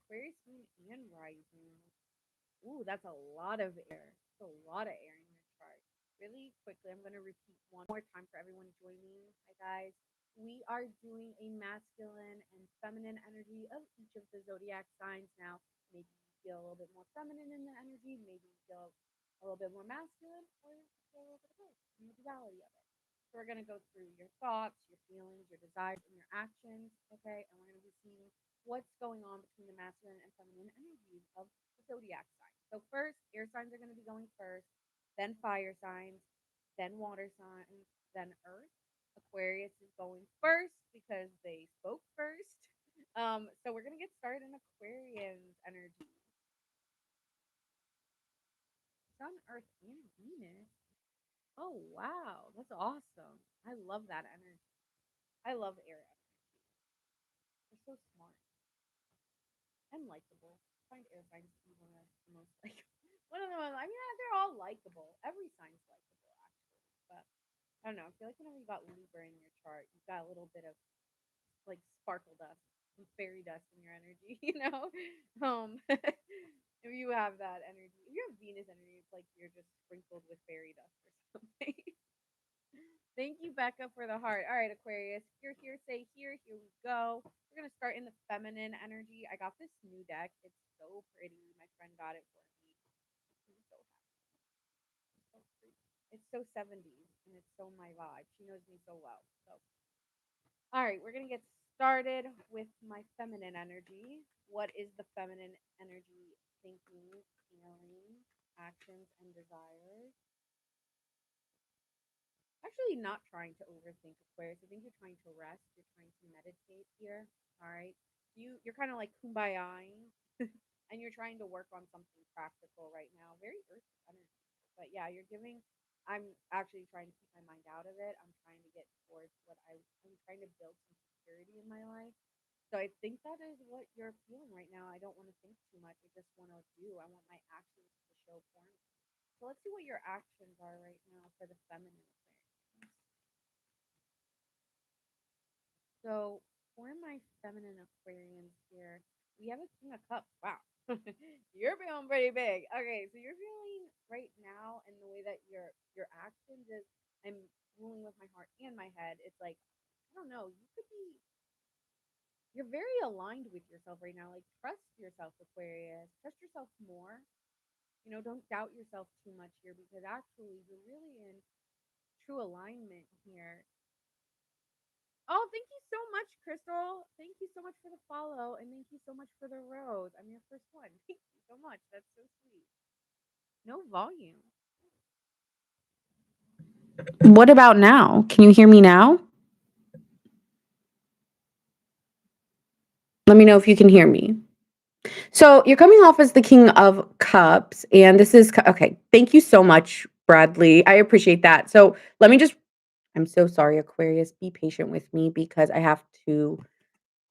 Aquarius moon and rising. Ooh, that's a lot of air. That's a lot of air in your chart. Really quickly, I'm going to repeat one more time for everyone joining. Hi, guys. We are doing a masculine and feminine energy of each of the zodiac signs. Now, maybe you feel a little bit more feminine in the energy, maybe you feel a little bit more masculine, or you feel a little bit of both in the duality of it. So, we're going to go through your thoughts, your feelings, your desires, and your actions. Okay. And we're going to be seeing what's going on between the masculine and feminine energies of the zodiac signs. So first, air signs are going to be going first, then fire signs, then water signs, then earth. Aquarius is going first because they spoke first. So we're gonna get started in Aquarian's energy. Sun, Earth, and Venus. Oh wow, that's awesome. I love that energy. I love air energy. They're so smart and likable. I find air signs to be one of the most like one of the most. I mean, they're all likable. Every sign's likable actually, but I don't know. I feel like whenever you got Libra in your chart, you've got a little bit of like sparkle dust, some fairy dust in your energy. If you have that energy, if you have Venus energy, it's like you're just sprinkled with fairy dust or something. Thank you, Becca, for the heart. All right, Aquarius, here, here, say here. Here we go. We're gonna start in the feminine energy. I got this new deck. It's so pretty. My friend got it for me. I'm so happy. It's so pretty. It's so 70s and it's so my vibe. She knows me so well. So, all right, we're gonna get started with my feminine energy. What is the feminine energy thinking, feeling, actions, and desires? Actually, not trying to overthink Aquarius. I think you're trying to rest. You're trying to meditate here. All right. You're kind of like kumbayaing, and you're trying to work on something practical right now. Very earth energy. But yeah, you're giving. I'm actually trying to keep my mind out of it. I'm trying to get towards I'm trying to build some security in my life. So I think that is what you're feeling right now. I don't want to think too much. I just want to do. I want my actions to show for me. So let's see what your actions are right now for the feminine Aquarius. So for my feminine Aquarians here, we have a King of Cups. Wow. You're feeling pretty big. Okay, so you're feeling right now and the way that your actions is I'm ruling with my heart and my head. It's like, I don't know, you're very aligned with yourself right now. Like trust yourself, Aquarius. Trust yourself more. Don't doubt yourself too much here because actually you're really in true alignment here. Oh, thank you so much, Crystal. Thank you so much for the follow, and thank you so much for the rose. I'm your first one. Thank you so much. That's so sweet. No volume. What about now? Can you hear me now? Let me know if you can hear me. So you're coming off as the King of Cups, and this is okay. Thank you so much, Bradley. I appreciate that. So let me just, I'm so sorry, Aquarius. Be patient with me because I have to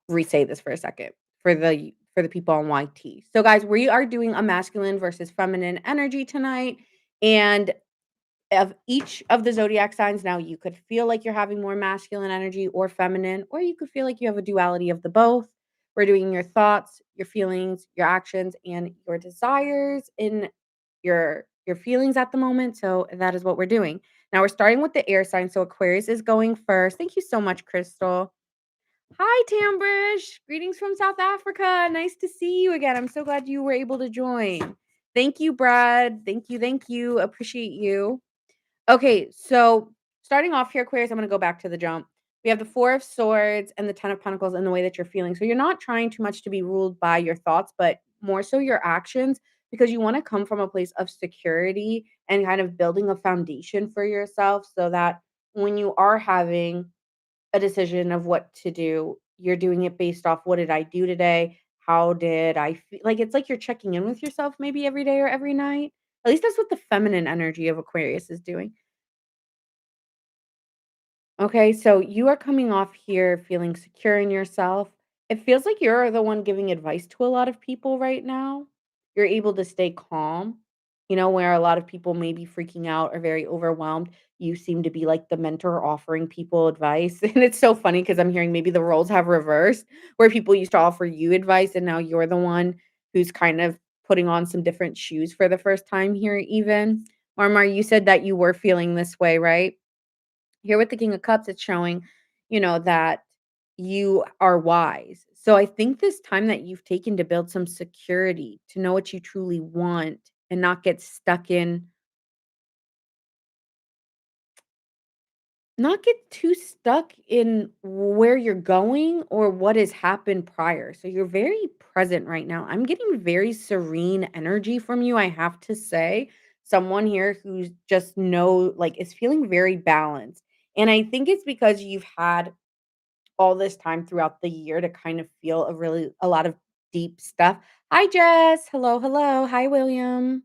re-say this for a second for the people on YT. So guys, we are doing a masculine versus feminine energy tonight, and of each of the zodiac signs. Now, you could feel like you're having more masculine energy or feminine, or you could feel like you have a duality of the both. We're doing your thoughts, your feelings, your actions, and your desires in your feelings at the moment. So that is what we're doing. Now we're starting with the air sign. So Aquarius is going first. Thank you so much, Crystal. Hi, Tambrish. Greetings from South Africa. Nice to see you again. I'm so glad you were able to join. Thank you, Brad. Thank you. Thank you. Appreciate you. Okay, so starting off here, Aquarius, I'm going to go back to the jump. We have the Four of Swords and the Ten of Pentacles in the way that you're feeling. So you're not trying too much to be ruled by your thoughts, but more so your actions because you want to come from a place of security and kind of building a foundation for yourself so that when you are having a decision of what to do, you're doing it based off what did I do today? How did I feel? Like it's like you're checking in with yourself maybe every day or every night. At least that's what the feminine energy of Aquarius is doing. Okay, so you are coming off here feeling secure in yourself. It feels like you're the one giving advice to a lot of people right now. You're able to stay calm. where a lot of people may be freaking out or very overwhelmed. You seem to be like the mentor offering people advice. And it's so funny because I'm hearing maybe the roles have reversed where people used to offer you advice and now you're the one who's kind of putting on some different shoes for the first time here, even. Marmar, you said that you were feeling this way, right? Here with the King of Cups, it's showing, that you are wise. So I think this time that you've taken to build some security, to know what you truly want and not get stuck in not get too stuck in where you're going or what has happened prior. So you're very present right now. I'm getting very serene energy from you, I have to say. Someone here who's just like is feeling very balanced. And I think it's because you've had all this time throughout the year to kind of feel a lot of deep stuff. Hi, Jess. Hello, hello. Hi, William.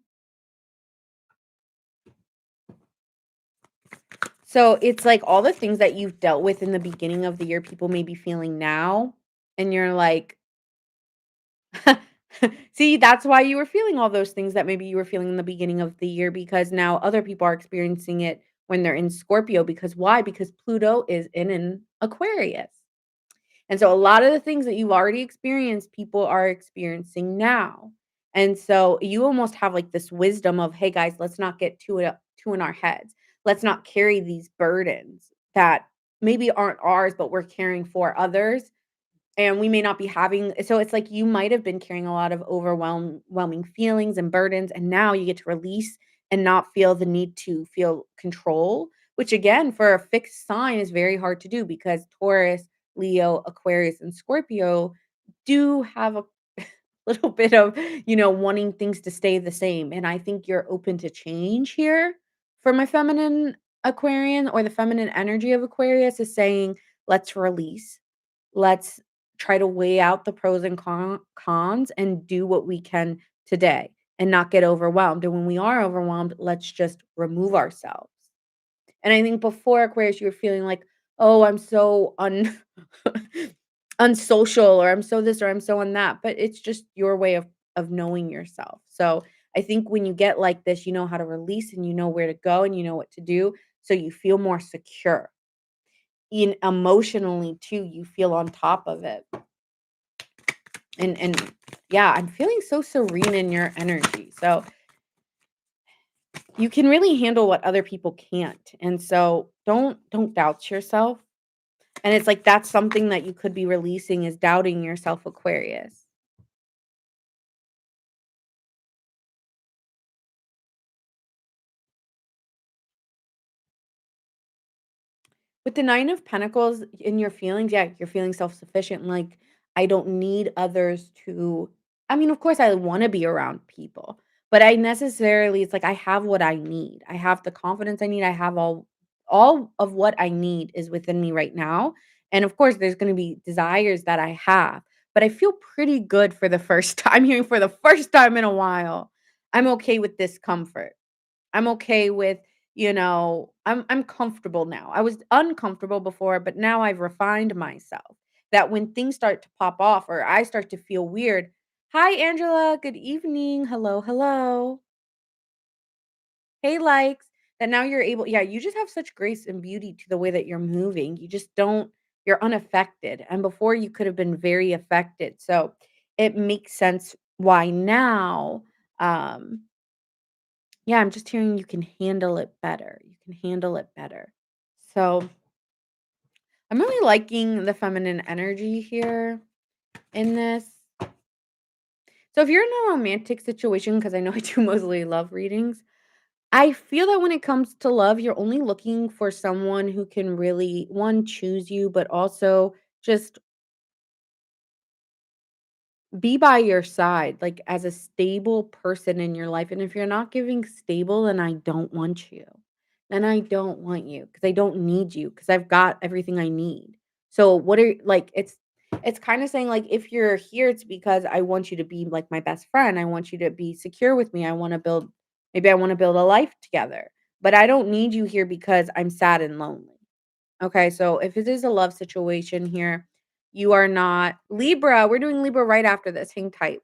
So it's like all the things that you've dealt with in the beginning of the year, people may be feeling now. And you're like, see, that's why you were feeling all those things that maybe you were feeling in the beginning of the year because now other people are experiencing it when they're in Scorpio. Because why? Because Pluto is in an Aquarius. And so a lot of the things that you've already experienced, people are experiencing now. And so you almost have like this wisdom of, hey guys, let's not get too in our heads. Let's not carry these burdens that maybe aren't ours, but we're caring for others. And we may not be having so it's like you might have been carrying a lot of overwhelming feelings and burdens, and now you get to release and not feel the need to feel control, which again, for a fixed sign is very hard to do because Taurus, Leo, Aquarius, and Scorpio do have a little bit of, wanting things to stay the same. And I think you're open to change here for my feminine Aquarian or the feminine energy of Aquarius is saying, let's release. Let's try to weigh out the pros and cons and do what we can today and not get overwhelmed. And when we are overwhelmed, let's just remove ourselves. And I think before Aquarius, you were feeling like, oh, I'm so unsocial or I'm so this or I'm so on that. But it's just your way of knowing yourself. So I think when you get like this, you know how to release and you know where to go and you know what to do. So you feel more secure. In emotionally too, you feel on top of it. And yeah, I'm feeling so serene in your energy. So you can really handle what other people can't. And so don't doubt yourself. And it's like that's something that you could be releasing is doubting yourself, Aquarius. With the 9 of Pentacles in your feelings, yeah, you're feeling self-sufficient, like, I don't need others to I mean, of course, I wanna be around people, but I necessarily it's like I have what I need. I have the confidence I need, I have all of what I need is within me right now, and of course, there's gonna be desires that I have, but I feel pretty good for the first time I'm hearing for the first time in a while. I'm okay with discomfort. I'm okay with, I'm comfortable now. I was uncomfortable before, but now I've refined myself. That when things start to pop off or I start to feel weird, hi Angela, good evening. Hello, hello. Hey likes. That now you're able yeah, you just have such grace and beauty to the way that you're moving. You just don't you're unaffected. And before you could have been very affected. So it makes sense why now yeah, I'm just hearing you can handle it better. You can handle it better. So I'm really liking the feminine energy here in this. So if you're in a romantic situation, because I know I do mostly love readings, I feel that when it comes to love, you're only looking for someone who can really, one, choose you, but also just be by your side, like, as a stable person in your life, and if you're not giving stable, then I don't want you. Then I don't want you because I don't need you because 'cause I've got everything I need. So, what are like, it's kinda saying, like, if you're here, it's because I want you to be, like, my best friend, I want you to be secure with me, I wanna build a life together, but I don't need you here because I'm sad and lonely. Okay, so if it is a love situation here, you are not Libra, we're doing Libra right after this, hang tight.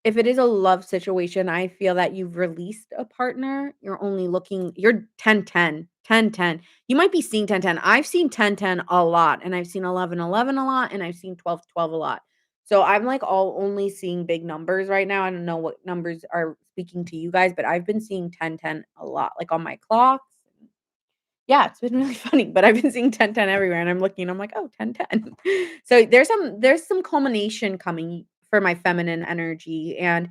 if it is a love situation, I feel that you've released a partner. You're 10-10, 10-10. You might be seeing 10-10. I've seen 10-10 a lot, and I've seen 11-11 a lot, and I've seen 12-12 a lot. So I'm like all only seeing big numbers right now. I don't know what numbers are speaking to you guys, but I've been seeing 10-10 a lot, like on my clocks. Yeah, it's been really funny, but I've been seeing 10-10 everywhere, and I'm looking, I'm like, "Oh, 10-10." So there's some culmination coming for my feminine energy, and,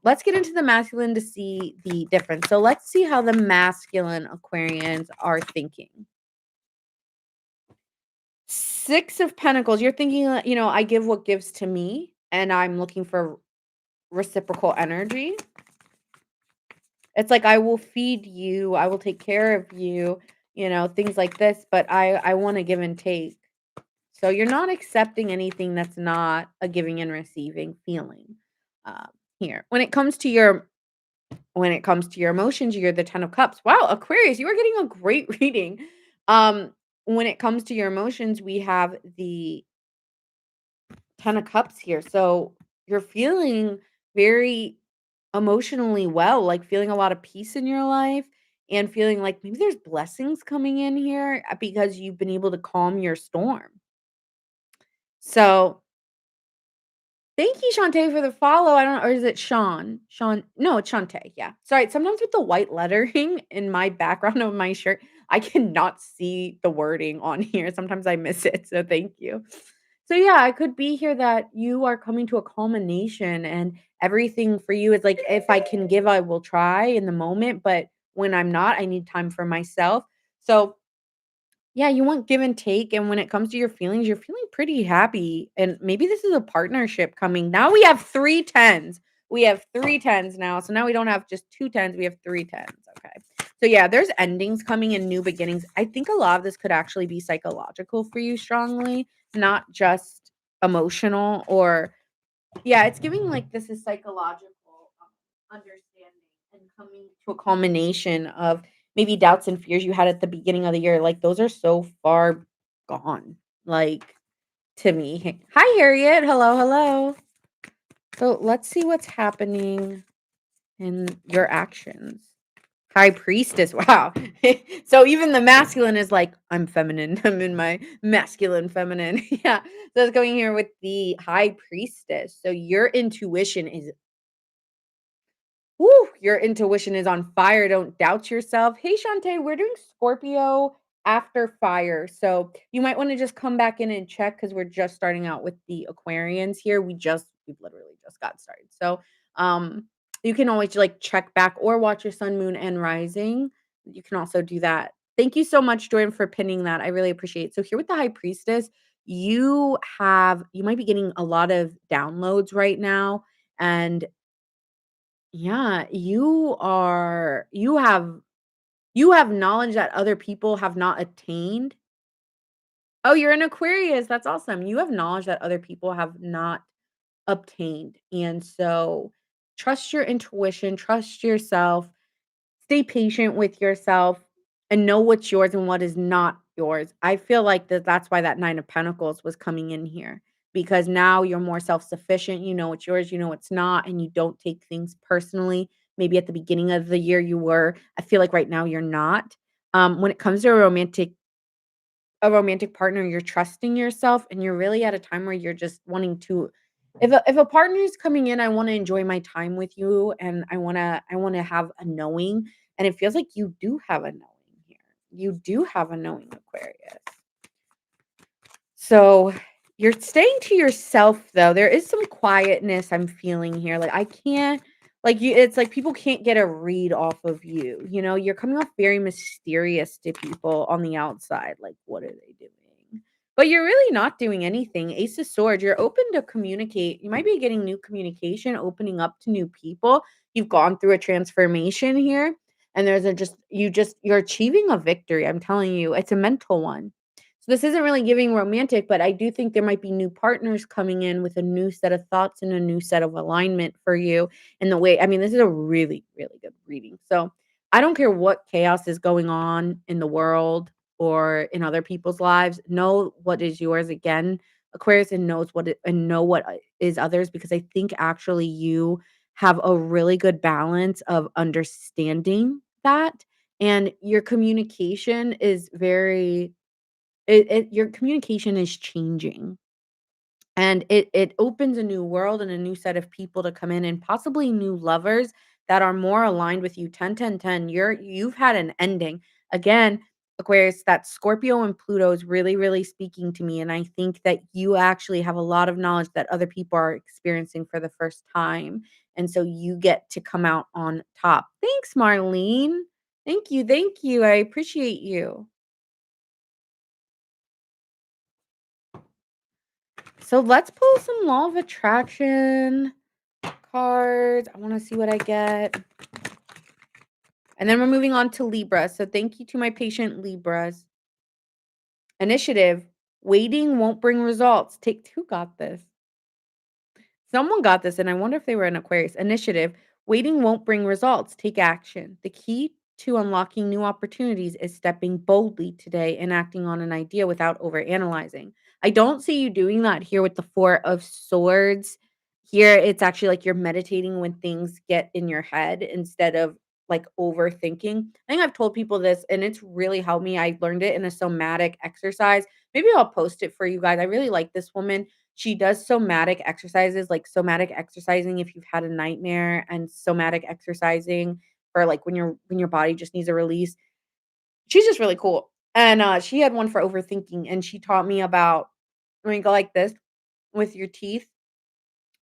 let's get into the masculine to see the difference. So let's see how the masculine Aquarians are thinking. 6 of Pentacles, you're thinking, "I give what gives to me, and I'm looking for reciprocal energy." It's like, "I will feed you, I will take care of you," things like this, but I wanna give and take. So you're not accepting anything that's not a giving and receiving feeling, here. When it comes to your emotions, you're the 10 of cups. Wow, Aquarius, you are getting a great reading. When it comes to your emotions, we have the 10 of cups here. So you're feeling very emotionally well, like feeling a lot of peace in your life and feeling like maybe there's blessings coming in here because you've been able to calm your storm. So thank you, Shantae, for the follow. I don't or is it Sean? Sean no, it's Shantae, yeah. Sorry, sometimes with the white lettering in my background of my shirt, I cannot see the wording on here. Sometimes I miss it, so thank you. So, yeah, it could be here that you are coming to a culmination and everything for you is like, if I can give, I will try in the moment, but when I'm not, I need time for myself. So yeah, you want give and take, and when it comes to your feelings, you're feeling pretty happy, and maybe this is a partnership coming. Now we have 3 tens. We have 3 tens now, so now we don't have just 2 tens, we have 3 tens, okay. So, yeah, there's endings coming and new beginnings. I think a lot of this could actually be psychological for you strongly, not just emotional or yeah, it's giving like this is psychological understanding and coming to a culmination of maybe doubts and fears you had at the beginning of the year. Like those are so far gone. Like to me. Hi, Harriet. Hello, hello. So let's see what's happening in your actions. High priestess. Wow. So even the masculine is like, I'm feminine. I'm in my masculine feminine. Yeah. So it's going here with the high priestess. So your intuition is woo, your intuition is on fire. Don't doubt yourself. Hey, Shantae, we're doing Scorpio after fire. So you might want to just come back in and check because we're just starting out with the Aquarians here. We've literally just got started. So you can always like check back or watch your sun, moon, and rising. You can also do that. Thank you so much, Jordan, for pinning that. I really appreciate it. So here with the high priestess, you might be getting a lot of downloads right now. And yeah, you have knowledge that other people have not attained. Oh, you're an Aquarius, that's awesome. You have knowledge that other people have not obtained, and so trust your intuition, trust yourself, stay patient with yourself, and know what's yours and what is not yours. I feel like that's why that 9 of Pentacles was coming in here, because now you're more self-sufficient, you know what's yours, you know what's not, and you don't take things personally. Maybe at the beginning of the year you were. I feel like right now you're not. When it comes to a romantic partner, you're trusting yourself and you're really at a time where you're just wanting to if a partner is coming in, I want to enjoy my time with you and I want to have a knowing and it feels like you do have a knowing here. You do have a knowing Aquarius. So you're staying to yourself though. There is some quietness I'm feeling here. Like I can't like you it's like people can't get a read off of you. You're coming off very mysterious to people on the outside. Like what are they doing? But you're really not doing anything. Ace of Swords, you're open to communicate. You might be getting new communication, opening up to new people. You've gone through a transformation here and there's a you're achieving a victory. I'm telling you, it's a mental one. So this isn't really giving romantic, but I do think there might be new partners coming in with a new set of thoughts and a new set of alignment for you in the way. I mean, this is a really, really good reading. So I don't care what chaos is going on in the world or in other people's lives. Know what is yours again. Aquarius and knows what it and know what is others, because I think actually you have a really good balance of understanding that, and your communication is very your communication is changing, and it opens a new world and a new set of people to come in, and possibly new lovers that are more aligned with you. 10, 10, 10. You've had an ending. Again, Aquarius, that Scorpio and Pluto is really, really speaking to me. And I think that you actually have a lot of knowledge that other people are experiencing for the first time. And so you get to come out on top. Thanks, Marlene. Thank you. Thank you. I appreciate you. So let's pull some law of attraction cards. I want to see what I get. And then we're moving on to Libra. So thank you to my patient Libras. Initiative. Waiting won't bring results. Take two got this. Someone got this, and I wonder if they were an Aquarius. Initiative. Waiting won't bring results. Take action. The key to unlocking new opportunities is stepping boldly today and acting on an idea without overanalyzing. I don't see you doing that here with the Four of Swords. Here, it's actually like you're meditating when things get in your head instead of like overthinking. I think I've told people this, and it's really helped me. I learned it in a somatic exercise. Maybe I'll post it for you guys. I really like this woman. She does somatic exercises, like somatic exercising if you've had a nightmare, and somatic exercising for like when your body just needs a release. She's just really cool. And she had one for overthinking, and she taught me about when you go like this with your teeth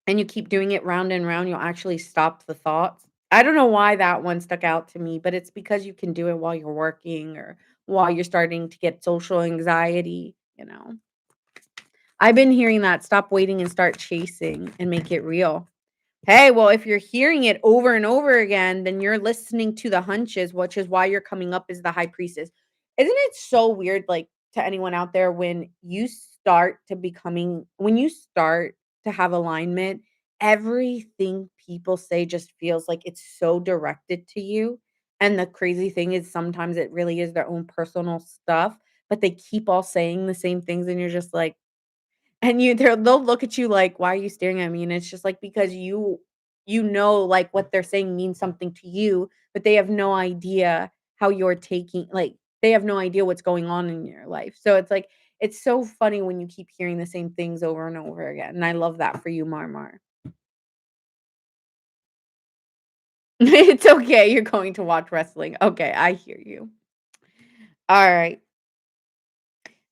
and you keep doing it round and round, you'll actually stop the thoughts. I don't know why that one stuck out to me, but it's because you can do it while you're working or while you're starting to get social anxiety. I've been hearing that stop waiting and start chasing and make it real. Hey, well, if you're hearing it over and over again, then you're listening to the hunches, which is why you're coming up as the high priestess. Isn't it so weird, like to anyone out there, when you start to have alignment, everything people say just feels like it's so directed to you. And the crazy thing is sometimes it really is their own personal stuff, but they keep all saying the same things, and you're just like, and they'll look at you like, "Why are you staring at me?" And it's just like because like, what they're saying means something to you, but they have no idea how you're taking like, they have no idea what's going on in your life. So it's like, it's so funny when you keep hearing the same things over and over again, and I love that for you, Marmar. It's okay, you're going to watch wrestling. Okay, I hear you. Alright.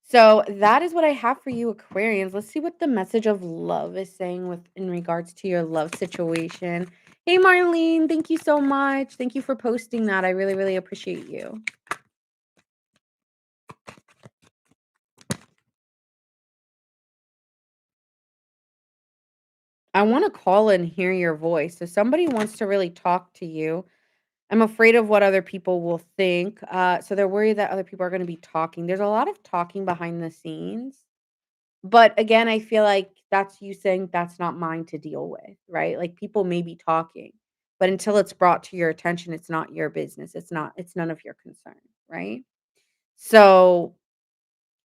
So that is what I have for you, Aquarians. Let's see what the message of love is saying with in regards to your love situation. Hey, Marlene, thank you so much. Thank you for posting that. I really, really appreciate you. I want to call and hear your voice. If somebody wants to really talk to you, I'm afraid of what other people will think. So they're worried that other people are going to be talking. There's a lot of talking behind the scenes. But again, I feel like that's you saying that's not mine to deal with, right? Like people may be talking, but until it's brought to your attention, it's not your business. It's none of your concern, right? So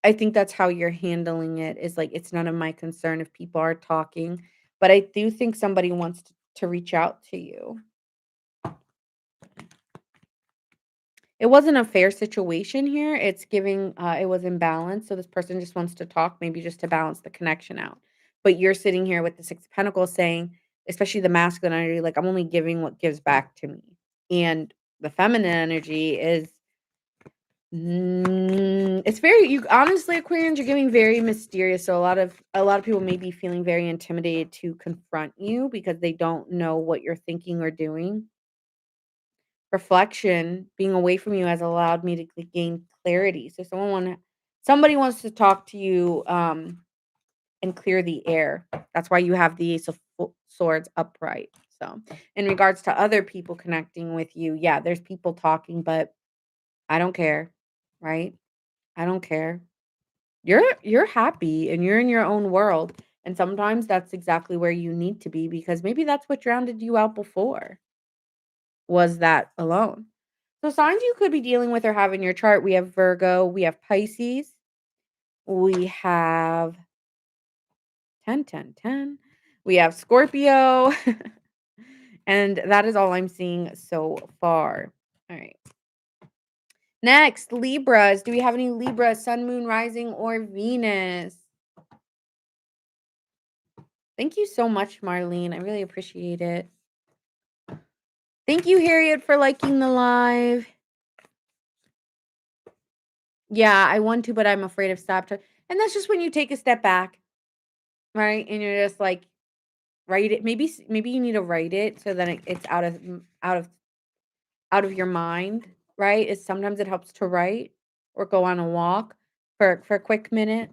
I think that's how you're handling it is like it's none of my concern if people are talking. But I do think somebody wants to reach out to you. It wasn't a fair situation here. It's giving it was imbalanced. So this person just wants to talk, maybe just to balance the connection out. But you're sitting here with the Six of Pentacles saying, especially the masculine energy, like I'm only giving what gives back to me. And the feminine energy is it's very you honestly, Aquarians, you're giving very mysterious. So a lot of people may be feeling very intimidated to confront you because they don't know what you're thinking or doing. Reflection, being away from you has allowed me to gain clarity. So somebody wants to talk to you, and clear the air. That's why you have the Ace of Swords upright. So, in regards to other people connecting with you, yeah, there's people talking, but I don't care, right? I don't care. You're happy and you're in your own world, and sometimes that's exactly where you need to be because maybe that's what drowned you out before. Was that alone. So signs you could be dealing with or have in your chart, we have Virgo, we have Pisces, we have 10, 10, 10. We have Scorpio. And that is all I'm seeing so far. All right. Next, Libras. Do we have any Libras, Sun, Moon, Rising, or Venus? Thank you so much, Marlene. I really appreciate it. Thank you, Harriet, for liking the live. Yeah, I want to, but I'm afraid of sabotage. And that's just when you take a step back, right? And you're just like, write it. Maybe you need to write it so that it's out of your mind, right? Is sometimes it helps to write or go on a walk for a quick minute.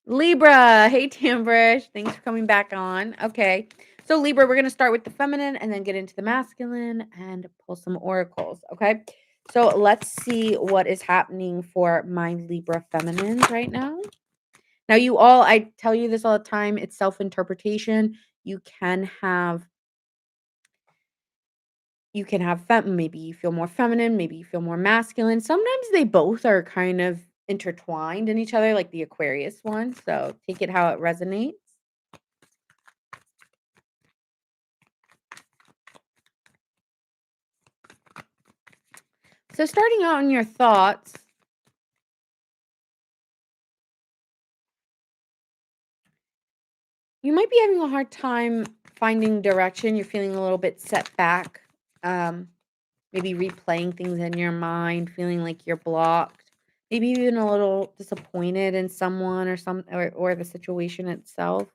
Libra, hey Tambridge, thanks for coming back on. Okay, so Libra, we're gonna start with the feminine and then get into the masculine and pull some oracles. Okay, so let's see what is happening for my Libra feminines right now. Now, you all, I tell you this all the time, it's self interpretation. You can have maybe you feel more feminine, maybe you feel more masculine. Sometimes they both are kind of intertwined in each other, like the Aquarius one. So take it how it resonates. So starting out in your thoughts, you might be having a hard time finding direction. You're feeling a little bit set back. Maybe replaying things in your mind, feeling like you're blocked. Maybe even a little disappointed in someone or the situation itself.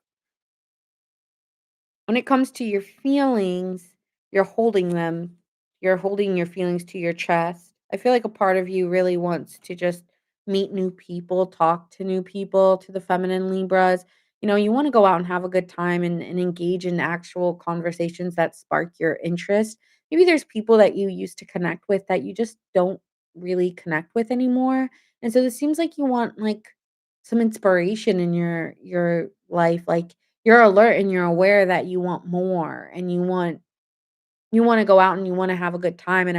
When it comes to your feelings, you're holding them. You're holding your feelings to your chest. I feel like a part of you really wants to just meet new people, talk to new people, to the feminine Libras. You want to go out and have a good time and engage in actual conversations that spark your interest. Maybe there's people that you used to connect with that you just don't really connect with anymore. And so this seems like you want like some inspiration in your life. Like you're alert and you're aware that you want more and you want to go out and you want to have a good time and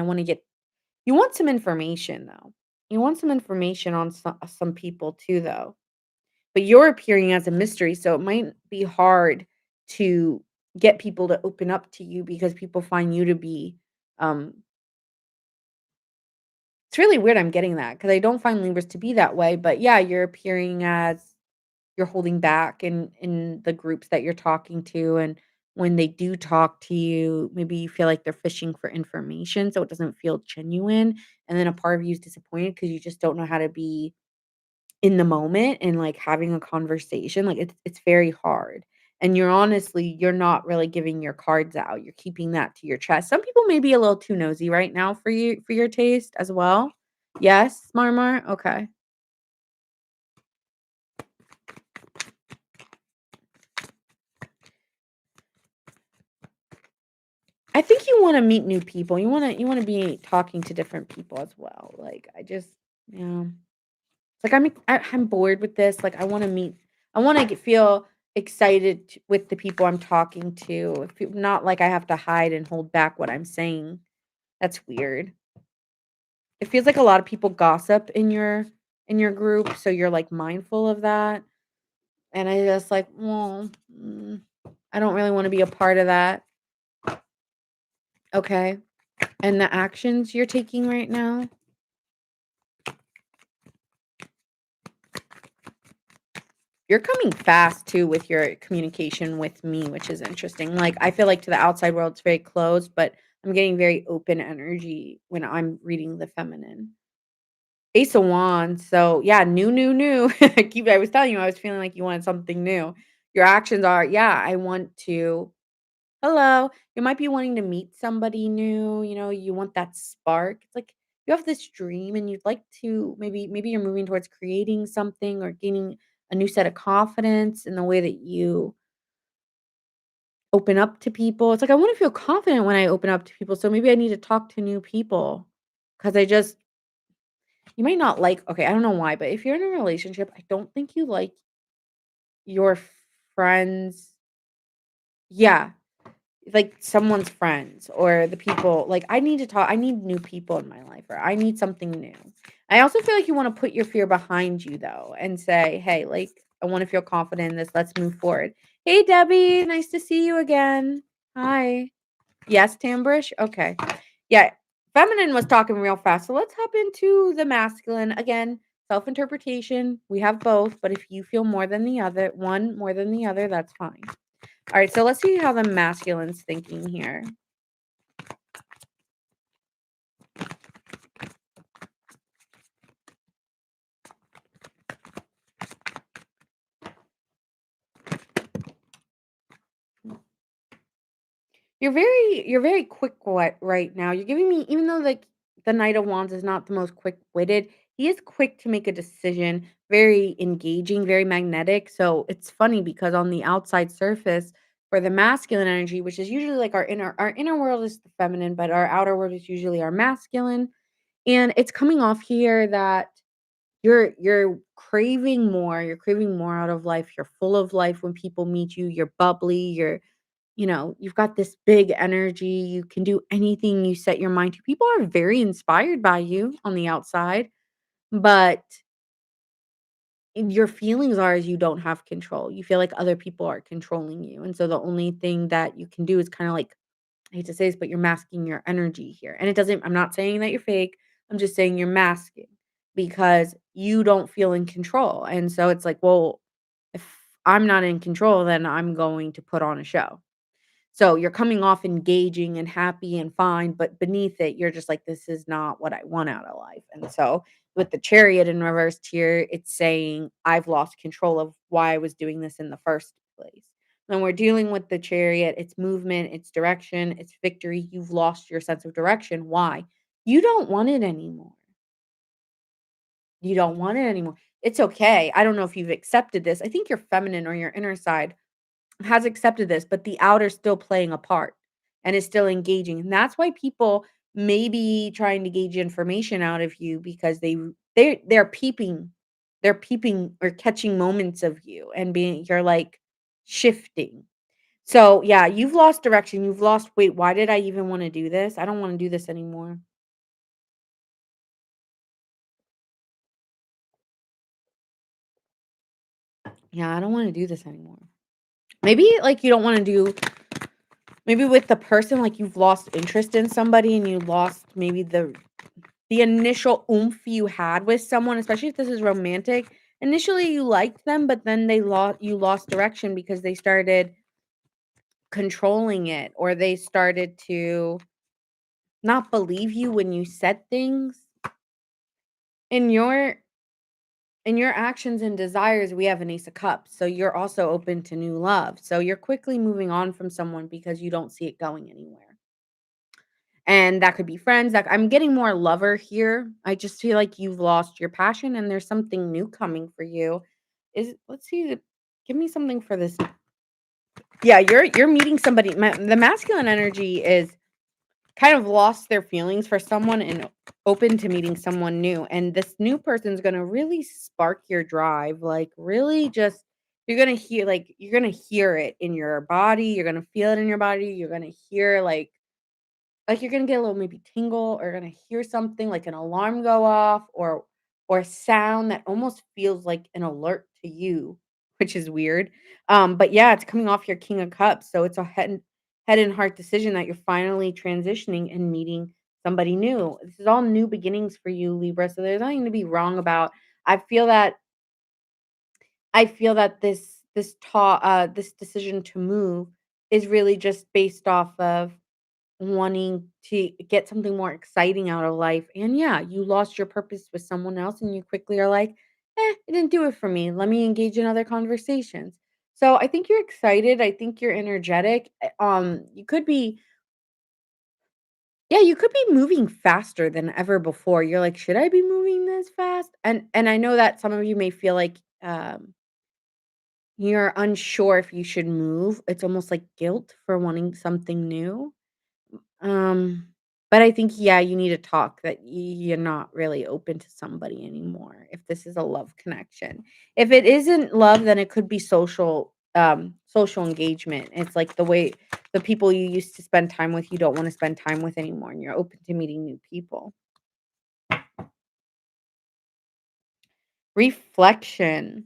you want some information though. You want some information on some people too though. But you're appearing as a mystery, so it might be hard to get people to open up to you because people find you to be um it's really weird I'm getting that because I don't find Libras to be that way, but yeah, you're appearing as you're holding back in the groups that you're talking to, and when they do talk to you, maybe you feel like they're fishing for information, so it doesn't feel genuine, and then a part of you is disappointed because you just don't know how to be in the moment and, like, having a conversation, like, it's very hard, and you're not really giving your cards out, you're keeping that to your chest. Some people may be a little too nosy right now for your taste as well. Yes, Marmar? Okay. I think you wanna meet new people. You wanna be talking to different people as well. Like, I just yeah. Like, I'm bored with this. Like, I wanna feel excited with the people I'm talking to. Not like I have to hide and hold back what I'm saying. That's weird. It feels like a lot of people gossip in your group, so you're, like, mindful of that. And I just like, well, I don't really wanna be a part of that. Okay. And the actions you're taking right now? You're coming fast too with your communication with me, which is interesting. Like, I feel like to the outside world, it's very closed, but I'm getting very open energy when I'm reading the feminine. Ace of Wands. So yeah, new, new, new. I was telling you, I was feeling like you wanted something new. Your actions are, yeah, I want to. Hello. You might be wanting to meet somebody new. You want that spark. It's like you have this dream and you'd like to maybe you're moving towards creating something or gaining a new set of confidence in the way that you open up to people. It's like I want to feel confident when I open up to people. So maybe I need to talk to new people because you might not like, okay, I don't know why, but if you're in a relationship, I don't think you like your friends. Yeah, like someone's friends or the people like I need new people in my life or I need something new. I also feel like you want to put your fear behind you though and say, "Hey, like I want to feel confident in this. Let's move forward. Hey, Debbie. Nice to see you again. Hi. Yes, Tambrish? Okay. Yeah. Feminine was talking real fast. So let's hop into the masculine. Again, self interpretation. We have both, but if you feel more than the other, one more than the other, that's fine. All right. So let's see how the masculine's thinking here. You're very quick right now. You're giving me even though like the Knight of Wands is not the most quick-witted, he is quick to make a decision, very engaging, very magnetic. So it's funny because on the outside surface for the masculine energy, which is usually like our inner world is the feminine, but our outer world is usually our masculine. And it's coming off here that you're craving more out of life. You're full of life when people meet you, you're bubbly, you've got this big energy. You can do anything you set your mind to. People are very inspired by you on the outside, but your feelings are is you don't have control. You feel like other people are controlling you. And so the only thing that you can do is kind of like, I hate to say this, but you're masking your energy here. And I'm not saying that you're fake. I'm just saying you're masking because you don't feel in control. And so it's like, well, if I'm not in control, then I'm going to put on a show. So you're coming off engaging and happy and fine, but beneath it, you're just like, this is not what I want out of life. And so with the chariot in reversed here, it's saying, I've lost control of why I was doing this in the first place. When we're dealing with the chariot, it's movement, it's direction, it's victory. You've lost your sense of direction. Why? You don't want it anymore. You don't want it anymore. It's okay. I don't know if you've accepted this. I think your feminine or your inner side has accepted this, but the outer's still playing a part and is still engaging. And that's why people may be trying to gauge information out of you because they're peeping. They're peeping or catching moments of you and being you're like shifting. So yeah, you've lost direction. You've lost wait, why did I even want to do this? I don't want to do this anymore. Yeah, I don't want to do this anymore. Maybe like you don't want to do maybe with the person like you've lost interest in somebody and you lost maybe the initial oomph you had with someone, especially if this is romantic. Initially, you liked them, but then you lost direction because they started controlling it or they started to not believe you when you said things. In your actions and desires, we have an Ace of Cups. So you're also open to new love. So you're quickly moving on from someone because you don't see it going anywhere. And that could be friends, that I'm getting more lover here. I just feel like you've lost your passion and there's something new coming for you. Is let's see, give me something for this. Yeah, you're meeting somebody. The masculine energy is kind of lost their feelings for someone and open to meeting someone new. And this new person's gonna really spark your drive. Like really just you're gonna hear it in your body, you're gonna feel it in your body, you're gonna hear like, you're gonna get a little maybe tingle or gonna hear something like an alarm go off or a sound that almost feels like an alert to you, which is weird. But yeah, it's coming off your King of Cups, so it's a head and heart decision that you're finally transitioning and meeting somebody new. This is all new beginnings for you, Libra, so there's nothing to be wrong about. I feel that this decision to move is really just based off of wanting to get something more exciting out of life. And yeah, you lost your purpose with someone else and you quickly are like, it didn't do it for me. Let me engage in other conversations. So I think you're excited. I think you're energetic. You could be, yeah, you could be moving faster than ever before. You're like, should I be moving this fast? And I know that some of you may feel like you're unsure if you should move. It's almost like guilt for wanting something new. Um, but I think, yeah, you need to talk that you're not really open to somebody anymore if this is a love connection. If it isn't love, then it could be social engagement. It's like the people you used to spend time with, you don't want to spend time with anymore, and you're open to meeting new people. Reflection.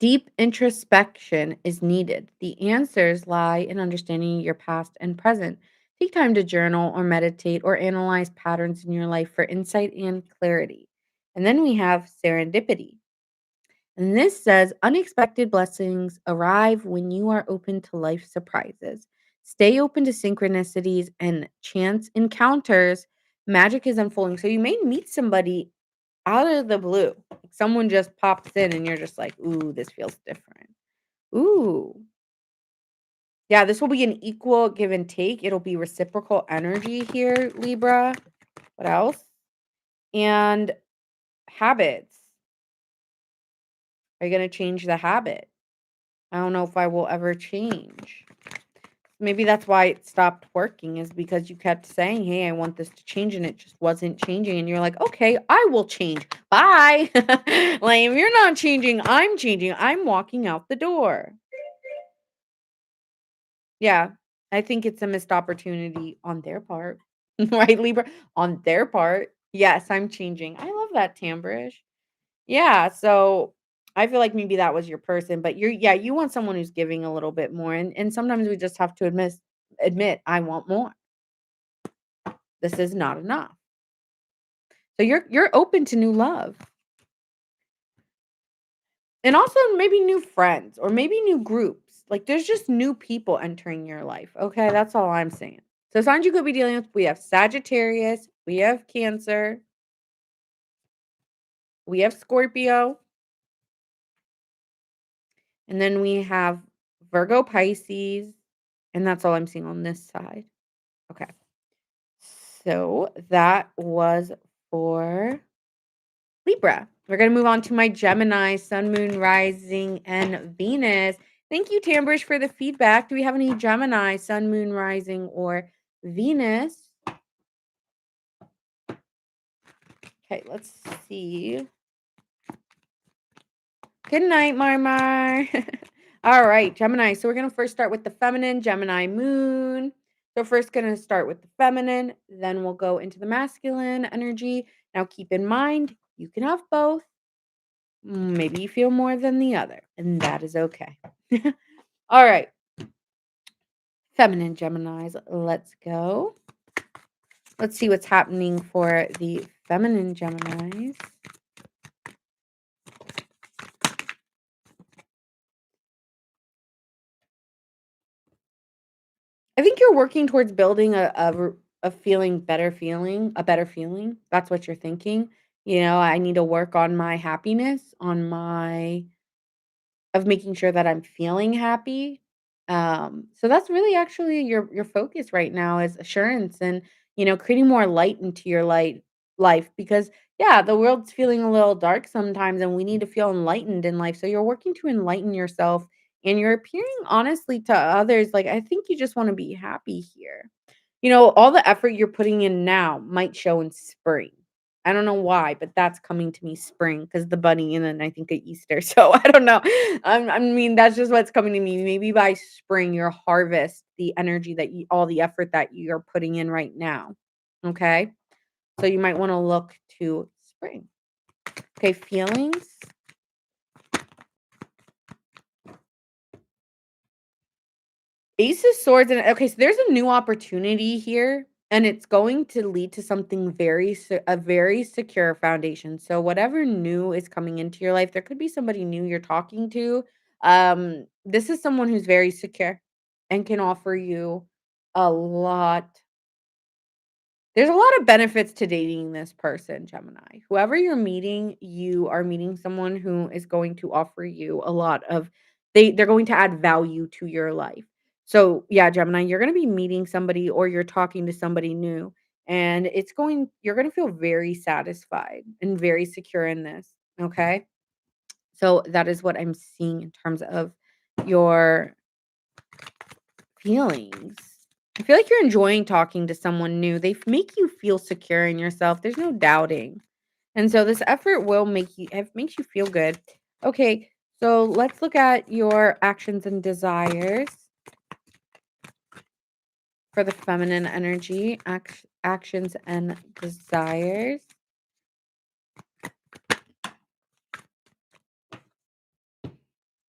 Deep introspection is needed. The answers lie in understanding your past and present. Take time to journal or meditate or analyze patterns in your life for insight and clarity. And then we have serendipity. And this says unexpected blessings arrive when you are open to life surprises. Stay open to synchronicities and chance encounters. Magic is unfolding. So you may meet somebody out of the blue. Like someone just pops in and you're just like, ooh, this feels different. Ooh. Yeah, this will be an equal give and take. It'll be reciprocal energy here, Libra. What else? And habits. Are you going to change the habit? I don't know if I will ever change. Maybe that's why it stopped working is because you kept saying, "Hey, I want this to change," and it just wasn't changing, and you're like, "Okay, I will change. Bye." Like, if you're not changing, I'm changing. I'm walking out the door. Yeah, I think it's a missed opportunity on their part. Right, Libra? On their part. Yes, I'm changing. I love that, Tambrish. Yeah, so I feel like maybe that was your person, but you want someone who's giving a little bit more, and sometimes we just have to admit, "I want more. This is not enough." So you're open to new love, and also maybe new friends or maybe new groups. Like, there's just new people entering your life, okay? That's all I'm saying. So signs you could be dealing with, we have Sagittarius, we have Cancer, we have Scorpio, and then we have Virgo, Pisces, and that's all I'm seeing on this side. Okay. So that was for Libra. We're going to move on to my Gemini, Sun, Moon, Rising, and Venus. Thank you, Tambrish, for the feedback. Do we have any Gemini, Sun, Moon, Rising, or Venus? Okay, let's see. Good night, Marmar. All right, Gemini. So we're going to first start with the feminine, Gemini moon. So first going to start with the feminine, then we'll go into the masculine energy. Now keep in mind, you can have both. Maybe you feel more than the other, and that is okay. All right. Feminine Geminis, let's go. Let's see what's happening for the feminine Geminis. I think you're working towards building a feeling better feeling, a better feeling. That's what you're thinking. I need to work on my happiness, on my of making sure that I'm feeling happy. So that's really actually your focus right now is assurance and creating more light into your life because yeah, the world's feeling a little dark sometimes and we need to feel enlightened in life. So you're working to enlighten yourself and you're appearing honestly to others like I think you just want to be happy here. All the effort you're putting in now might show in spring. I don't know why, but that's coming to me spring because the bunny and then I think of Easter. So I don't know. I mean, that's just what's coming to me. Maybe by spring, you'll harvest the energy all the effort that you're putting in right now. Okay. So you might want to look to spring. Okay. Feelings. Ace of Swords and okay, so there's a new opportunity here, and it's going to lead to something a very secure foundation. So whatever new is coming into your life, there could be somebody new you're talking to. This is someone who's very secure and can offer you a lot there's a lot of benefits to dating this person, Gemini. Whoever you're meeting, you are meeting someone who is going to offer you a lot of they're going to add value to your life. So, yeah, Gemini, you're going to be meeting somebody or you're talking to somebody new and you're going to feel very satisfied and very secure in this, okay? So, that is what I'm seeing in terms of your feelings. I feel like you're enjoying talking to someone new. They make you feel secure in yourself. There's no doubting. And so this effort will it makes you feel good. Okay, so let's look at your actions and desires for the feminine energy. Actions and desires.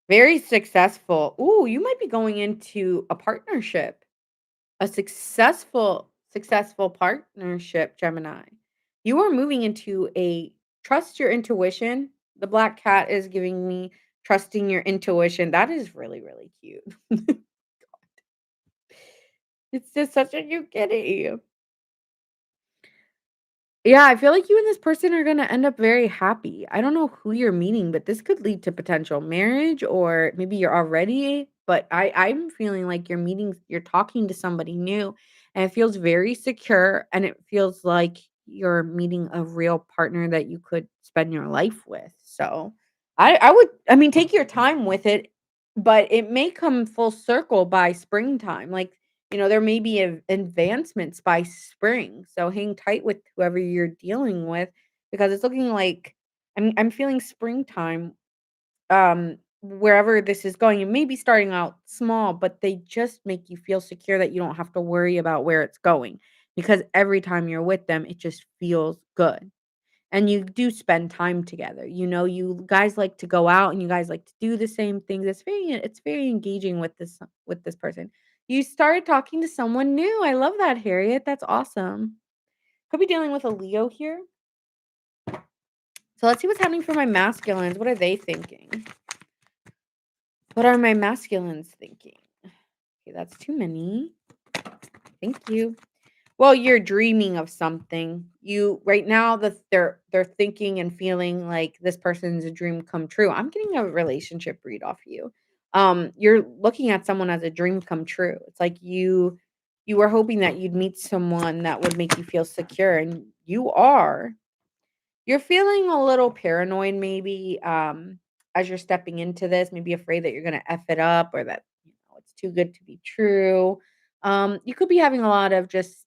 Very successful. Ooh, you might be going into a partnership. A successful partnership, Gemini. You are moving into a trust your intuition. The black cat is giving me trusting your intuition. That is really, really cute. It's just such a cute kitty. Yeah, I feel like you and this person are gonna end up very happy. I don't know who you're meeting, but this could lead to potential marriage or maybe you're already, but I'm feeling like you're talking to somebody new and it feels very secure and it feels like you're meeting a real partner that you could spend your life with. So I mean take your time with it, but it may come full circle by springtime. Like there may be advancements by spring, so hang tight with whoever you're dealing with because it's looking like I'm feeling springtime, wherever this is going. It may be starting out small, but they just make you feel secure that you don't have to worry about where it's going because every time you're with them, it just feels good. And you do spend time together. You guys like to go out and you guys like to do the same things. It's very engaging with this person. You started talking to someone new. I love that, Harriet. That's awesome. Could be dealing with a Leo here. So let's see what's happening for my masculines. What are they thinking? What are my masculines thinking? Okay, that's too many. Thank you. Well, you're dreaming of something. You right now that they're thinking and feeling like this person's a dream come true. I'm getting a relationship read off you. You're looking at someone as a dream come true. It's like you were hoping that you'd meet someone that would make you feel secure and you are. You're feeling a little paranoid maybe as you're stepping into this, maybe afraid that you're going to F it up or that it's too good to be true. You could be having a lot of just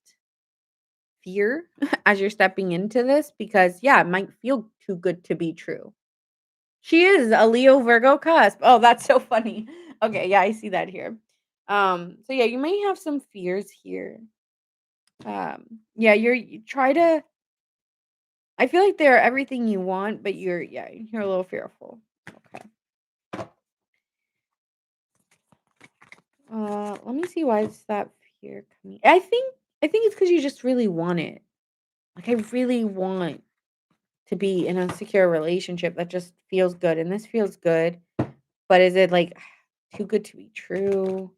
fear as you're stepping into this because, yeah, it might feel too good to be true. She is a Leo Virgo cusp. Oh, that's so funny. Okay, yeah, I see that here. So yeah, you may have some fears here. Yeah, you try to. I feel like they're everything you want, but you're a little fearful. Okay. Let me see why is that fear coming. I think it's because you just really want it. Like I really want to be in a secure relationship that just feels good, and this feels good, but is it, like, too good to be true?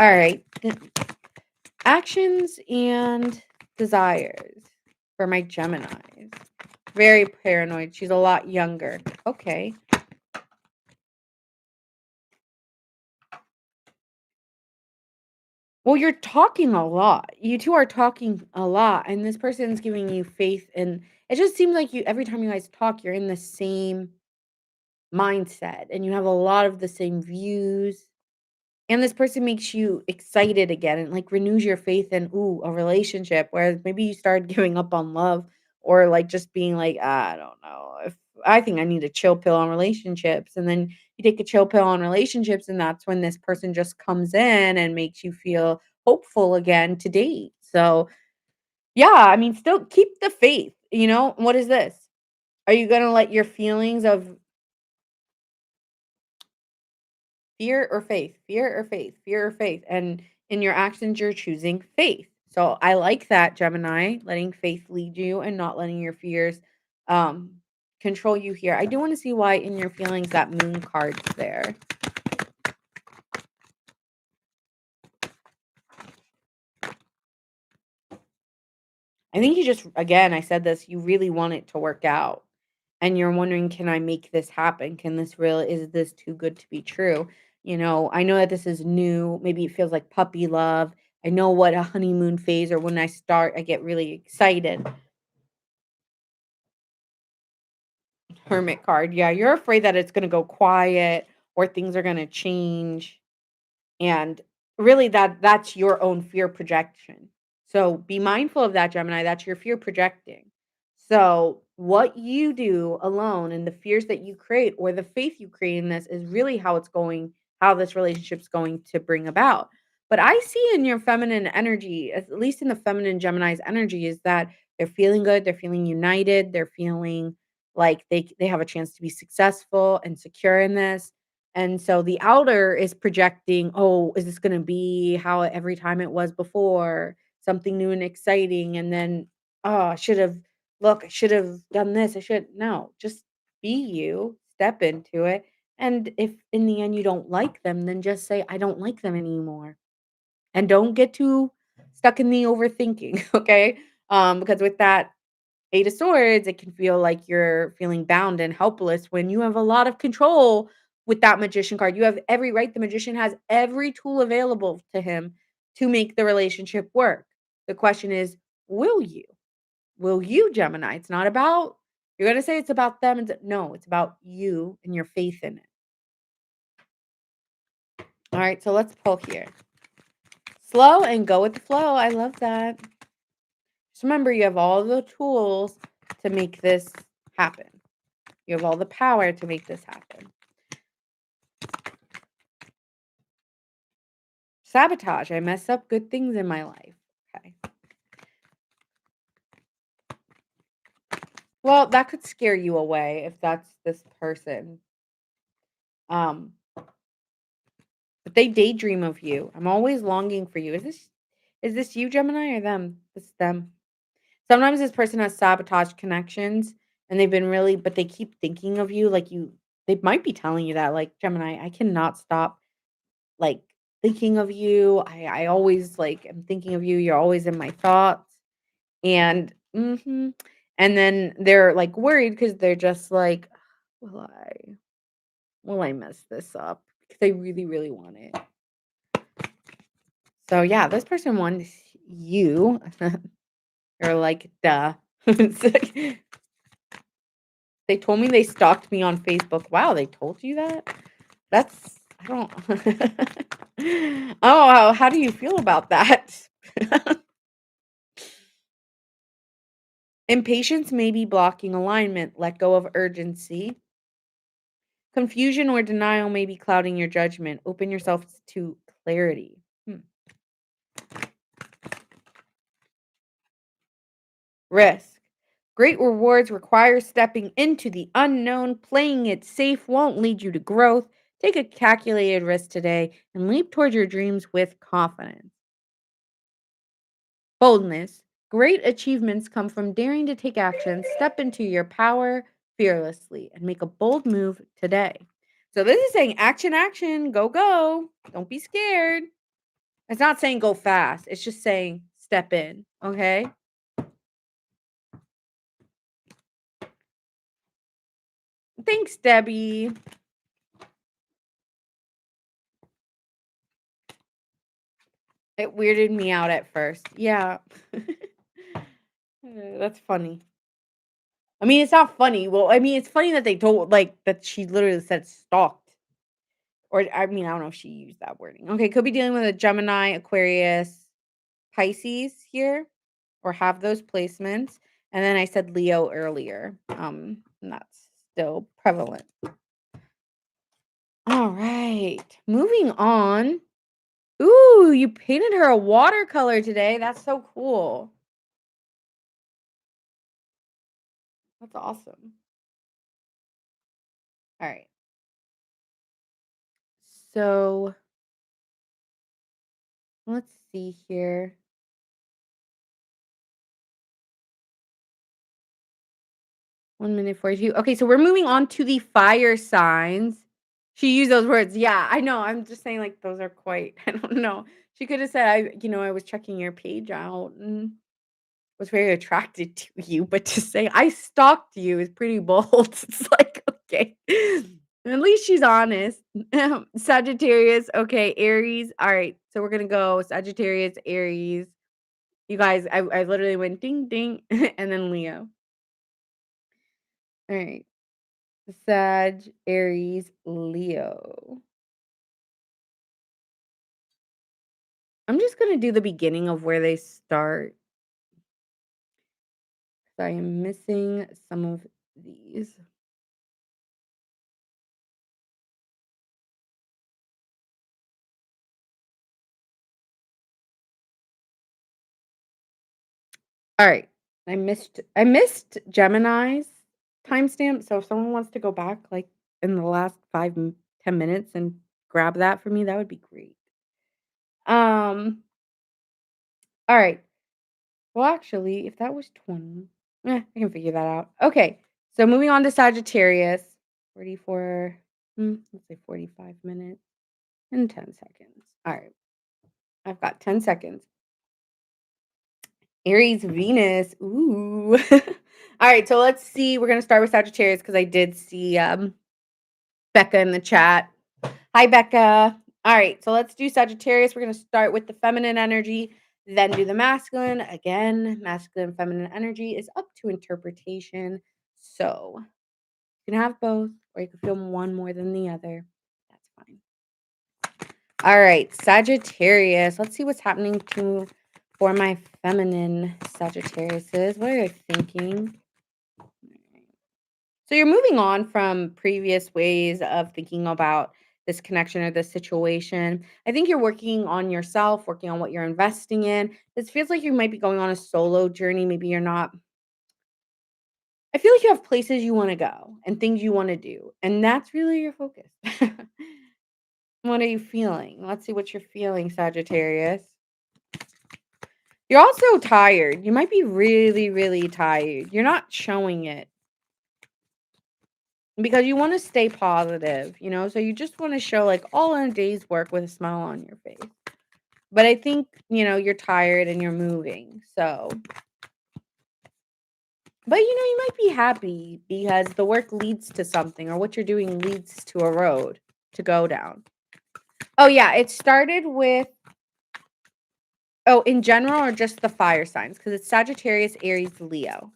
Alright, actions and desires for my Geminis. Very paranoid, she's a lot younger. Okay. Well, you're talking a lot. You 2 are talking a lot, and this person's giving you faith, and it just seems like you every time you guys talk, you're in the same mindset, and you have a lot of the same views. And this person makes you excited again and, like, renews your faith in, ooh, a relationship, whereas maybe you started giving up on love or, like, just being like, "I don't know if I think I need a chill pill on relationships," and then you take a chill pill on relationships, and that's when this person just comes in and makes you feel hopeful again to date. So, yeah, I mean, still keep the faith, you know? What is this? Are you gonna let your feelings of fear or faith? Fear or faith? Fear or faith? And in your actions, you're choosing faith. So I like that, Gemini, letting faith lead you and not letting your fears um control you here. I do want to see why in your feelings that moon card's there. I think you just again, I said this, you really want it to work out. And you're wondering, can I make this happen? Can this real is this too good to be true? I know that this is new. Maybe it feels like puppy love. I know what a honeymoon phase or when I start, I get really excited. Hermit card. Yeah, you're afraid that it's going to go quiet or things are going to change. And really that's your own fear projection. So be mindful of that, Gemini. That's your fear projecting. So what you do alone and the fears that you create or the faith you create in this is really how this relationship's going to bring about. But I see in your feminine energy, at least in the feminine Gemini's energy, is that they're feeling good, they're feeling united, they're feeling like they have a chance to be successful and secure in this. And so the outer is projecting, "Oh, is this gonna be how every time it was before? Something new and exciting." And then, "Oh, I should have done this. I should." No, just be you, step into it. And if in the end you don't like them, then just say, "I don't like them anymore." And don't get too stuck in the overthinking, okay? Because with that Eight of Swords, it can feel like you're feeling bound and helpless when you have a lot of control with that Magician card. You have every right. The Magician has every tool available to him to make the relationship work. The question is, will you? Will you, Gemini? It's not about, you're going to say it's about them. No, it's about you and your faith in it. All right, so let's pull here. Slow and go with the flow. I love that. Just remember, you have all the tools to make this happen. You have all the power to make this happen. Sabotage. I mess up good things in my life. Okay. Well, that could scare you away if that's this person. But they daydream of you. I'm always longing for you. Is this you, Gemini, or them? It's them. Sometimes this person has sabotage connections and they've been really, but they keep thinking of you like you, they might be telling you that, like, Gemini, I cannot stop like thinking of you. I always like am thinking of you. You're always in my thoughts. And and then they're like worried because they're just like, will I will I mess this up? Because they really, really want it. So yeah, this person wants you. You're like, duh. It's like, they told me they stalked me on Facebook. Wow, they told you that? That's I don't Oh, how do you feel about that? Impatience may be blocking alignment. Let go of urgency. Confusion or denial may be clouding your judgment. Open yourself to clarity. Risk. Great rewards require stepping into the unknown. Playing it safe won't lead you to growth. Take a calculated risk today and leap toward your dreams with confidence. Boldness. Great achievements come from daring to take action, step into your power fearlessly, and make a bold move today. So, this is saying action, action, go, go. Don't be scared. It's not saying go fast, it's just saying step in. Okay. Thanks, Debbie. It weirded me out at first. Yeah. That's funny. I mean, it's not funny. Well, I mean, it's funny that they told, like, that she literally said stalked. Or, I mean, I don't know if she used that wording. Okay, could be dealing with a Gemini, Aquarius, Pisces here, or have those placements. And then I said Leo earlier. And that's still prevalent. All right, moving on. Ooh, you painted her a watercolor today. That's so cool. That's awesome. All right. So let's see here. 1 minute 42. Okay, so we're moving on to the fire signs. She used those words. Yeah, I know. I'm just saying, like, those are quite, I don't know. She could have said, I was checking your page out and was very attracted to you, but to say I stalked you is pretty bold. It's like, okay. At least she's honest. Sagittarius, okay, Aries. All right. So we're gonna go Sagittarius, Aries. You guys, I literally went ding ding and then Leo. All right. Sag, Aries, Leo. I'm just gonna do the beginning of where they start. 'Cause I am missing some of these. All right. I missed Gemini's. timestamp, so if someone wants to go back, like, in the last 10 minutes and grab that for me, that would be great. Um, alright. Well, actually, if that was 20, I can figure that out. Okay, so moving on to Sagittarius, 44, let's say 45 minutes and 10 seconds. Alright, I've got 10 seconds. Aries, Venus, ooh. Alright, so let's see, we're gonna start with Sagittarius because I did see, Becca in the chat. Hi, Becca. All right, so let's do Sagittarius. We're going to start with the feminine energy, then do the masculine. Again, masculine, feminine energy is up to interpretation. So you can have both, or you can feel one more than the other. That's fine. All right, Sagittarius. Let's see what's happening for my feminine Sagittariuses. What are they thinking? So you're moving on from previous ways of thinking about this connection or this situation. I think you're working on yourself, working on what you're investing in. This feels like you might be going on a solo journey. Maybe you're not. I feel like you have places you want to go and things you want to do. And that's really your focus. What are you feeling? Let's see what you're feeling, Sagittarius. You're also tired. You might be really, really tired. You're not showing it. Because you wanna stay positive, so you just wanna show, like, all in a day's work with a smile on your face. But I think, you're tired and you're moving, so but, you might be happy because the work leads to something or what you're doing leads to a road to go down. Oh, yeah, it started with in general or just the fire signs? Because it's Sagittarius, Aries, Leo.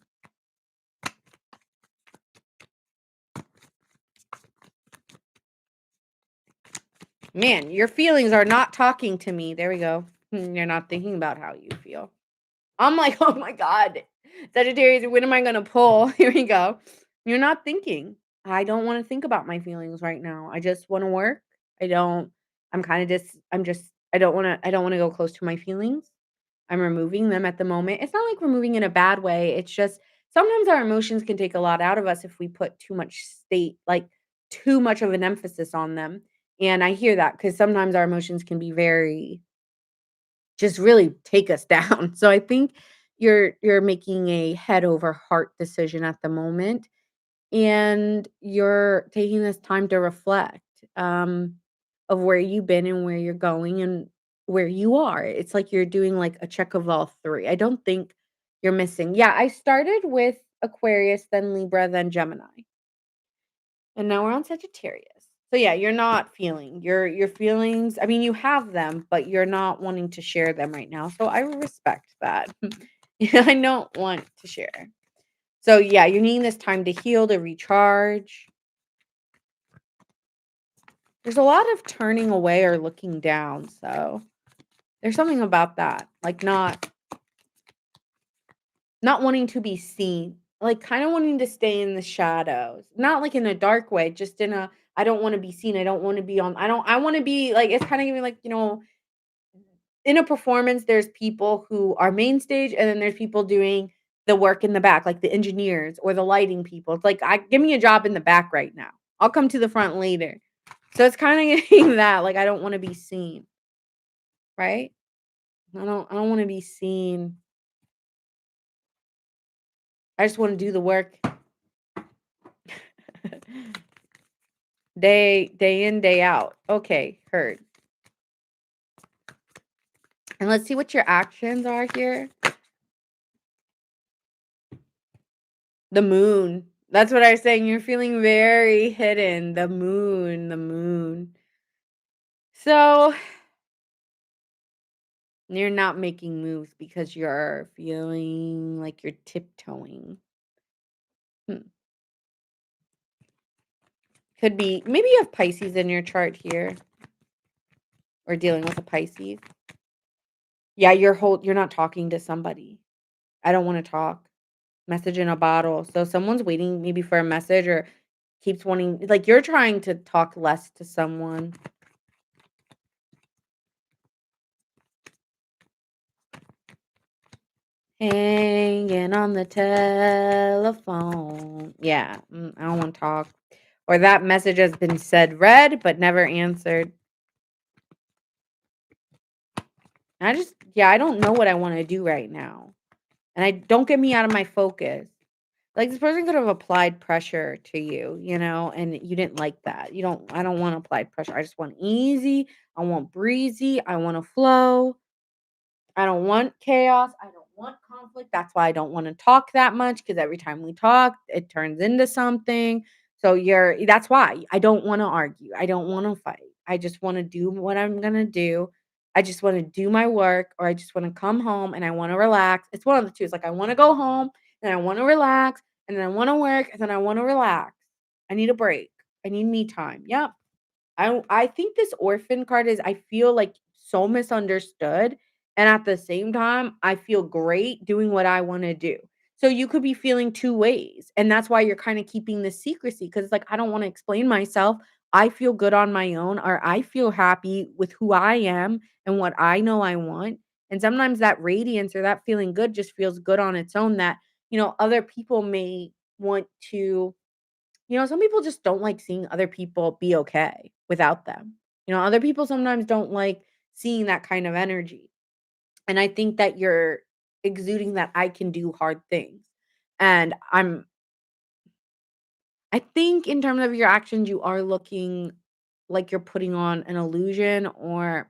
Man, your feelings are not talking to me. There we go. You're not thinking about how you feel. I'm like, "Oh my god. Sagittarius, when am I gonna pull?" Here we go. You're not thinking. I don't wanna think about my feelings right now. I just wanna work. I don't I'm just I don't wanna go close to my feelings. I'm removing them at the moment. It's not like we're moving in a bad way. It's just sometimes our emotions can take a lot out of us if we put too much of an emphasis on them. And I hear that because sometimes our emotions can be very just really take us down. So I think you're making a head over heart decision at the moment, and you're taking this time to reflect of where you've been and where you're going and where you are. It's like you're doing like a check of all three. I don't think you're missing. Yeah, I started with Aquarius, then Libra, then Gemini. And now we're on Sagittarius. So yeah, you're not feeling your feelings. I mean, you have them, but you're not wanting to share them right now. So I respect that. Yeah, I don't want to share. So yeah, you're needing this time to heal, to recharge. There's a lot of turning away or looking down. So there's something about that. Like not wanting to be seen, like, kinda wanting to stay in the shadows. Not, like, in a dark way, just in a, "I don't wanna be seen, I don't wanna be on I wanna be," like, it's kinda giving, like, in a performance, there's people who are main stage, and then there's people doing the work in the back, like the engineers or the lighting people. It's like, "I give me a job in the back right now. I'll come to the front later." So it's kinda getting that, like, I don't wanna be seen, right? I don't wanna be seen. I just wanna do the work. Day in, day out. Okay, heard. And let's see what your actions are here. The moon. That's what I was saying. You're feeling very hidden. The moon, the moon. So you're not making moves because you're feeling like you're tiptoeing. Hmm. Could be maybe you have Pisces in your chart here or dealing with a Pisces. Yeah, you're not talking to somebody. I don't want to talk. Message in a bottle. So someone's waiting maybe for a message or keeps wanting, like, you're trying to talk less to someone. Hanging crying on the telephone. Yeah, I don't want to talk. Or that message has been said read but never answered. I don't know what I want to do right now. And I don't get me out of my focus. Like this person could have applied pressure to you, and you didn't like that. I don't want applied pressure. I just want easy. I want breezy. I want to flow. I don't want chaos. I don't want conflict. That's why I don't want to talk that much because every time we talk, it turns into something. So that's why I don't want to argue. I don't want to fight. I just want to do what I'm going to do. I just want to do my work or I just want to come home and I want to relax. It's one of the two. It's like I want to go home and I want to relax and then I want to work and then I want to relax. I need a break. I need me time. Yep. I think this orphan card is I feel like so misunderstood, and at the same time, I feel great doing what I wanna do. So you could be feeling 2 ways, and that's why you're kinda keeping this secrecy because it's like, I don't wanna explain myself. I feel good on my own, or I feel happy with who I am and what I know I want, and sometimes that radiance or that feeling good just feels good on its own that, other people may want to some people just don't like seeing other people be okay without them. Other people sometimes don't like seeing that kind of energy. And I think that you're exuding that I can do hard things. And I think in terms of your actions, you are looking like you're putting on an illusion or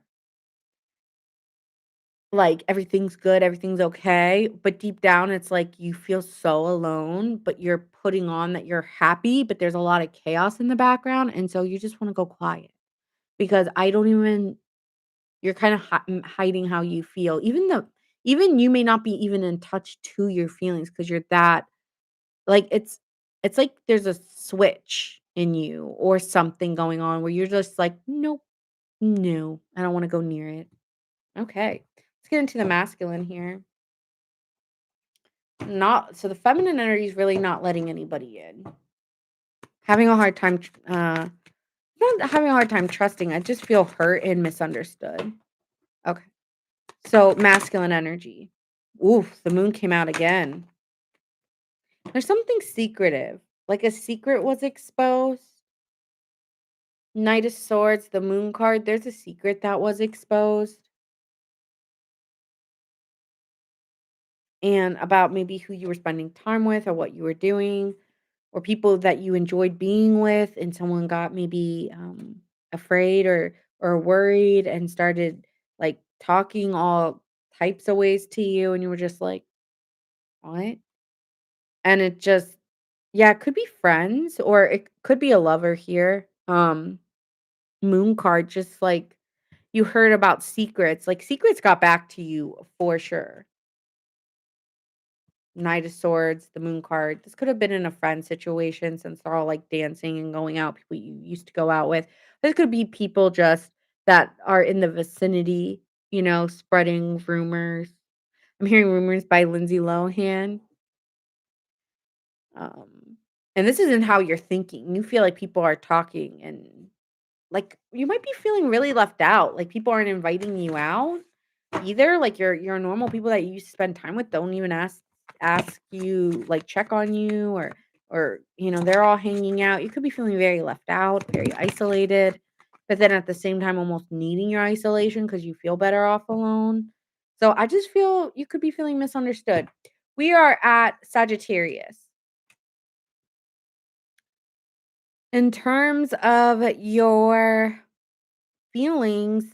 like everything's good, everything's okay. But deep down, it's like you feel so alone, but you're putting on that you're happy, but there's a lot of chaos in the background. And so you just want to go quiet because I don't even, you're kind of hiding how you feel. Even you may not be even in touch to your feelings because you're that, like, it's like there's a switch in you or something going on where you're just like, nope, no, I don't want to go near it. Okay. Let's get into the masculine here. Not so the feminine energy is really not letting anybody in. Having a hard time not having a hard time trusting. I just feel hurt and misunderstood. Okay. So masculine energy. Oof, the moon came out again. There's something secretive. Like a secret was exposed. Knight of Swords, the moon card, there's a secret that was exposed. And about maybe who you were spending time with or what you were doing or people that you enjoyed being with and someone got maybe afraid or worried and started like talking all types of ways to you and you were just like what, and it just yeah, it could be friends or it could be a lover here. Moon card, just like you heard about secrets, like secrets got back to you for sure. Knight of Swords, the moon card. This could have been in a friend situation since they're all like dancing and going out, people you used to go out with. This could be people just that are in the vicinity, spreading rumors. I'm hearing rumors by Lindsay Lohan. Um, and this isn't how you're thinking. You feel like people are talking and like you might be feeling really left out. Like people aren't inviting you out either. Like your normal people that you spend time with don't even ask you, like check on you or they're all hanging out. You could be feeling very left out, very isolated, but then at the same time almost needing your isolation because you feel better off alone. So I just feel you could be feeling misunderstood. We are at Sagittarius. In terms of your feelings,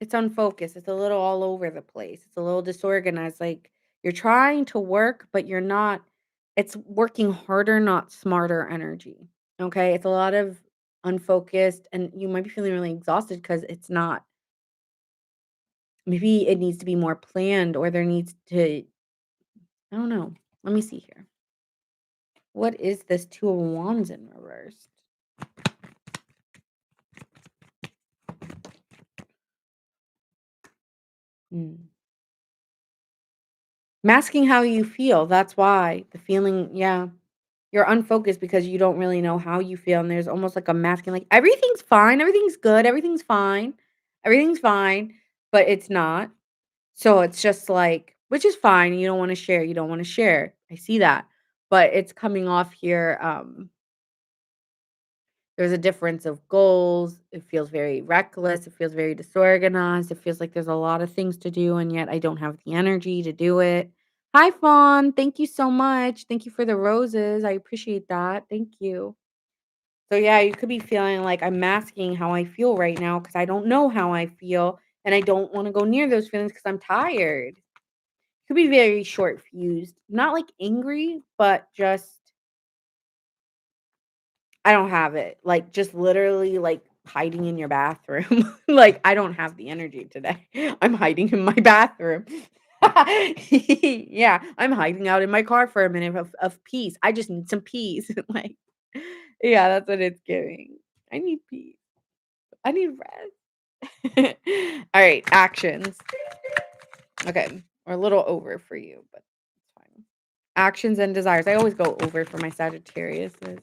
it's unfocused. It's a little all over the place. It's a little disorganized. Like you're trying to work, but you're not. It's working harder, not smarter energy. Okay. It's a lot of unfocused, and you might be feeling really exhausted because it's not. Maybe it needs to be more planned, or there needs to. I don't know. Let me see here. What is this Two of Wands in reverse? Hmm. Masking how you feel. That's why the feeling. Yeah. You're unfocused because you don't really know how you feel, and there's almost like a masking, like, "Everything's fine, everything's good, everything's fine, but it's not. So it's just like which is fine. You don't wanna share, you don't wanna share. I see that. But it's coming off here, there's a difference of goals. It feels very reckless. It feels very disorganized. It feels like there's a lot of things to do, and yet I don't have the energy to do it. Hi, Fawn. Thank you so much. Thank you for the roses. I appreciate that. Thank you. So, yeah, you could be feeling like I'm masking how I feel right now because I don't know how I feel, and I don't want to go near those feelings because I'm tired. Could be very short fused. Not like angry, but just I don't have it. Like, just literally, like, hiding in your bathroom. Like, I don't have the energy today. I'm hiding in my bathroom. Yeah, I'm hiding out in my car for a minute of peace. I just need some peace. Like, yeah, that's what it's giving. I need peace. I need rest. Alright, actions. Okay, we're a little over for you, but it's fine. Actions and desires. I always go over for my Sagittarius because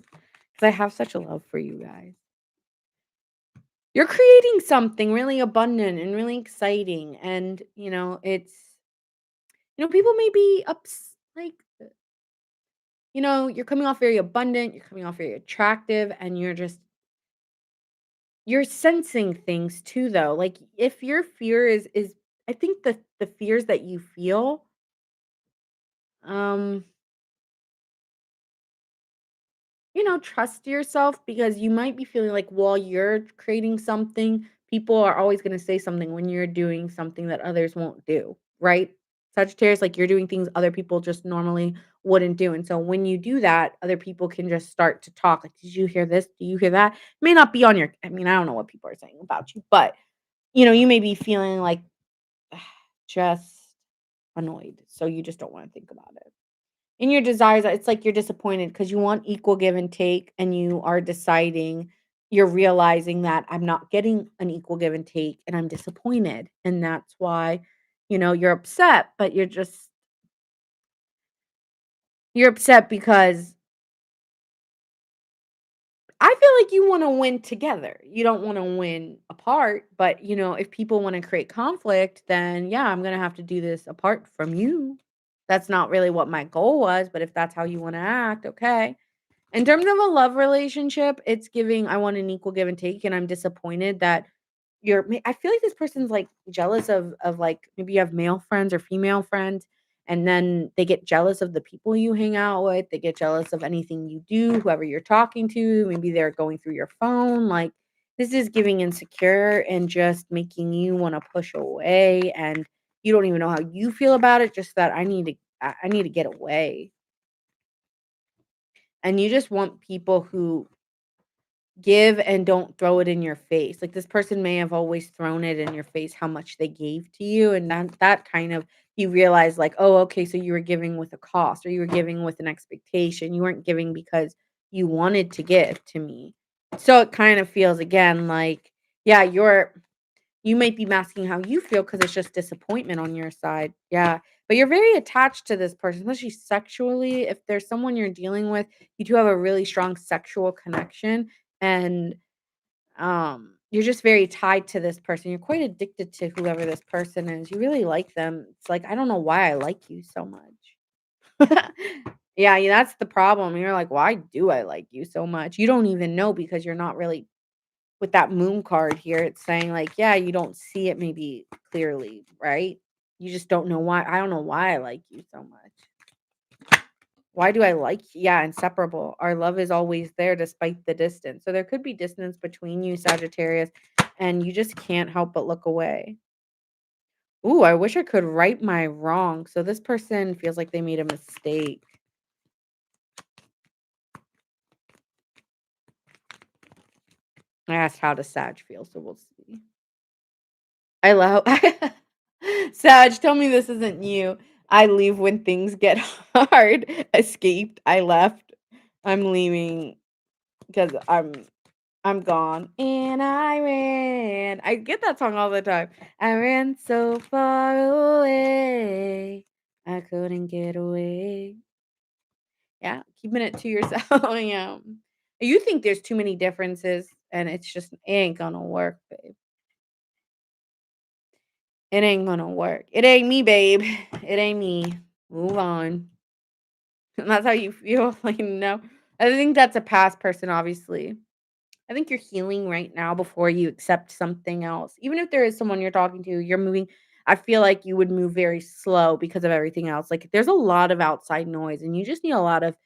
I have such a love for you guys. You're creating something really abundant and really exciting, and, people may be you're coming off very abundant, you're coming off very attractive, and you're sensing things too, though. Like, if your fear is I think the fears that you feel, um trust yourself because you might be feeling like while you're creating something, people are always going to say something when you're doing something that others won't do, right? Sagittarius, like you're doing things other people just normally wouldn't do. And so when you do that, other people can just start to talk. Like, did you hear this? Do you hear that? May not be on your, I mean, I don't know what people are saying about you, but you may be feeling like just annoyed. So you just don't want to think about it. In your desires, it's like you're disappointed because you want equal give and take, and you are deciding you're realizing that I'm not getting an equal give and take, and I'm disappointed, and that's why, you're upset, but you're upset because I feel like you wanna win together. You don't wanna win apart, but, if people wanna create conflict, then, yeah, I'm gonna have to do this apart from you. That's not really what my goal was, but if that's how you wanna act, okay. In terms of a love relationship, it's giving I want an equal give and take, and I'm disappointed that I feel like this person's, like, jealous of, like, maybe you have male friends or female friends, and then they get jealous of the people you hang out with, they get jealous of anything you do, whoever you're talking to, maybe they're going through your phone, like, this is giving insecure and just making you wanna push away, and you don't even know how you feel about it, just that I need to get away. And you just want people who give and don't throw it in your face. Like, this person may have always thrown it in your face how much they gave to you, and that kind of you realize, like, "Oh, okay, so you were giving with a cost, or you were giving with an expectation. You weren't giving because you wanted to give to me." So it kind of feels again like, yeah, you might be masking how you feel because it's just disappointment on your side. Yeah. But you're very attached to this person, especially sexually. If there's someone you're dealing with, you do have a really strong sexual connection. And you're just very tied to this person. You're quite addicted to whoever this person is. You really like them. It's like, I don't know why I like you so much. Yeah, that's the problem. You're like, why do I like you so much? You don't even know because you're not really with that moon card here, it's saying like, yeah, you don't see it maybe clearly, right? You just don't know why. I don't know why I like you so much. Why do I like yeah, inseparable. Our love is always there despite the distance. So there could be distance between you, Sagittarius, and you just can't help but look away. Ooh, I wish I could right my wrong. So this person feels like they made a mistake. I asked how does Sag feel, so we'll see. I love Sag, tell me this isn't you. I leave when things get hard. Escaped. I left. I'm leaving because I'm gone. And I ran. I get that song all the time. I ran so far away. I couldn't get away. Yeah, keeping it to yourself. Yeah. You think there's too many differences and it's just it ain't gonna work, babe. It ain't gonna work. It ain't me, babe. It ain't me. Move on. And that's how you feel. Like, no. I think that's a past person, obviously. I think you're healing right now before you accept something else. Even if there is someone you're talking to, you're moving. I feel like you would move very slow because of everything else. Like, there's a lot of outside noise, and you just need a lot of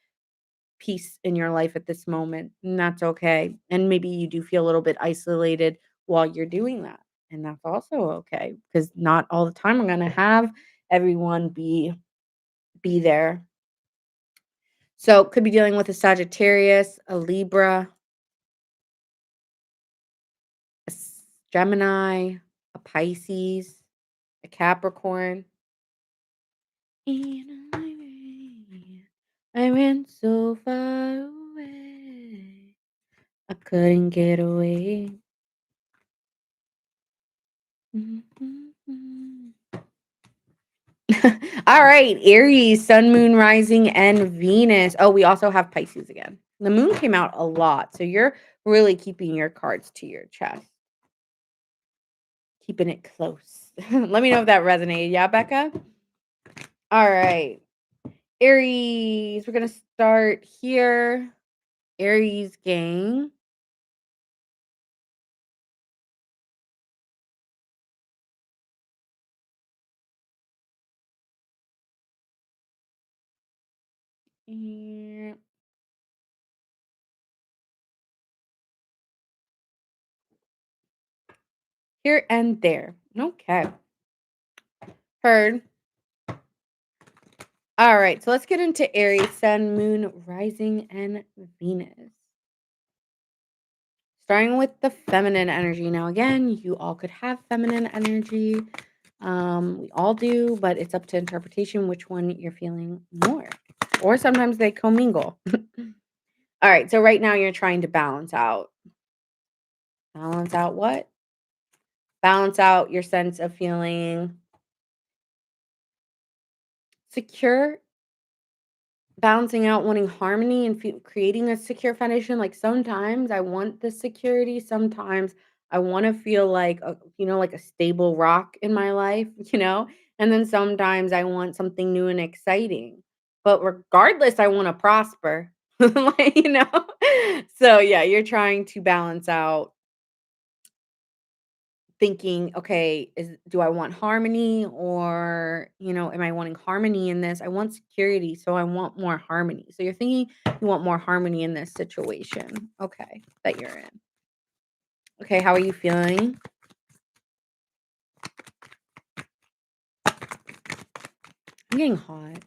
peace in your life at this moment, and that's okay. And maybe you do feel a little bit isolated while you're doing that, and that's also okay because not all the time we're gonna have everyone be there. So could be dealing with a Sagittarius, a Libra, Gemini, a Pisces, a Capricorn. I went so far away, I couldn't get away. All right, Aries, Sun, Moon, Rising, and Venus. Oh, we also have Pisces again. The moon came out a lot, so you're really keeping your cards to your chest, keeping it close. Let me know if that resonated. Yeah, Becca? All right. Aries, we're going to start here. Aries gang. And here and there. Okay. Heard. All right, so let's get into Aries, Sun, Moon, Rising, and Venus. Starting with the feminine energy. Now, again, you all could have feminine energy. We all do, but it's up to interpretation which one you're feeling more. Or sometimes they commingle. All right, so right now you're trying to balance out. Balance out what? Balance out your sense of feeling secure, balancing out wanting harmony and creating a secure foundation. Like sometimes I want the security, sometimes I want to feel like like a stable rock in my life, and then sometimes I want something new and exciting. But regardless, I want to prosper. So yeah, you're trying to balance out thinking, okay, do I want harmony or, am I wanting harmony in this? I want security, so I want more harmony. So you're thinking you want more harmony in this situation. Okay, that you're in. Okay, how are you feeling? I'm getting hot.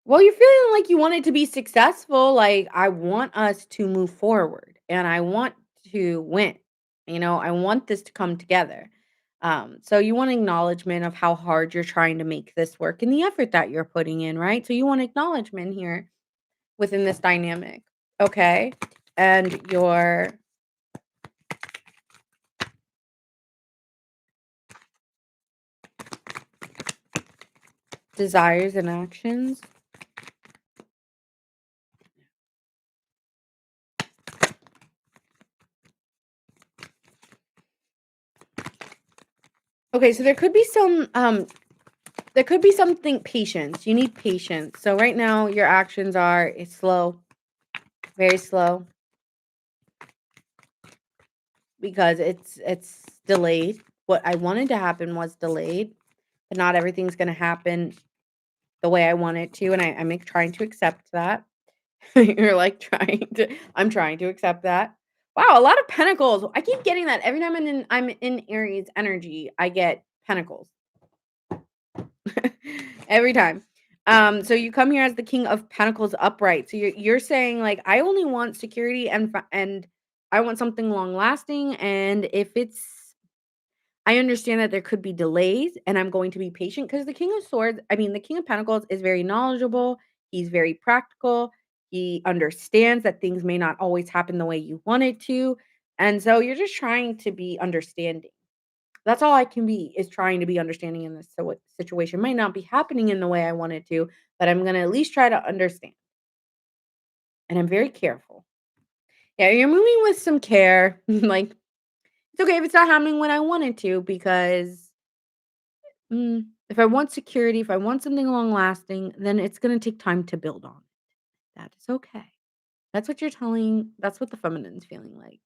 Well, you're feeling like you want it to be successful. Like, I want us to move forward and I want to win. I want this to come together. So you want acknowledgement of how hard you're trying to make this work and the effort that you're putting in, right? So you want acknowledgement here within this dynamic. Okay. And your desires and actions. Okay, so there could be something patience. You need patience. So right now your actions are it's slow, very slow because it's delayed. What I wanted to happen was delayed, but not everything's going to happen the way I want it to, and I'm trying to accept that. You're like I'm trying to accept that. Wow, a lot of pentacles. I keep getting that every time I'm in Aries energy. I get pentacles. Every time. So you come here as the King of Pentacles upright. So you're saying like I only want security and I want something long lasting. And if it's I understand that there could be delays and I'm going to be patient because the King of Pentacles is very knowledgeable. He's very practical. He understands that things may not always happen the way you want it to. And so you're just trying to be understanding. That's all I can be is trying to be understanding in this situation. Might not be happening in the way I wanted to, but I'm going to at least try to understand. And I'm very careful. Yeah, you're moving with some care. Like, it's okay if it's not happening when I want it to because, if I want security, if I want something long lasting, then it's gonna take time to build on it. That is okay. That's what the feminine's feeling like.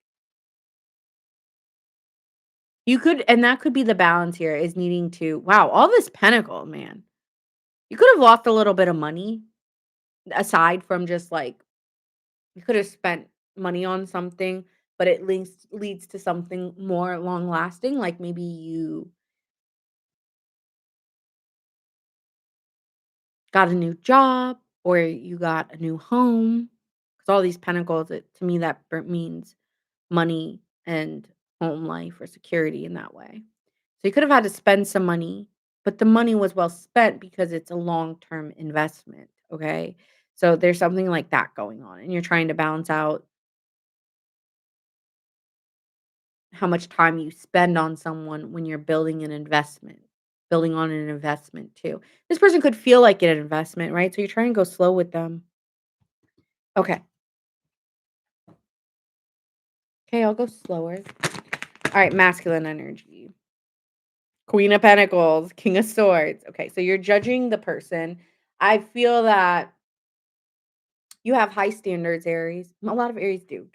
You could and that could be the balance here is needing to wow, all this pentacle, man. You could have lost a little bit of money aside from just, like you could have spent money on something, but it leads to something more long lasting, like maybe you got a new job or you got a new home. Because all these pentacles, to me, means money and home life or security in that way. So you could have had to spend some money, but the money was well spent because it's a long-term investment, okay? So there's something like that going on, and you're trying to balance out how much time you spend on someone when you're building on an investment too. This person could feel like an investment, right? So you're trying to go slow with them. Okay. Okay, I'll go slower. All right, masculine energy. Queen of Pentacles, King of Swords. Okay, so you're judging the person. I feel that you have high standards, Aries. A lot of Aries do.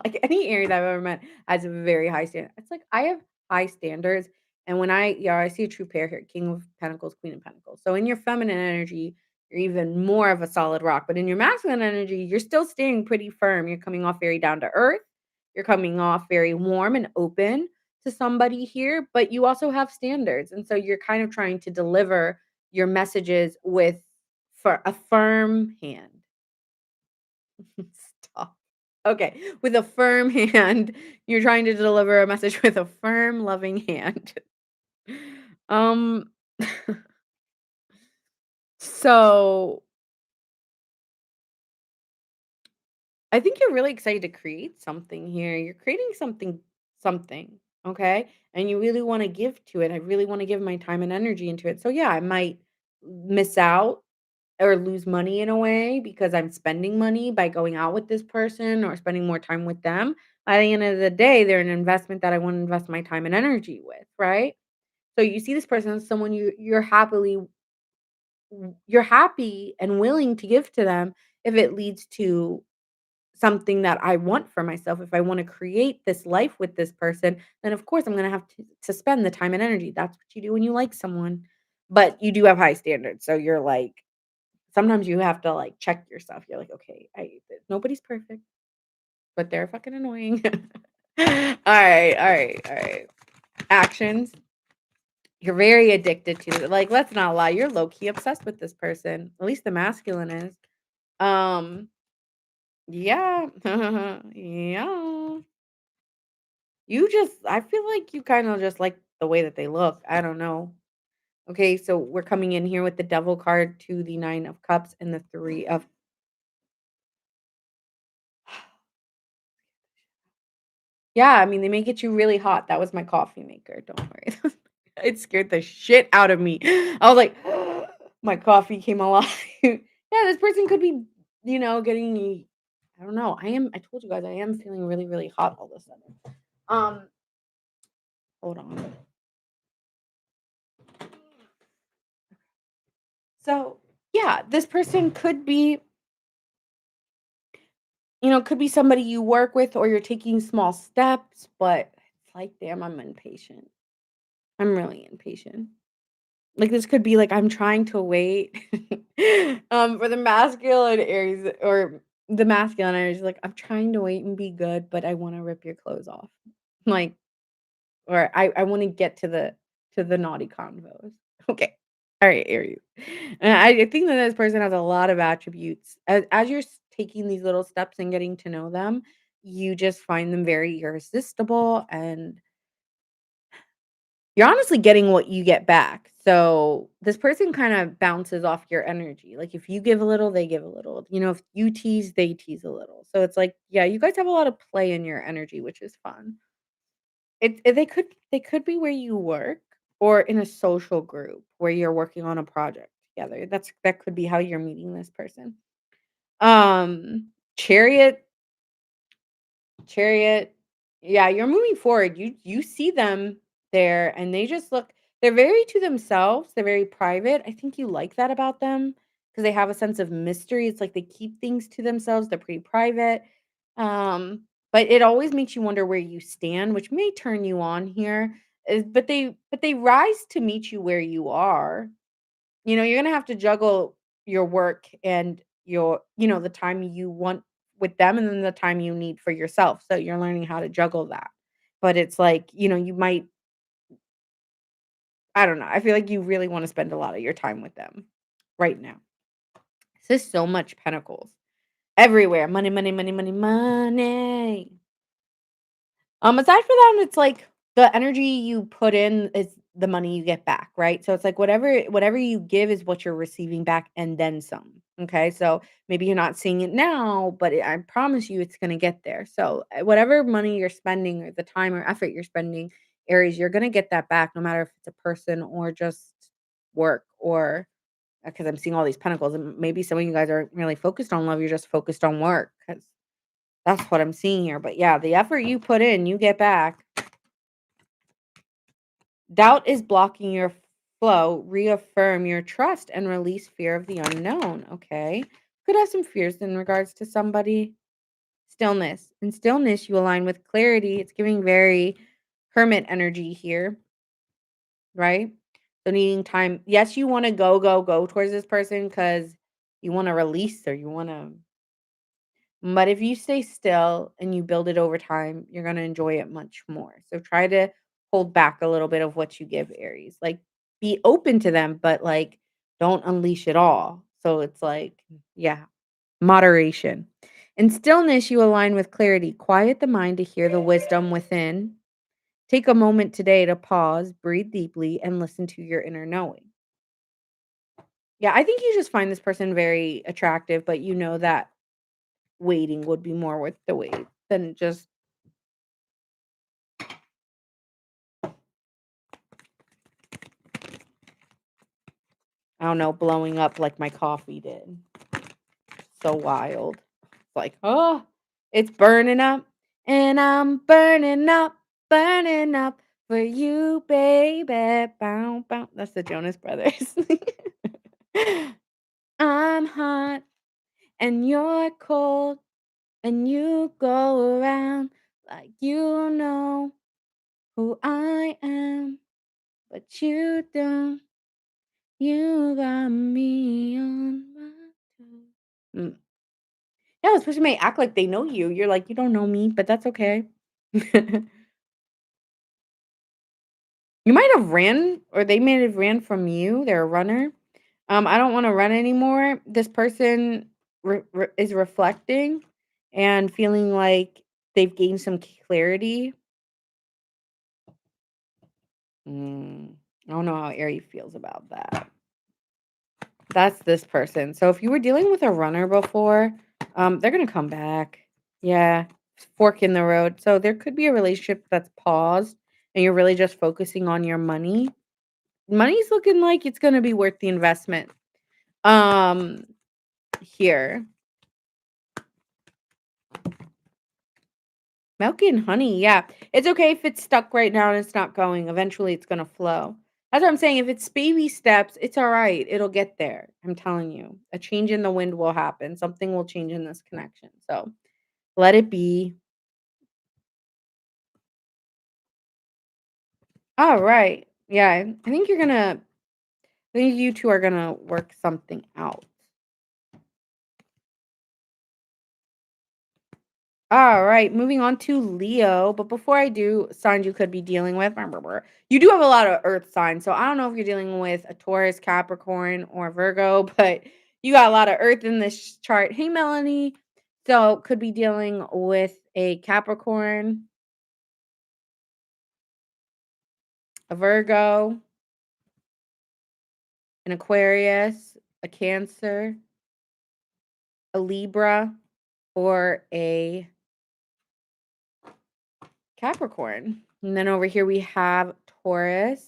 Like any Aries I've ever met has a very high standard. It's like I have high standards. And when I see a true pair here, King of Pentacles, Queen of Pentacles. So in your feminine energy, you're even more of a solid rock. But in your masculine energy, you're still staying pretty firm. You're coming off very down to earth. You're coming off very warm and open to somebody here, but you also have standards. And so you're kind of trying to deliver your messages with for a firm hand. Stop. Okay, with a firm hand, you're trying to deliver a message with a firm, loving hand. Um, so I think you're really excited to create something here. You're creating something, okay? And you really want to give to it. I really want to give my time and energy into it. So yeah, I might miss out or lose money in a way because I'm spending money by going out with this person or spending more time with them. At the end of the day, they're an investment that I want to invest my time and energy with, right? So you see this person as someone you're happy and willing to give to them if it leads to something that I want for myself. If I want to create this life with this person, then of course I'm going to have to spend the time and energy. That's what you do when you like someone. But you do have high standards. So you're like sometimes you have to, like, check yourself. You're like, "Okay, nobody's perfect, but they're fucking annoying." Alright, alright, alright. Actions. You're very addicted to it. Like, let's not lie, you're low key obsessed with this person. At least the masculine is. Um, yeah. Yeah. I feel like you kinda just like the way that they look. I don't know. Okay, so we're coming in here with the devil card to the 9 of cups and the 3 of yeah, I mean, they make it you really hot. That was my coffee maker, don't worry. It scared the shit out of me. I was like, my coffee came alive. Yeah, this person could be, getting I don't know. I told you guys I am feeling really, really hot all of a sudden. Um, hold on. So, yeah, this person could be somebody you work with or you're taking small steps, but it's like, damn, I'm impatient. I'm really impatient. Like, this could be like, I'm trying to wait, for the masculine Aries or the masculine Aries, like, I'm trying to wait and be good, but I wanna rip your clothes off. Like, or I wanna get to the naughty convos. Okay. Alright, Aries. And I think that this person has a lot of attributes. As you're taking these little steps and getting to know them, you just find them very irresistible and you're honestly getting what you get back. So, this person kinda bounces off your energy. Like, if you give a little, they give a little. If you tease, they tease a little. So, it's like, yeah, you guys have a lot of play in your energy, which is fun. They could be where you work or in a social group where you're working on a project together. That could be how you're meeting this person. Chariot Chariot. Yeah, you're moving forward. You see them there and they just look they're very to themselves. They're very private. I think you like that about them because they have a sense of mystery. It's like they keep things to themselves. They're pretty private. Um, but it always makes you wonder where you stand, which may turn you on here. But they rise to meet you where you are. You're gonna have to juggle your work and the time you want with them and then the time you need for yourself. So you're learning how to juggle that. But it's like, you might I don't know. I feel like you really want to spend a lot of your time with them right now. This is so much pentacles everywhere. Money, money, money, money, money. Aside from that, it's like the energy you put in is the money you get back, right? So it's like whatever you give is what you're receiving back and then some. Okay. So maybe you're not seeing it now, but I promise you it's gonna get there. So whatever money you're spending or the time or effort you're spending, Aries, you're gonna get that back no matter if it's a person or just work or because I'm seeing all these pentacles and maybe some of you guys aren't really focused on love, you're just focused on work because that's what I'm seeing here. But yeah, the effort you put in, you get back. Doubt is blocking your flow. Reaffirm your trust and release fear of the unknown. Okay. Could have some fears in regards to somebody. Stillness. In stillness, you align with clarity. It's giving very hermit energy here, right? So needing time. Yes, you want to go, go, go towards this person because you want to release or you want to. But if you stay still and you build it over time, you're going to enjoy it much more. So try to hold back a little bit of what you give Aries. Like be open to them, but like don't unleash it all. So it's like, yeah, moderation. In stillness, you align with clarity. Quiet the mind to hear the wisdom within. Take a moment today to pause, breathe deeply, and listen to your inner knowing. Yeah, I think you just find this person very attractive, but you know that waiting would be more worth the wait than just I don't know, blowing up like my coffee did. So wild. It's like, oh, it's burning up and I'm burning up for you, baby. Bow, bow. That's the Jonas Brothers. I'm hot and you're cold and you go around like you know who I am, but you don't. You got me on my toes. Mm. Yeah, this person may act like they know you. You're like, "You don't know me," but that's okay. You might have ran or they may have ran from you. They're a runner. I don't wanna run anymore. This person is reflecting and feeling like they've gained some clarity. Mm, I don't know how Ari feels about that. That's this person. So if you were dealing with a runner before, they're gonna come back. Yeah, fork in the road. So there could be a relationship that's paused, and you're really just focusing on your money. Money's looking like it's gonna be worth the investment. Um, here, milk and honey. Yeah, it's okay if it's stuck right now and it's not going. Eventually, it's gonna flow. That's what I'm saying. If it's baby steps, it's all right. It'll get there. I'm telling you, a change in the wind will happen. Something will change in this connection. So let it be. All right. Yeah, I think I think you 2 are gonna work something out. All right, moving on to Leo. But before I do, signs you could be dealing with, you do have a lot of earth signs. So I don't know if you're dealing with a Taurus, Capricorn, or Virgo, but you got a lot of earth in this chart. Hey, Melanie. So could be dealing with a Capricorn, a Virgo, an Aquarius, a Cancer, a Libra, or a Capricorn. And then over here we have Taurus.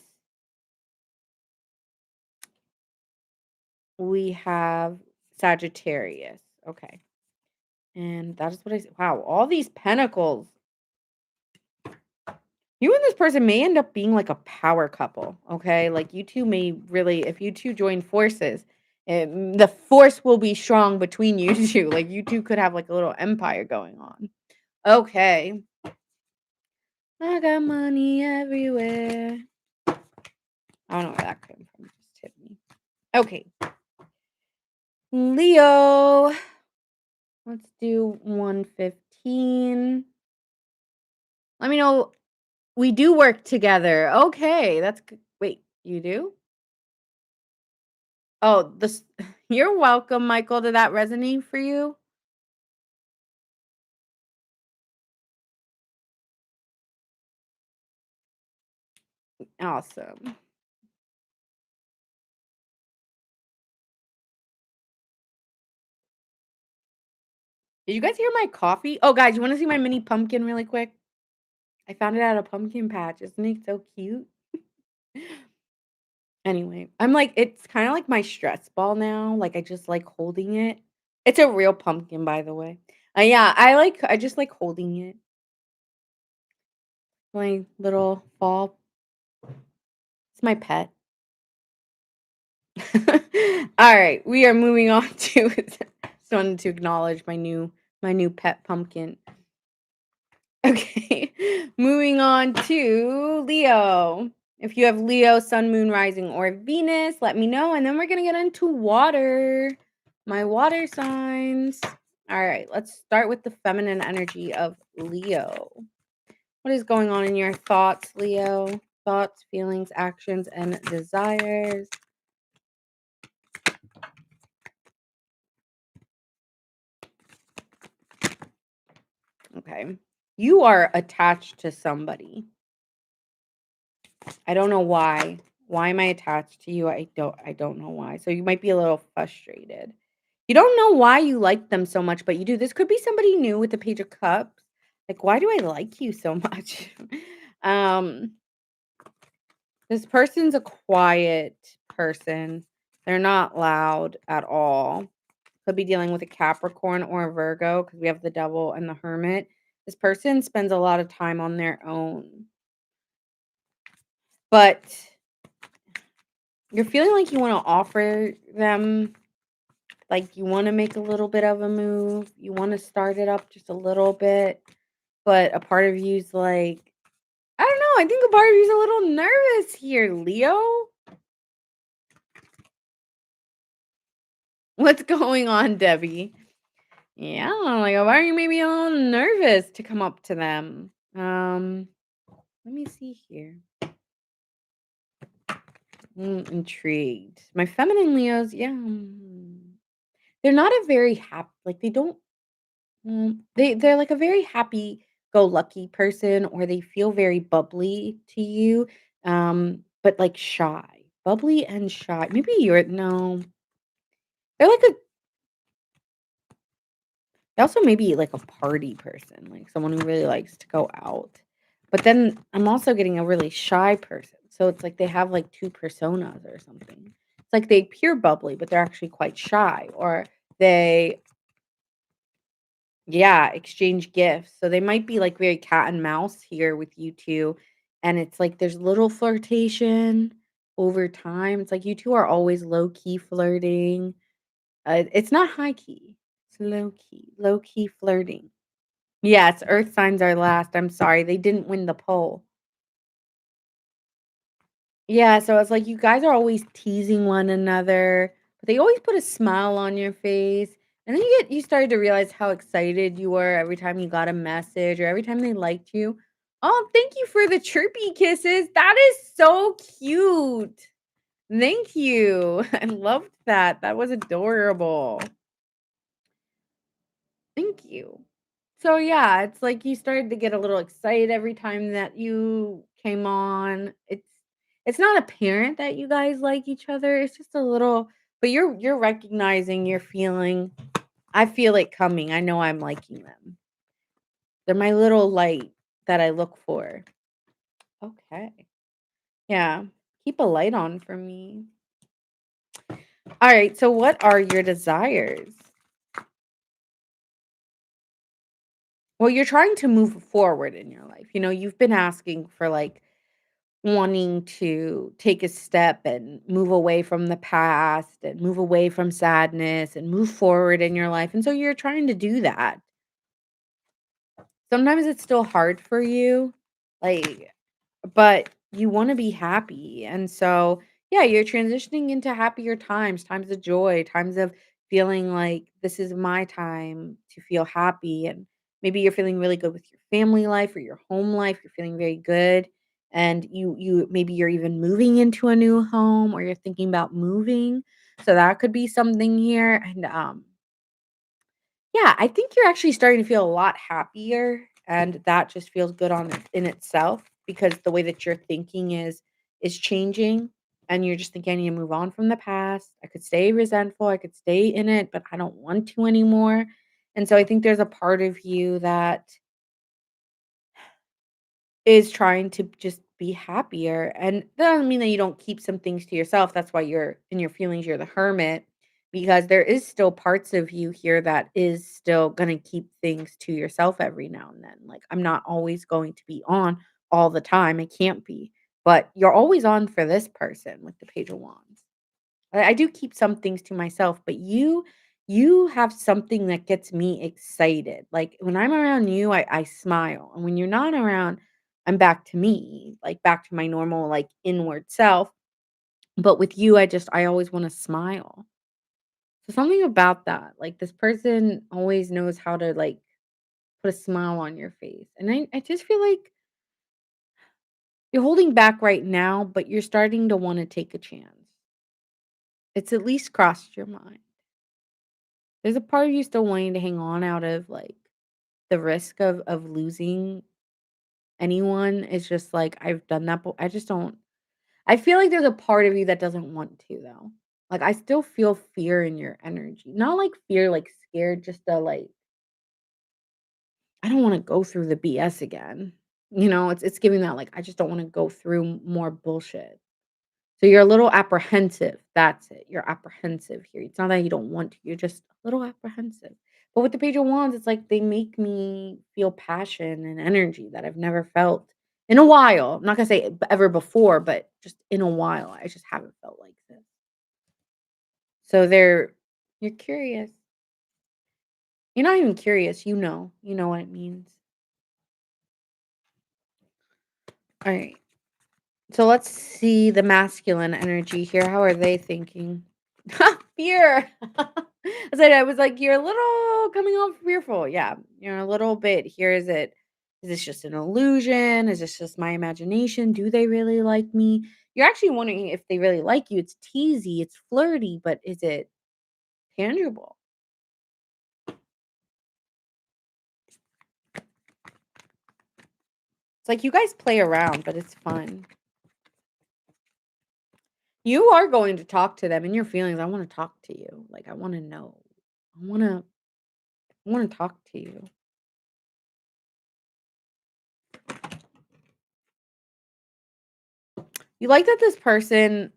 We have Sagittarius. Okay. And that is what I wow, all these pentacles. You and this person may end up being like a power couple, okay? Like you two may really, if you two join forces, the force will be strong between you two. Like you two could have like a little empire going on. Okay. I got money everywhere. I don't know where that came from. Just hit me. Okay. Leo. Let's do 115. Let me know. We do work together. Okay. That's good. Wait, you do? Oh, this you're welcome, Michael. Did that resonate for you? Awesome. Did you guys hear my coffee? Oh, guys, you wanna see my mini pumpkin really quick? I found it at a pumpkin patch. Isn't it so cute? Anyway, I'm like it's kinda like my stress ball now, like, I just like holding it. It's a real pumpkin, by the way. Yeah, I just like holding it. My little fall it's my pet. Alright, we are moving on to just wanted to acknowledge my new pet pumpkin. Okay, moving on to Leo. If you have Leo, Sun, Moon, Rising, or Venus, let me know. And then we're going to get into water, my water signs. All right, let's start with the feminine energy of Leo. What is going on in your thoughts, Leo? Thoughts, feelings, actions, and desires. Okay. You are attached to somebody. I don't know why. Why am I attached to you? I don't know why. So you might be a little frustrated. You don't know why you like them so much, but you do. This could be somebody new with the Page of Cups. Like, why do I like you so much? um, this person's a quiet person. They're not loud at all. Could be dealing with a Capricorn or a Virgo because we have the Devil and the Hermit. This person spends a lot of time on their own. But you're feeling like you wanna offer them like, you wanna make a little bit of a move, you wanna start it up just a little bit, but a part of you's like, I don't know, I think a part of you's a little nervous here, Leo. What's going on, Debbie? Yeah, like, why are you maybe a little nervous to come up to them? Let me see here. Intrigued. My feminine Leos, yeah, they're not a very happy like, they don't they're like a very happy go lucky person or they feel very bubbly to you, but like shy. Bubbly and shy. Maybe you're no. They're like a they also maybe like a party person, like someone who really likes to go out. But then I'm also getting a really shy person. So it's like they have like two personas or something. It's like they appear bubbly, but they're actually quite shy or they yeah, exchange gifts. So they might be like very cat and mouse here with you 2, and it's like there's little flirtation over time. It's like you 2 are always low key flirting. It's not high key. It's low key flirting. Yes, earth signs are last. I'm sorry, they didn't win the poll. Yeah, so it's like you guys are always teasing one another, but they always put a smile on your face. And then you started to realize how excited you were every time you got a message or every time they liked you. Oh, thank you for the chirpy kisses. That is so cute. Thank you. I loved that. That was adorable. Thank you. So yeah, it's like you started to get a little excited every time that you came on. It's not apparent that you guys like each other. It's just a little but you're recognizing, you're feeling I feel it coming. I know I'm liking them. They're my little light that I look for. Okay. Yeah. Keep a light on for me. All right. So what are your desires? Well, you're trying to move forward in your life. You've been asking for, like, wanting to take a step and move away from the past and move away from sadness and move forward in your life, and so you're trying to do that. Sometimes it's still hard for you, like, but you wanna be happy, and so, yeah, you're transitioning into happier times, times of joy, times of feeling like, "This is my time to feel happy," and maybe you're feeling really good with your family life or your home life, you're feeling very good, and you maybe you're even moving into a new home or you're thinking about moving, so that could be something here, and, yeah, I think you're actually starting to feel a lot happier, and that just feels good on in itself because the way that you're thinking is changing, and you're just thinking, "I need to move on from the past. I could stay resentful, I could stay in it, but I don't want to anymore." And so I think there's a part of you that is trying to just be happier, and that doesn't mean that you don't keep some things to yourself, that's why you're in your feelings, you're the hermit, because there is still parts of you here that is still gonna keep things to yourself every now and then, like, I'm not always going to be on all the time, I can't be, but you're always on for this person with the Page of Wands. I do keep some things to myself, but you have something that gets me excited. Like when I'm around you, I smile. And when you're not around, I'm back to me, like back to my normal, like inward self. But with you, I always want to smile. So something about that, like this person always knows how to like put a smile on your face. And I just feel like you're holding back right now, but you're starting to want to take a chance. It's at least crossed your mind. There's a part of you still wanting to hang on out of, like, the risk of losing anyone. It's just, like, I've done that, but I just don't I feel like there's a part of you that doesn't want to, though. Like, I still feel fear in your energy. Not, like, fear, like, scared, just the, like, I don't wanna go through the BS again. It's giving that, like, I just don't wanna go through more bullshit. So you're a little apprehensive, that's it, you're apprehensive here, it's not that you don't want to, you're just a little apprehensive. But with the Page of Wands, it's like they make me feel passion and energy that I've never felt in a while. I'm not gonna say ever before, but just in a while, I just haven't felt like this. So you're curious. You're not even curious, you know what it means. Alright, so let's see the masculine energy here, how are they thinking? Fear. I was like, "You're a little coming off fearful." Yeah, you're a little bit. Here is this just an illusion? Is this just my imagination? Do they really like me? You're actually wondering if they really like you. It's teasy, it's flirty, but is it tangible? It's like you guys play around, but it's fun. You are going to talk to them in your feelings. I wanna talk to you. Like, I wanna know. I wanna talk to you. You like that this person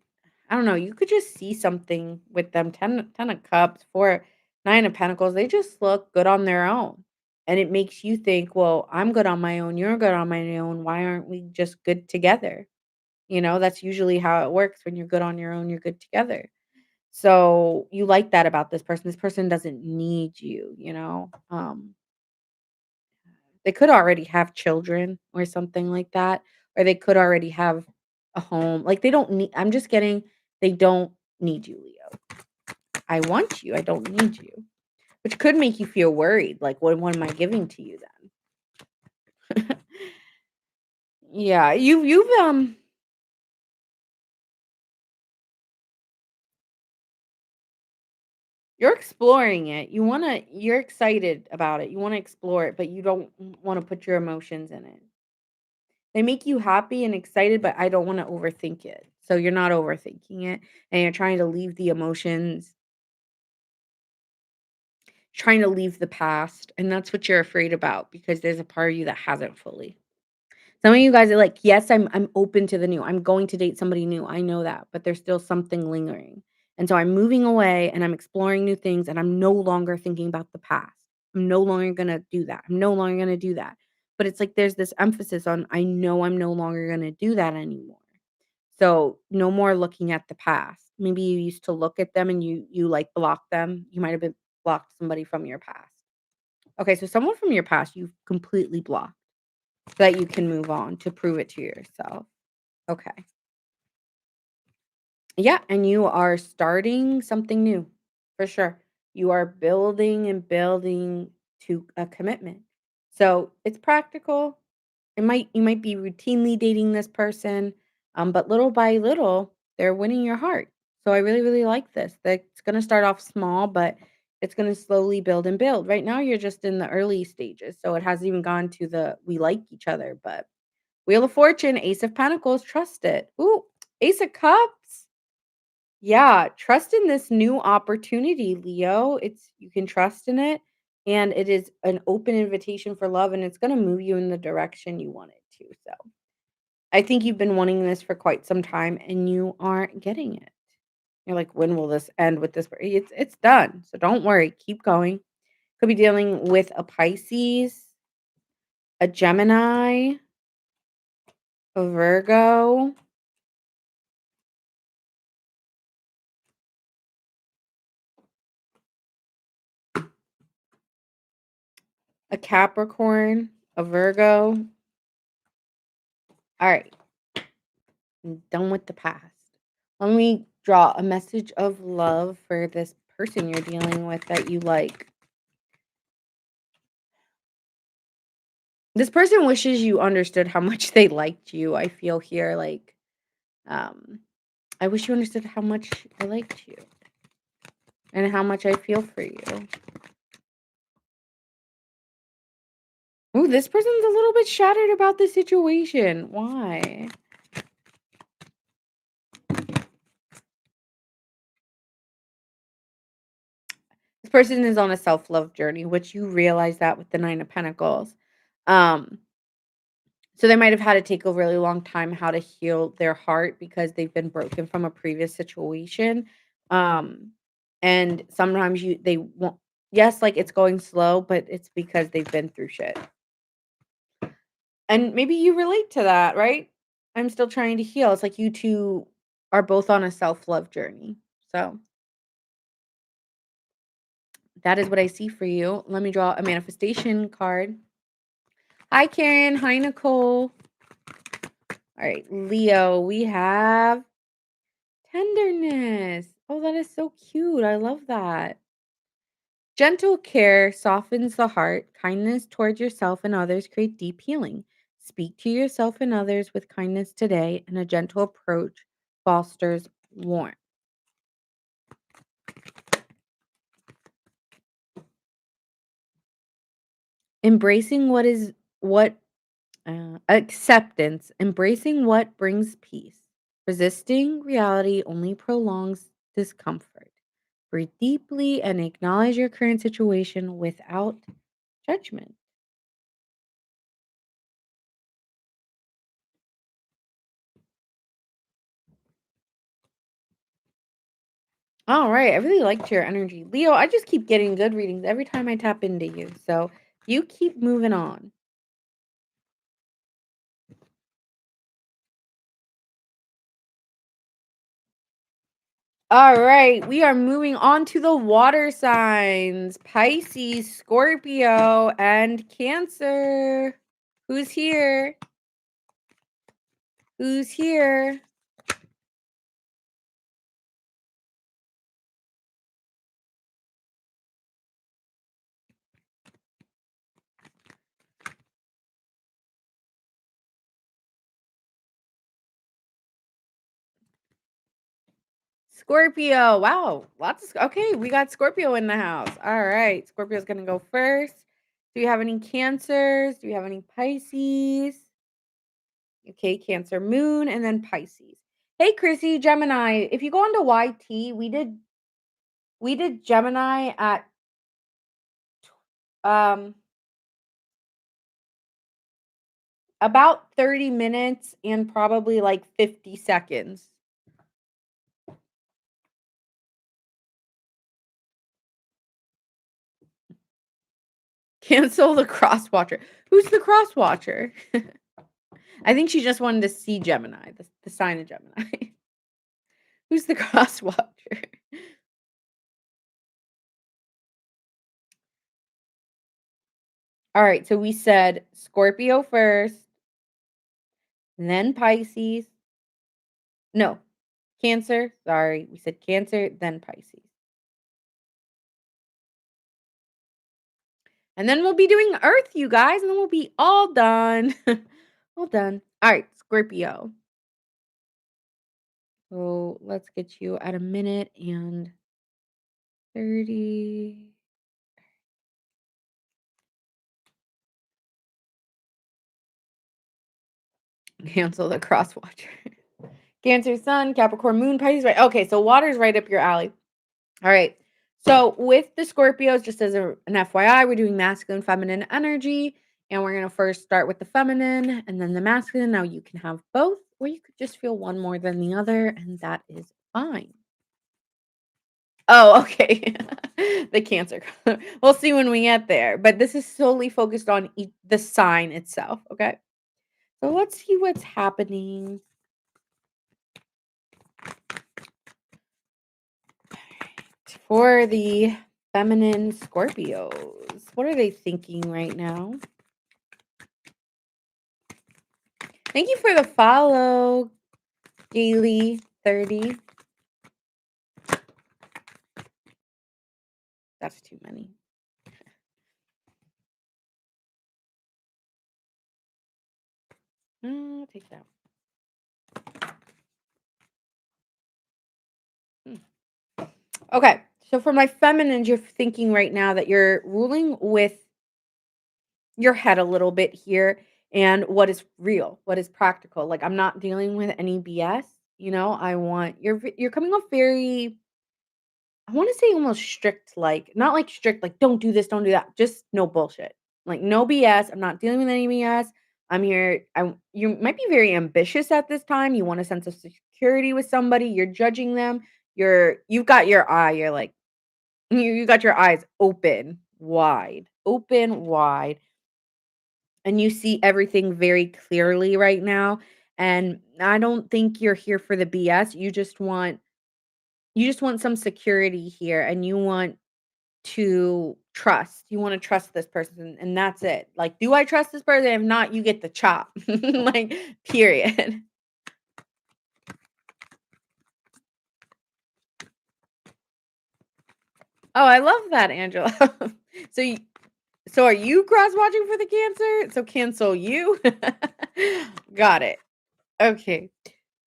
I don't know, you could just see something with them, 10 of cups, 4 9 of pentacles, they just look good on their own, and it makes you think, "Well, I'm good on my own, you're good on my own, why aren't we just good together?" That's usually how it works when you're good on your own, you're good together. So, you like that about this person doesn't need you, they could already have children or something like that, or they could already have a home. Like, they don't need I'm just getting they don't need you, Leo. I want you, I don't need you, which could make you feel worried, like, what am I giving to you then? Yeah, you're exploring it. You're excited about it. You wanna explore it, but you don't wanna put your emotions in it. They make you happy and excited, but I don't wanna overthink it. So you're not overthinking it, and you're trying to leave the past, and that's what you're afraid about because there's a part of you that hasn't fully. Some of you guys are like, "Yes, I'm open to the new. I'm going to date somebody new. I know that, but there's still something lingering." And so I'm moving away and I'm exploring new things and I'm no longer thinking about the past. I'm no longer gonna do that. I'm no longer gonna do that. But it's like there's this emphasis on I know I'm no longer gonna do that anymore. So, no more looking at the past. Maybe you used to look at them and you, like, blocked them. You might have been blocked somebody from your past. Okay, so someone from your past you've completely blocked so that you can move on to prove it to yourself. Okay. Yeah, and you are starting something new for sure. You are building and building to a commitment. So, it's practical. You might be routinely dating this person, but little by little, they're winning your heart. So I really, really like this. That's gonna start off small, but it's gonna slowly build and build. Right now, you're just in the early stages, so it hasn't even gone to the we like each other. But Wheel of Fortune, Ace of Pentacles, trust it. Ooh, Ace of Cups. Yeah, trust in this new opportunity, Leo. It's you can trust in it, and it is an open invitation for love, and it's gonna move you in the direction you want it to. So I think you've been wanting this for quite some time and you aren't getting it. You're like, when will this end with this? It's done. So don't worry. Keep going. Could be dealing with a Pisces, a Gemini, a Virgo, a Capricorn, a Virgo. All right. I'm done with the past. Let me draw a message of love for this person you're dealing with that you like. This person wishes you understood how much they liked you. I feel here like um I wish you understood how much I liked you and how much I feel for you. Ooh, this person's a little bit shattered about the situation. Why? This person is on a self-love journey, which you realize that with the 9 of Pentacles. Um, so they might have had to take a really long time how to heal their heart because they've been broken from a previous situation. Um, and sometimes they won't yes, like it's going slow, but it's because they've been through shit. And maybe you relate to that, right? I'm still trying to heal. It's like you 2 are both on a self-love journey. So, that is what I see for you. Let me draw a manifestation card. Hi, Karen. Hi, Nicole. All right, Leo, we have tenderness. Oh, that is so cute. I love that. Gentle care softens the heart. Kindness towards yourself and others create deep healing. Speak to yourself and others with kindness today, and a gentle approach fosters warmth. Embracing what acceptance, embracing what brings peace. Resisting reality only prolongs discomfort. Breathe deeply and acknowledge your current situation without judgment. All right. I really liked your energy. Leo, I just keep getting good readings every time I tap into you. So you keep moving on. All right. We are moving on to the water signs Pisces, Scorpio, and Cancer. Who's here? Who's here? Scorpio. Wow. Okay, we got Scorpio in the house. All right. Scorpio's going to go first. Do you have any Cancers? Do you have any Pisces? Okay, Cancer Moon and then Pisces. Hey Chrissy, Gemini. If you go onto YT, we did Gemini at um about 30 minutes and probably like 50 seconds. Cancel the cross watcher. Who's the cross watcher? I think she just wanted to see Gemini, the sign of Gemini. Who's the cross watcher? All right, so we said Scorpio first, then Pisces. No, Cancer. Sorry, we said Cancer, then Pisces. And then we'll be doing Earth, you guys, and then we'll be all done. All done. All right, Scorpio. So let's get you at a minute and 30. Cancel the cross watcher. Cancer, Sun, Capricorn, Moon, Pisces, right? Okay, so water's right up your alley. All right. So with the Scorpios, just as an FYI, we're doing masculine, feminine energy. And we're going to first start with the feminine and then the masculine. Now you can have both, or you could just feel one more than the other, and that is fine. Oh, okay. The Cancer. We'll see when we get there. But this is solely focused on the sign itself. Okay. So let's see what's happening. For the feminine Scorpios, what are they thinking right now? Thank you for the follow, Gaily 30. That's too many. I'll take that. Okay, so for my feminines, you're thinking right now that you're ruling with your head a little bit here and what is real, what is practical. Like I'm not dealing with any BS. I want you're coming off very, I want to say almost strict, like not like strict, like don't do this, don't do that. Just no bullshit. Like no BS. I'm not dealing with any BS. I'm here. You might be very ambitious at this time. You want a sense of security with somebody. You're judging them. You've got your eye. You're like you got your eyes open wide, and you see everything very clearly right now. And I don't think you're here for the BS. You just want some security here, and you want to trust. You wanna trust this person, and that's it. Like, "Do I trust this person? If not, you get the chop." Like, period. Oh, I love that, Angela. So you so are you cross-watching for the Cancer? So cancel you? Got it. Okay.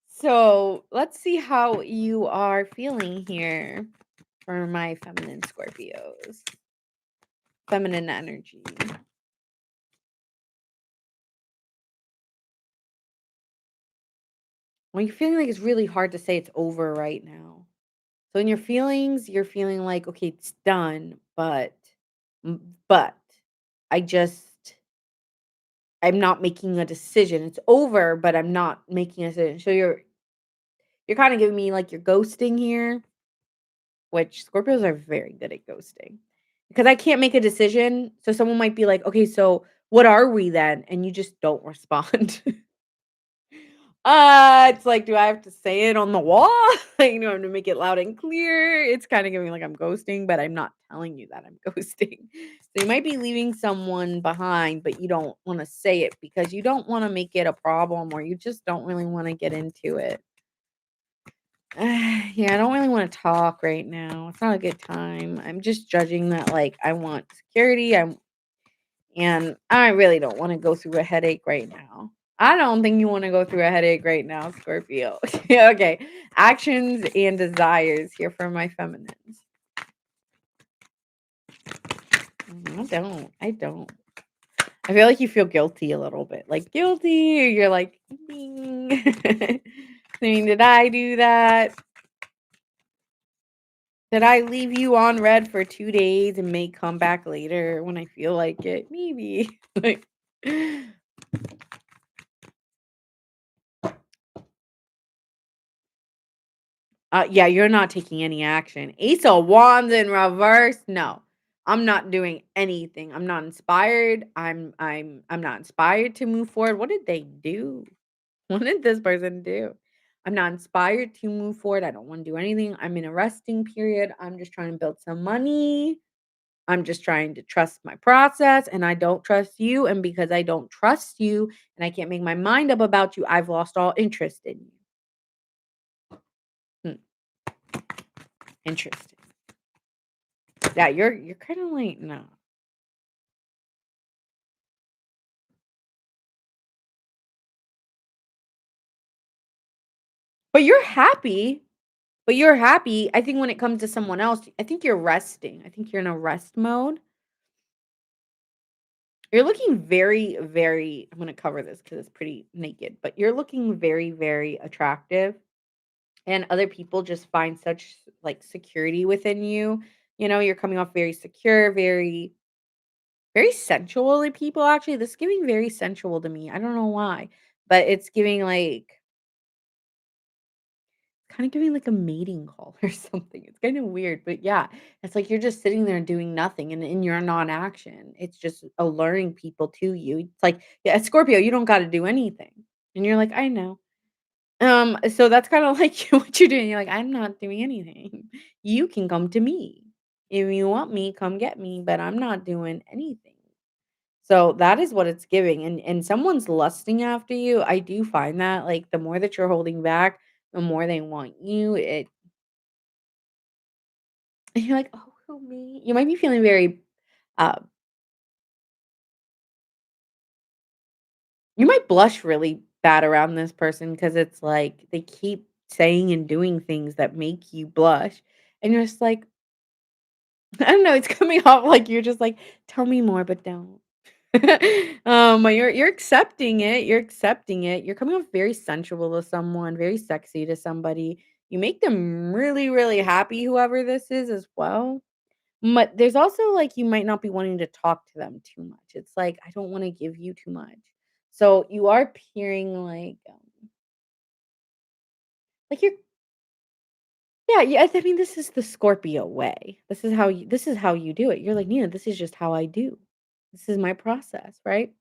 So, let's see how you are feeling here for my feminine Scorpios. Feminine energy. Well, you're feeling like it's really hard to say it's over right now. So in your feelings, you're feeling like, okay, it's done, but I just I'm not making a decision. It's over, but I'm not making a decision. So you're kind of giving me like you're ghosting here, which Scorpios are very good at ghosting. Because I can't make a decision. So someone might be like, okay, so what are we then? And you just don't respond. It's like, do I have to say it on the wall? Like, I have to make it loud and clear? It's kinda giving like I'm ghosting, but I'm not telling you that I'm ghosting. So you might be leaving someone behind, but you don't wanna say it because you don't wanna make it a problem or you just don't really wanna get into it. Yeah, I don't really wanna talk right now. It's not a good time. I'm just judging that, like, I want security, and I really don't wanna go through a headache right now. I don't think you wanna go through a headache right now, Scorpio. Okay. Actions and desires here for my feminines. I don't. I feel like you feel guilty a little bit. Like, guilty, or you're like, "Ding." I mean, did I do that? Did I leave you on red for 2 days and may come back later when I feel like it? Maybe. Like yeah, you're not taking any action. Ace of Wands in reverse? No. I'm not doing anything. I'm not inspired. I'm not inspired to move forward. What did they do? What did this person do? I'm not inspired to move forward. I don't want to do anything. I'm in a resting period. I'm just trying to build some money. I'm just trying to trust my process and I don't trust you. And because I don't trust you and I can't make my mind up about you, I've lost all interest in you. Hmm, interesting. Yeah, you're kind of like no. But you're happy. But you're happy. I think when it comes to someone else, I think you're resting. I think you're in a rest mode. You're looking very, very I'm gonna cover this because it's pretty naked, but you're looking very, very attractive. And other people just find such like security within you. You know, you're coming off very secure, very, very sensual to people. Actually, this is giving very sensual to me. I don't know why, but it's giving like kind of giving like a mating call or something. It's kind of weird, but yeah, it's like you're just sitting there doing nothing and in your non-action. It's just alluring people to you. It's like, yeah, Scorpio, you don't got to do anything. And you're like, I know. So that's kind of like what you're doing. You're like, I'm not doing anything. You can come to me. If you want me, come get me, but I'm not doing anything. So that is what it's giving. And someone's lusting after you. I do find that like the more that you're holding back, the more they want you. And you're like, "Oh, who me?" You might be feeling very, uh you might blush really bad around this person because it's like they keep saying and doing things that make you blush, and you're just like, I don't know, it's coming off like you're just like, "Tell me more, but don't." You're accepting it, you're accepting it. You're coming off very sensual to someone, very sexy to somebody. You make them really, really happy, whoever this is as well. But there's also, like, you might not be wanting to talk to them too much. It's like, I don't wanna give you too much. So, you are appearing like you're yeah, yeah, I mean, this is the Scorpio way. This is how you do it. You're like, "Nina, this is just how I do. This is my process," right?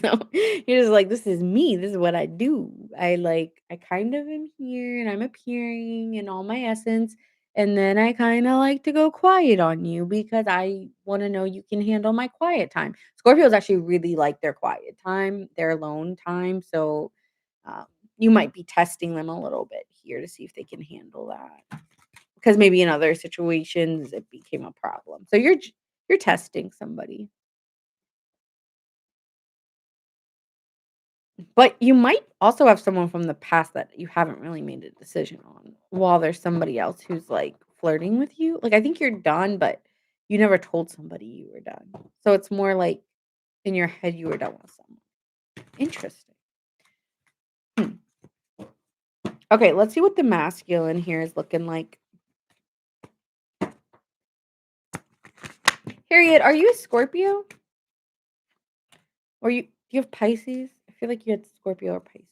No, you're just like, "This is me. This is what I do. I kind of am here and I'm appearing in all my essence, and then I kinda like to go quiet on you because I wanna know you can handle my quiet time." Scorpios actually really like their quiet time, their alone time, so, um, you might be testing them a little bit here to see if they can handle that, because maybe in other situations, it became a problem. So you're testing somebody. But you might also have someone from the past that you haven't really made a decision on, while there's somebody else who's, like, flirting with you. Like, I think you're done, but you never told somebody you were done. So it's more like in your head you were done with someone. Interesting. Hmm. Okay, let's see what the masculine here is looking like. Harriet, are you a Scorpio? Or do you have Pisces? I feel like you had Scorpio or Pisces.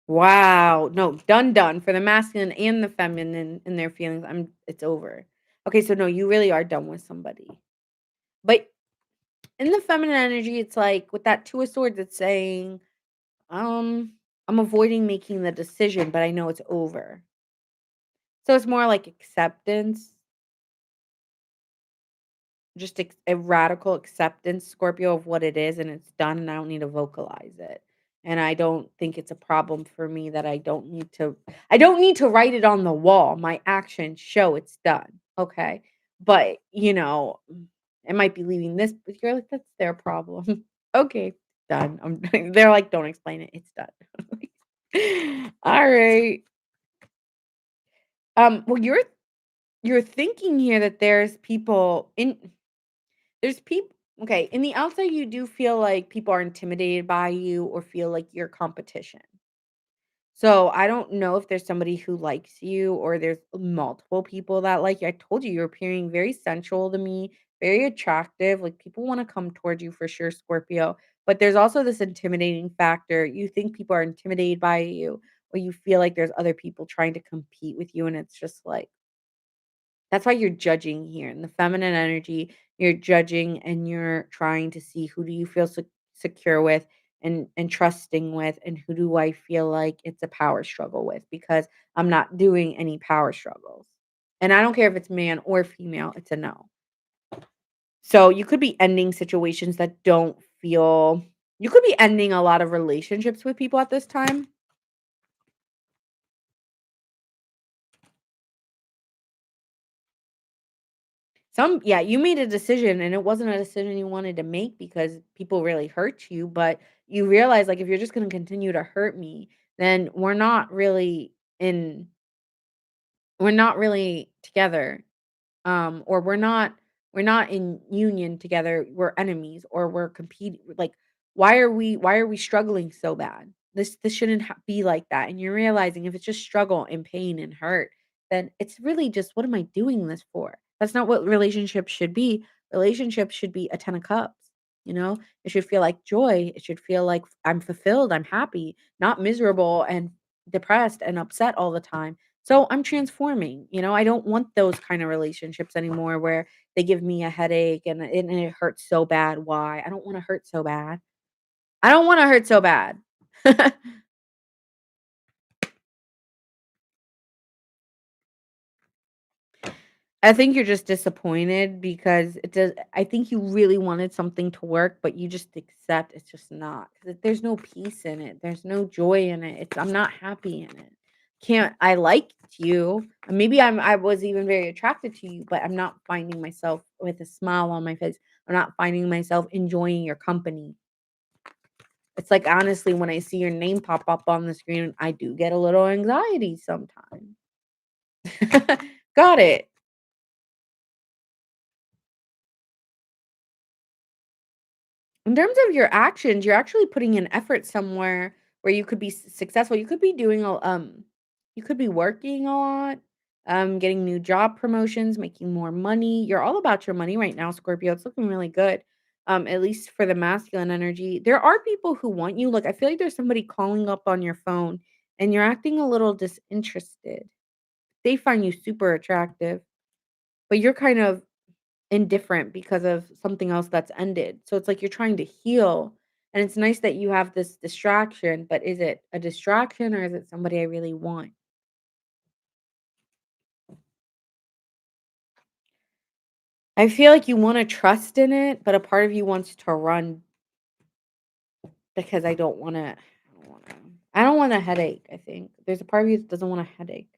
Wow. No, done, done for the masculine and the feminine and their feelings. It's over. Okay, so no, you really are done with somebody. But in the feminine energy, it's like with that two of swords, it's saying, I'm avoiding making the decision, but I know it's over. So it's more like acceptance, just a radical acceptance, Scorpio, of what it is, and it's done, and I don't need to vocalize it. And I don't think it's a problem for me that I don't need to write it on the wall. My actions show it's done. Okay. But, it might be leaving this, but you're like, that's their problem. Okay, done. They're like, don't explain it. It's done. All right. Well, you're thinking here that there's people okay, in the outside, you do feel like people are intimidated by you or feel like you're competition. So, I don't know if there's somebody who likes you or there's multiple people that like you. I told you, you're appearing very sensual to me, very attractive, like, people wanna come towards you for sure, Scorpio, but there's also this intimidating factor. You think people are intimidated by you, or you feel like there's other people trying to compete with you, and it's just like that's why you're judging here. In the feminine energy, you're judging and you're trying to see who do you feel secure with and trusting with, and who do I feel like it's a power struggle with, because I'm not doing any power struggles. And I don't care if it's man or female, it's a no. So you could be ending situations that don't feel you could be ending a lot of relationships with people at this time. Yeah, you made a decision and it wasn't a decision you wanted to make because people really hurt you, but you realize like if you're just going to continue to hurt me, then in we're not really together. Or we're not in union together, we're enemies, or we're competing. Like why are we struggling so bad? This shouldn't be like that. And you're realizing if it's just struggle and pain and hurt, then it's really just what am I doing this for? That's not what relationships should be. Relationships should be a 10 of cups. It should feel like joy. It should feel like I'm fulfilled, I'm happy, not miserable and depressed and upset all the time. So I'm transforming. I don't want those kind of relationships anymore where they give me a headache and it hurts so bad. Why? I don't want to hurt so bad. I don't want to hurt so bad. I think you're just disappointed because I think you really wanted something to work, but you just accept it's just not. 'Cause there's no peace in it. There's no joy in it. I'm not happy in it. Can't I liked you. Maybe I was even very attracted to you, but I'm not finding myself with a smile on my face. I'm not finding myself enjoying your company. It's like honestly, when I see your name pop up on the screen, I do get a little anxiety sometimes. Got it. In terms of your actions, you're actually putting in effort somewhere where you could be successful. You could be working a lot, getting new job promotions, making more money. You're all about your money right now, Scorpio. It's looking really good. At least for the masculine energy. There are people who want you. Look, I feel like there's somebody calling up on your phone and you're acting a little disinterested. They find you super attractive, but you're kind of indifferent because of something else that's ended. So it's like you're trying to heal. And it's nice that you have this distraction, but is it a distraction or is it somebody I really want? I feel like you want to trust in it, but a part of you wants to run because I don't want a headache, I think. There's a part of you that doesn't want a headache.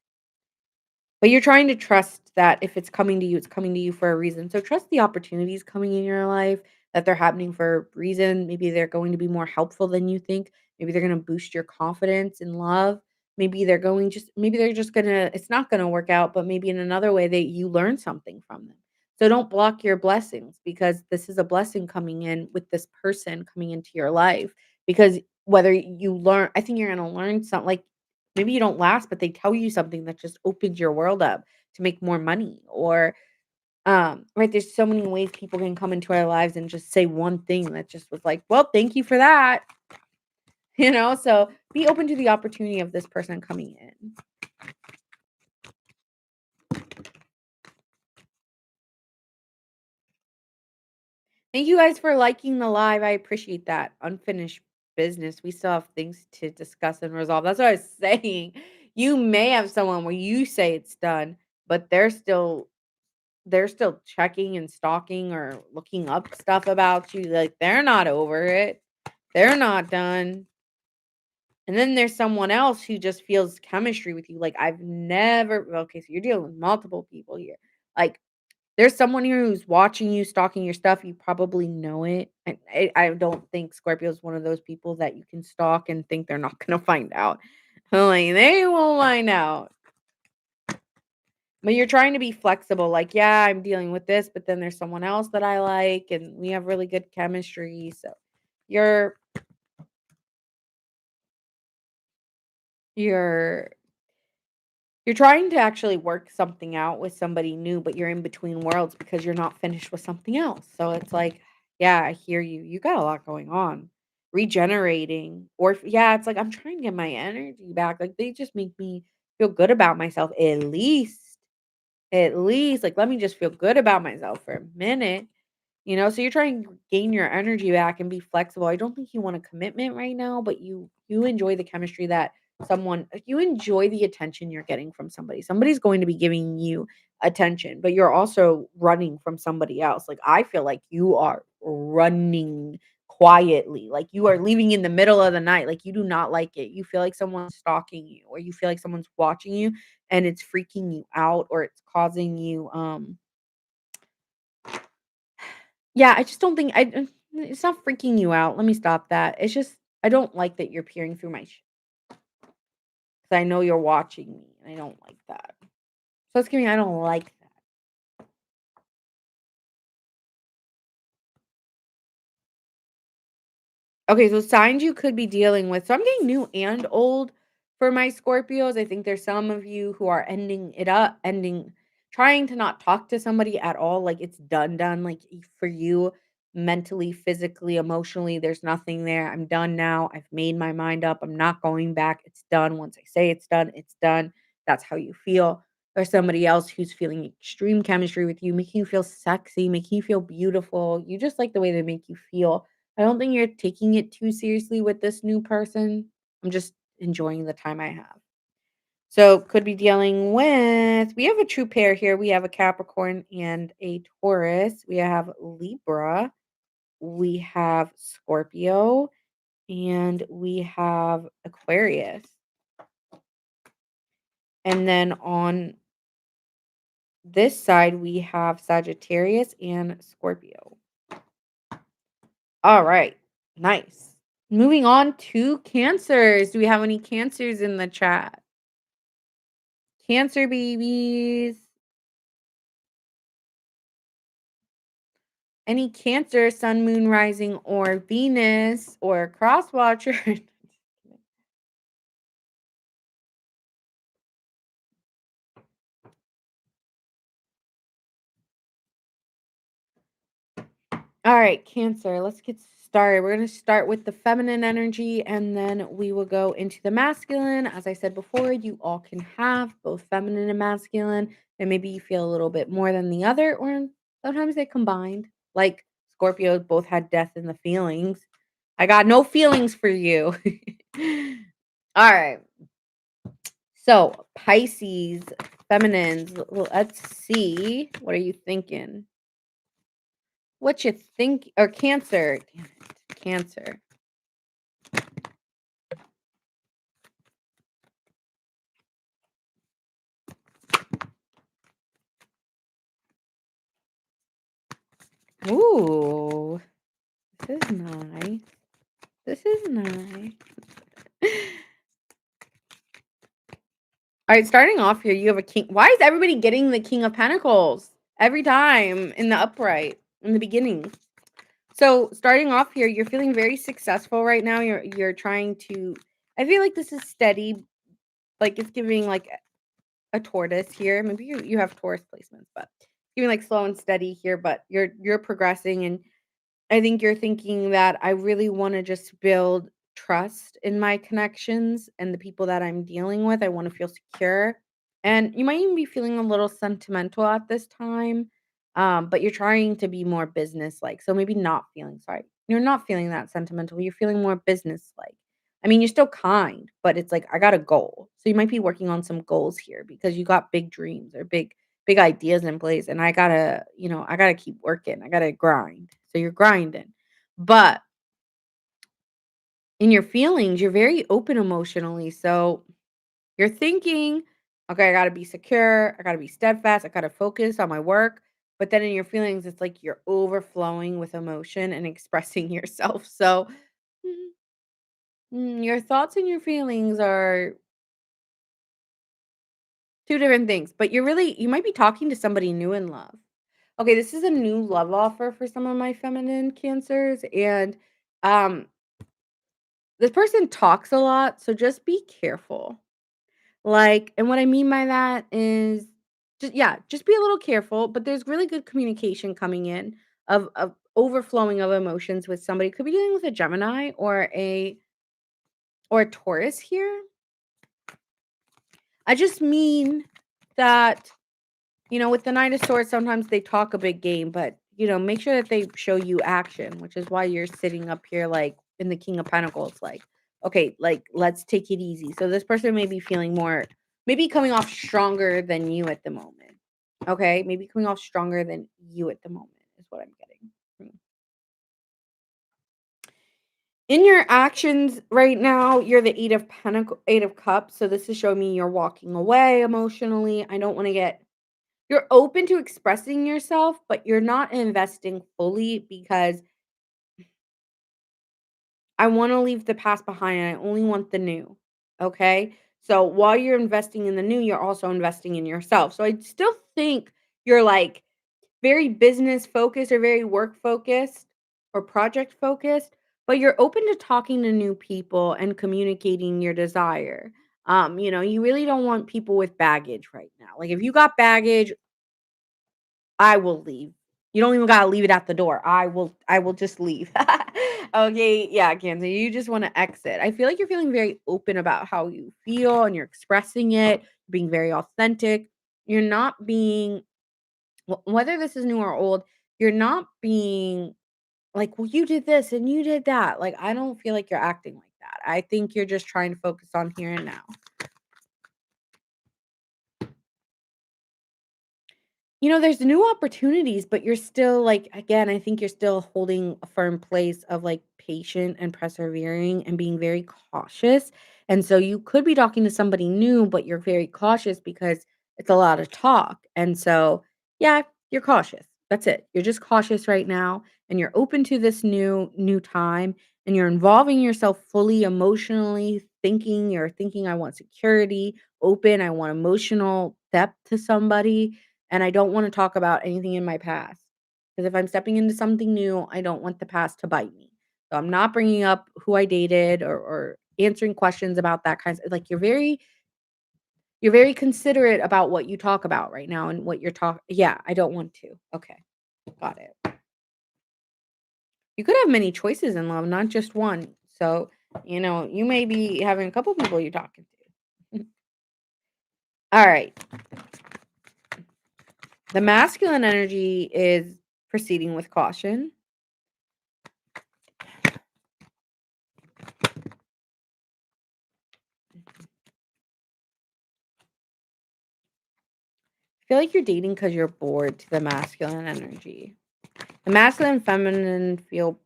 But you're trying to trust that if it's coming to you, it's coming to you for a reason. So trust the opportunities coming in your life, that they're happening for a reason. Maybe they're going to be more helpful than you think. Maybe they're going to boost your confidence and love. Maybe they're just going to it's not going to work out, but maybe in another way that you learn something from them. So don't block your blessings because this is a blessing coming in with this person coming into your life because whether you learn I think you're going to learn something like maybe you don't last, but they tell you something that just opens your world up to make more money or, right, there's so many ways people can come into our lives and just say one thing that just was like, "Well, thank you for that." So be open to the opportunity of this person coming in. Thank you guys for liking the live. I appreciate that. Unfinished business. We still have things to discuss and resolve. That's what I was saying. You may have someone where you say it's done, but they're still checking and stalking or looking up stuff about you, like, they're not over it. They're not done. And then there's someone else who just feels chemistry with you, like, I've never okay, so you're dealing with multiple people here. Like, there's someone here who's watching you, stalking your stuff, you probably know it, and I don't think Scorpio is one of those people that you can stalk and think they're not gonna find out. Like, they will find out. But you're trying to be flexible, like, "Yeah, I'm dealing with this, but then there's someone else that I like, and we have really good chemistry." So, you're you're you're trying to actually work something out with somebody new, but you're in between worlds because you're not finished with something else. So it's like, "Yeah, I hear you. You got a lot going on." regenerating, or yeah, it's like I'm trying to get my energy back. Like they just make me feel good about myself at least. At least, like, let me just feel good about myself for a minute. So you're trying to gain your energy back and be flexible. I don't think you want a commitment right now, but you enjoy the chemistry that you enjoy the attention you're getting from somebody. Somebody's going to be giving you attention, but you're also running from somebody else. Like I feel like you are running quietly. Like you are leaving in the middle of the night. Like you do not like it. You feel like someone's stalking you or you feel like someone's watching you and it's freaking you out or it's causing you yeah, I just don't think it's not freaking you out. Let me stop that. It's just I don't like that you're peering through my 'cause I know you're watching me, and I don't like that. So it's giving I don't like that. Okay, so signs you could be dealing with. So I'm getting new and old for my Scorpios. I think there's some of you who are trying to not talk to somebody at all. Like it's done. Like for you, mentally, physically, emotionally, there's nothing there. I'm done now. I've made my mind up. I'm not going back. It's done. Once I say it's done, it's done. That's how you feel. Or somebody else who's feeling extreme chemistry with you, making you feel sexy, making you feel beautiful. You just like the way they make you feel. I don't think you're taking it too seriously with this new person. I'm just enjoying the time I have. So, could be dealing with we have a true pair here. We have a Capricorn and a Taurus. We have Libra. We have Scorpio and we have Aquarius. And then on this side, we have Sagittarius and Scorpio. All right. Nice. Moving on to cancers. Do we have any cancers in the chat? Cancer babies. Any cancer, sun, moon, rising, or Venus, or cross watcher? All right, Cancer, let's get started. We're going to start with the feminine energy and then we will go into the masculine. As I said before, you all can have both feminine and masculine, and maybe you feel a little bit more than the other, or sometimes they combined. Like Scorpios both had death in the feelings. I got no feelings for you. All right. So, Pisces, feminines, let's see. What are you thinking? What you think or Cancer. Damn it. Cancer. Ooh. This is nice. This is nice. All right, starting off here, you have a king. Why is everybody getting the King of Pentacles every time in the upright in the beginning? So, starting off here, you're feeling very successful right now. You're trying to I feel like this is steady, like it's giving like a tortoise here. Maybe you have Taurus placements, but giving like slow and steady here, but you're progressing, and I think you're thinking that I really want to just build trust in my connections and the people that I'm dealing with. I want to feel secure. And you might even be feeling a little sentimental at this time. But you're trying to be more business like. So maybe not feeling sorry. You're not feeling that sentimental. You're feeling more business like. I mean, you're still kind, but it's like I got a goal. So you might be working on some goals here because you got big dreams or big ideas in place, and I gotta keep working. I gotta grind. So you're grinding. But in your feelings, you're very open emotionally. So you're thinking, okay, I gotta be secure, I gotta be steadfast, I gotta focus on my work. But then in your feelings, it's like you're overflowing with emotion and expressing yourself. So mm, your thoughts and your feelings are two different things, but you might be talking to somebody new in love. Okay, this is a new love offer for some of my feminine cancers, and um this person talks a lot, so just be careful. Like, and what I mean by that is just be a little careful, but there's really good communication coming in. of overflowing of emotions with somebody. Could be dealing with a Gemini or a Taurus here. I just mean that, with the Knight of Swords, sometimes they talk a big game, but, make sure that they show you action, which is why you're sitting up here like in the King of Pentacles, like, okay, like, let's take it easy. So this person may be feeling more, maybe coming off stronger than you at the moment. Okay, maybe coming off stronger than you at the moment is what I'm getting. In your actions right now, you're the Eight of Cups. So this is showing me you're walking away emotionally. I don't want to get You're open to expressing yourself, but you're not investing fully because I wanna leave the past behind and I only want the new, okay? So while you're investing in the new, you're also investing in yourself. So I still think you're, like, very business focused or very work focused or project focused, but you're open to talking to new people and communicating your desire. You really don't want people with baggage right now. Like, if you got baggage, I will leave. You don't even gotta leave it at the door. I will just leave. Okay, yeah, Cancer, you just wanna exit. I feel like you're feeling very open about how you feel and you're expressing it, being very authentic. You're not being whether this is new or old, you're not being like, "Well, you did this and you did that." Like, I don't feel like you're acting like that. I think you're just trying to focus on here and now. There's new opportunities, but you're still like, again, I think you're still holding a firm place of like patient and persevering and being very cautious. And so you could be talking to somebody new, but you're very cautious because it's a lot of talk. And so, yeah, you're cautious. That's it. You're just cautious right now and you're open to this new time and you're involving yourself fully emotionally, you're thinking I want security, open, I want emotional depth to somebody and I don't wanna talk about anything in my past, because if I'm stepping into something new, I don't want the past to bite me. So I'm not bringing up who I dated or answering questions about that kinds of like, you're very considerate about what you talk about right now and what you're talk yeah, I don't want to. Okay, got it. You could have many choices in love, not just one. So, you may be having a couple people you're talking to. Alright. The masculine energy is proceeding with caution. Feel like you're dating because 'cause you're bored to the masculine energy. The masculine and feminine feel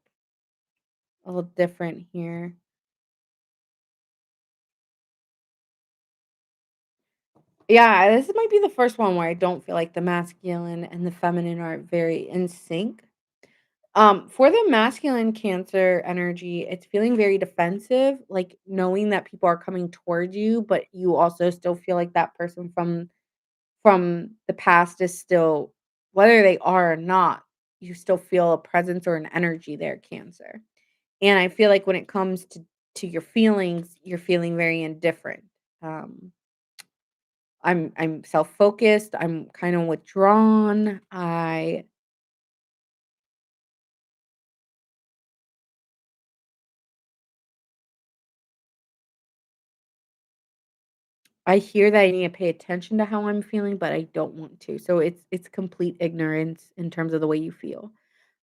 a little different here. Yeah, this might be the first one where I don't feel like the masculine and the feminine are very in sync. For the masculine Cancer energy, it's feeling very defensive, like knowing that people are coming towards you, but you also still feel like that person from the past is still whether they are or not, you still feel a presence or an energy there, Cancer. And I feel like when it comes to your feelings, you're feeling very indifferent. Um, I'm self-focused, I'm kind of withdrawn. I hear that I need to pay attention to how I'm feeling, but I don't want to. So it's complete ignorance in terms of the way you feel.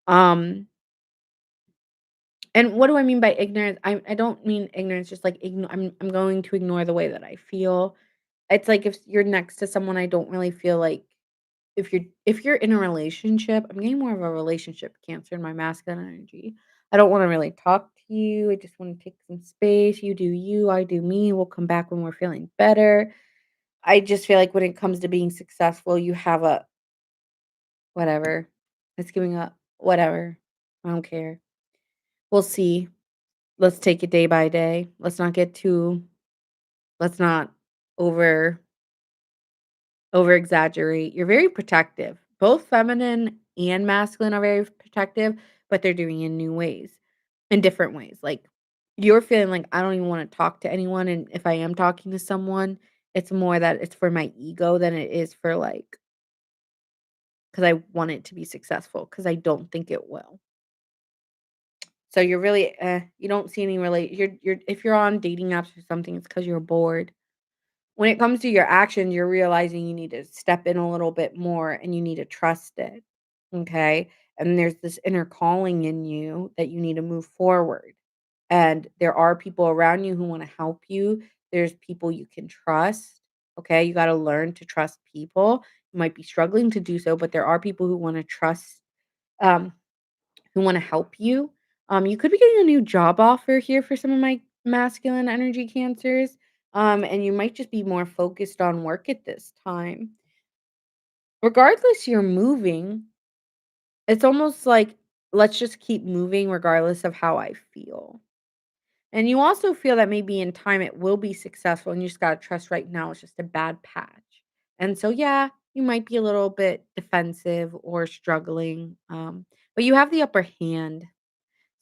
Um, and what do I mean by ignorance? I don't mean ignorance, just like I'm going to ignore the way that I feel. It's like if you're next to someone I don't really feel like if you're in a relationship, I'm getting more of a relationship Cancer in my masculine energy. I don't wanna really talk to you. I just wanna take some space. You do you, I do me. We'll come back when we're feeling better. I just feel like when it comes to being successful, you have a whatever. It's giving up. Whatever. I don't care. We'll see. Let's take it day by day. Let's not over over exaggerate. You're very protective. Both feminine and masculine are very protective, but they're doing it in new ways, in different ways. Like you're feeling like I don't even want to talk to anyone. And if I am talking to someone, it's more that it's for my ego than it is for like because I want it to be successful because I don't think it will. So you're really, you don't see any you're if you're on dating apps or something, it's because 'cause you're bored. When it comes to your actions, you're realizing you need to step in a little bit more and you need to trust it, okay? And there's this inner calling in you that you need to move forward. And there are people around you who wanna help you. There's people you can trust, okay? You gotta learn to trust people. You might be struggling to do so, but there are people who wanna trust, um, who wanna help you. You could be getting a new job offer here for some of my masculine energy cancers, and you might just be more focused on work at this time. Regardless, you're moving. It's almost like, let's just keep moving regardless of how I feel. And you also feel that maybe in time it will be successful and you just gotta trust right now it's just a bad patch. And so, yeah, you might be a little bit defensive or struggling, but you have the upper hand.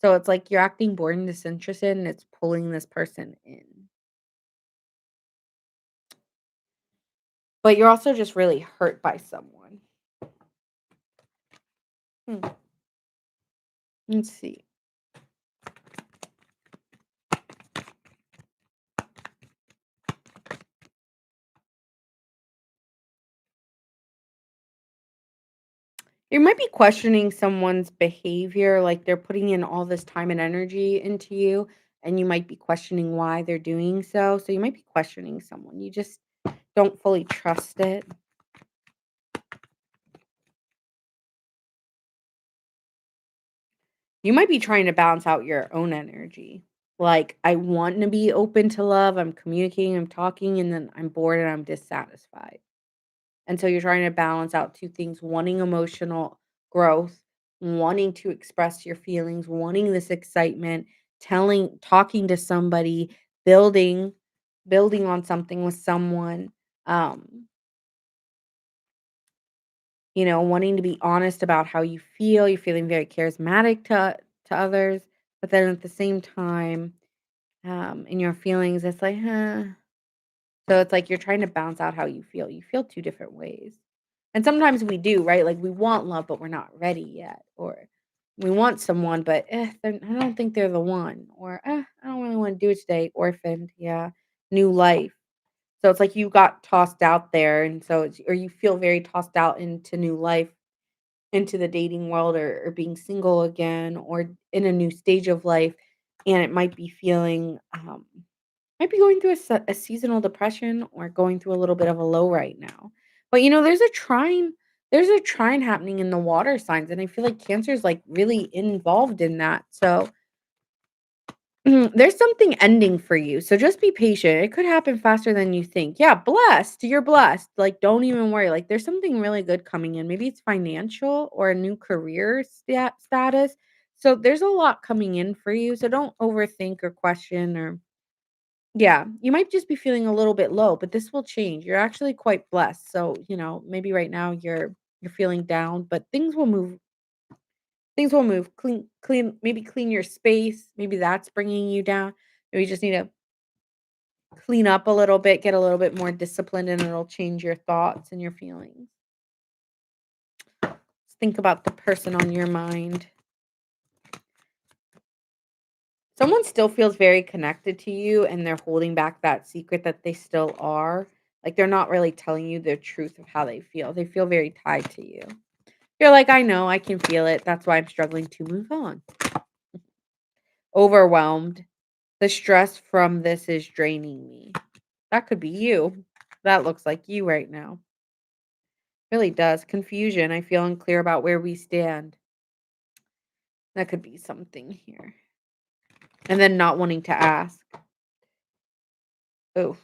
So it's like you're acting bored and disinterested and it's pulling this person in. But you're also just really hurt by someone. Hmm, let's see. You might be questioning someone's behavior, like they're putting in all this time and energy into you, and you might be questioning why they're doing so. So you might be questioning someone. You just don't fully trust it. You might be trying to balance out your own energy. Like, I want to be open to love, I'm communicating, I'm talking, and then I'm bored and I'm dissatisfied. And so you're trying to balance out 2 things, wanting emotional growth, wanting to express your feelings, wanting this excitement, talking to somebody, building building on something with someone, um, wanting to be honest about how you feel. You're feeling very charismatic to others, but then at the same time, in your feelings, it's like, huh. So it's like you're trying to balance out how you feel. You feel 2 different ways. And sometimes we do, right? Like we want love, but we're not ready yet. Or we want someone, but I don't think they're the one. Or I don't really want to do it today. Orphaned, yeah. New life. So it's like you got tossed out there, and so or you feel very tossed out into new life, into the dating world, or being single again, or in a new stage of life, and it might be feeling might be going through a seasonal depression or going through a little bit of a low right now. But, there's a trine happening in the water signs, and I feel like Cancer is, like, really involved in that. So, there's something ending for you, so just be patient. It could happen faster than you think. Yeah, blessed, you're blessed. Like, don't even worry. Like, there's something really good coming in. Maybe it's financial or a new career status. So, there's a lot coming in for you, so don't overthink or question or yeah, you might just be feeling a little bit low, but this will change. You're actually quite blessed. So, maybe right now you're feeling down, but things will move. Things will move. Maybe clean your space. Maybe that's bringing you down. Maybe you just need to clean up a little bit, get a little bit more disciplined, and it'll change your thoughts and your feelings. Just think about the person on your mind. Someone still feels very connected to you and they're holding back that secret that they still are. Like they're not really telling you the truth of how they feel. They feel very tied to you. You're like, I know, I can feel it. That's why I'm struggling to move on. Overwhelmed. The stress from this is draining me. That could be you. That looks like you right now. Really does. Confusion. I feel unclear about where we stand. That could be something here. And then not wanting to ask. Oh.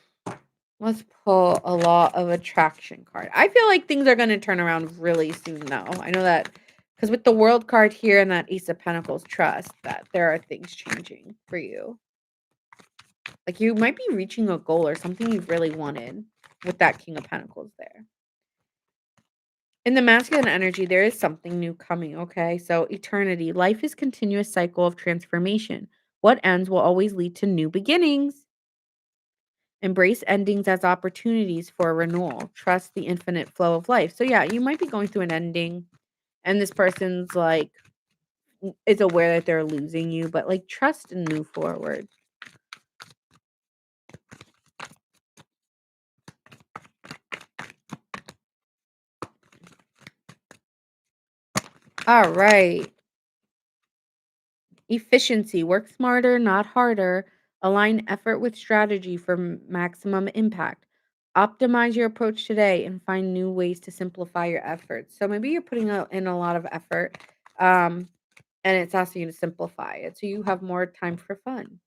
Let's pull a law of attraction card. I feel like things are going to turn around really soon, though. I know that because with the world card here and that Ace of Pentacles, trust that there are things changing for you. Like you might be reaching a goal or something you've really wanted with that King of Pentacles there. In the masculine energy, there is something new coming, okay? So, eternity. Life is continuous cycle of transformation. What ends will always lead to new beginnings. Embrace endings as opportunities for renewal. Trust the infinite flow of life. So yeah, you might be going through an ending and this person's like is aware that they're losing you, but like trust and move forward. All right. Efficiency. Work smarter, not harder. Align effort with strategy for maximum impact. Optimize your approach today and find new ways to simplify your efforts. So maybe you're putting in a lot of effort, um, and it's asking you to simplify it so you have more time for fun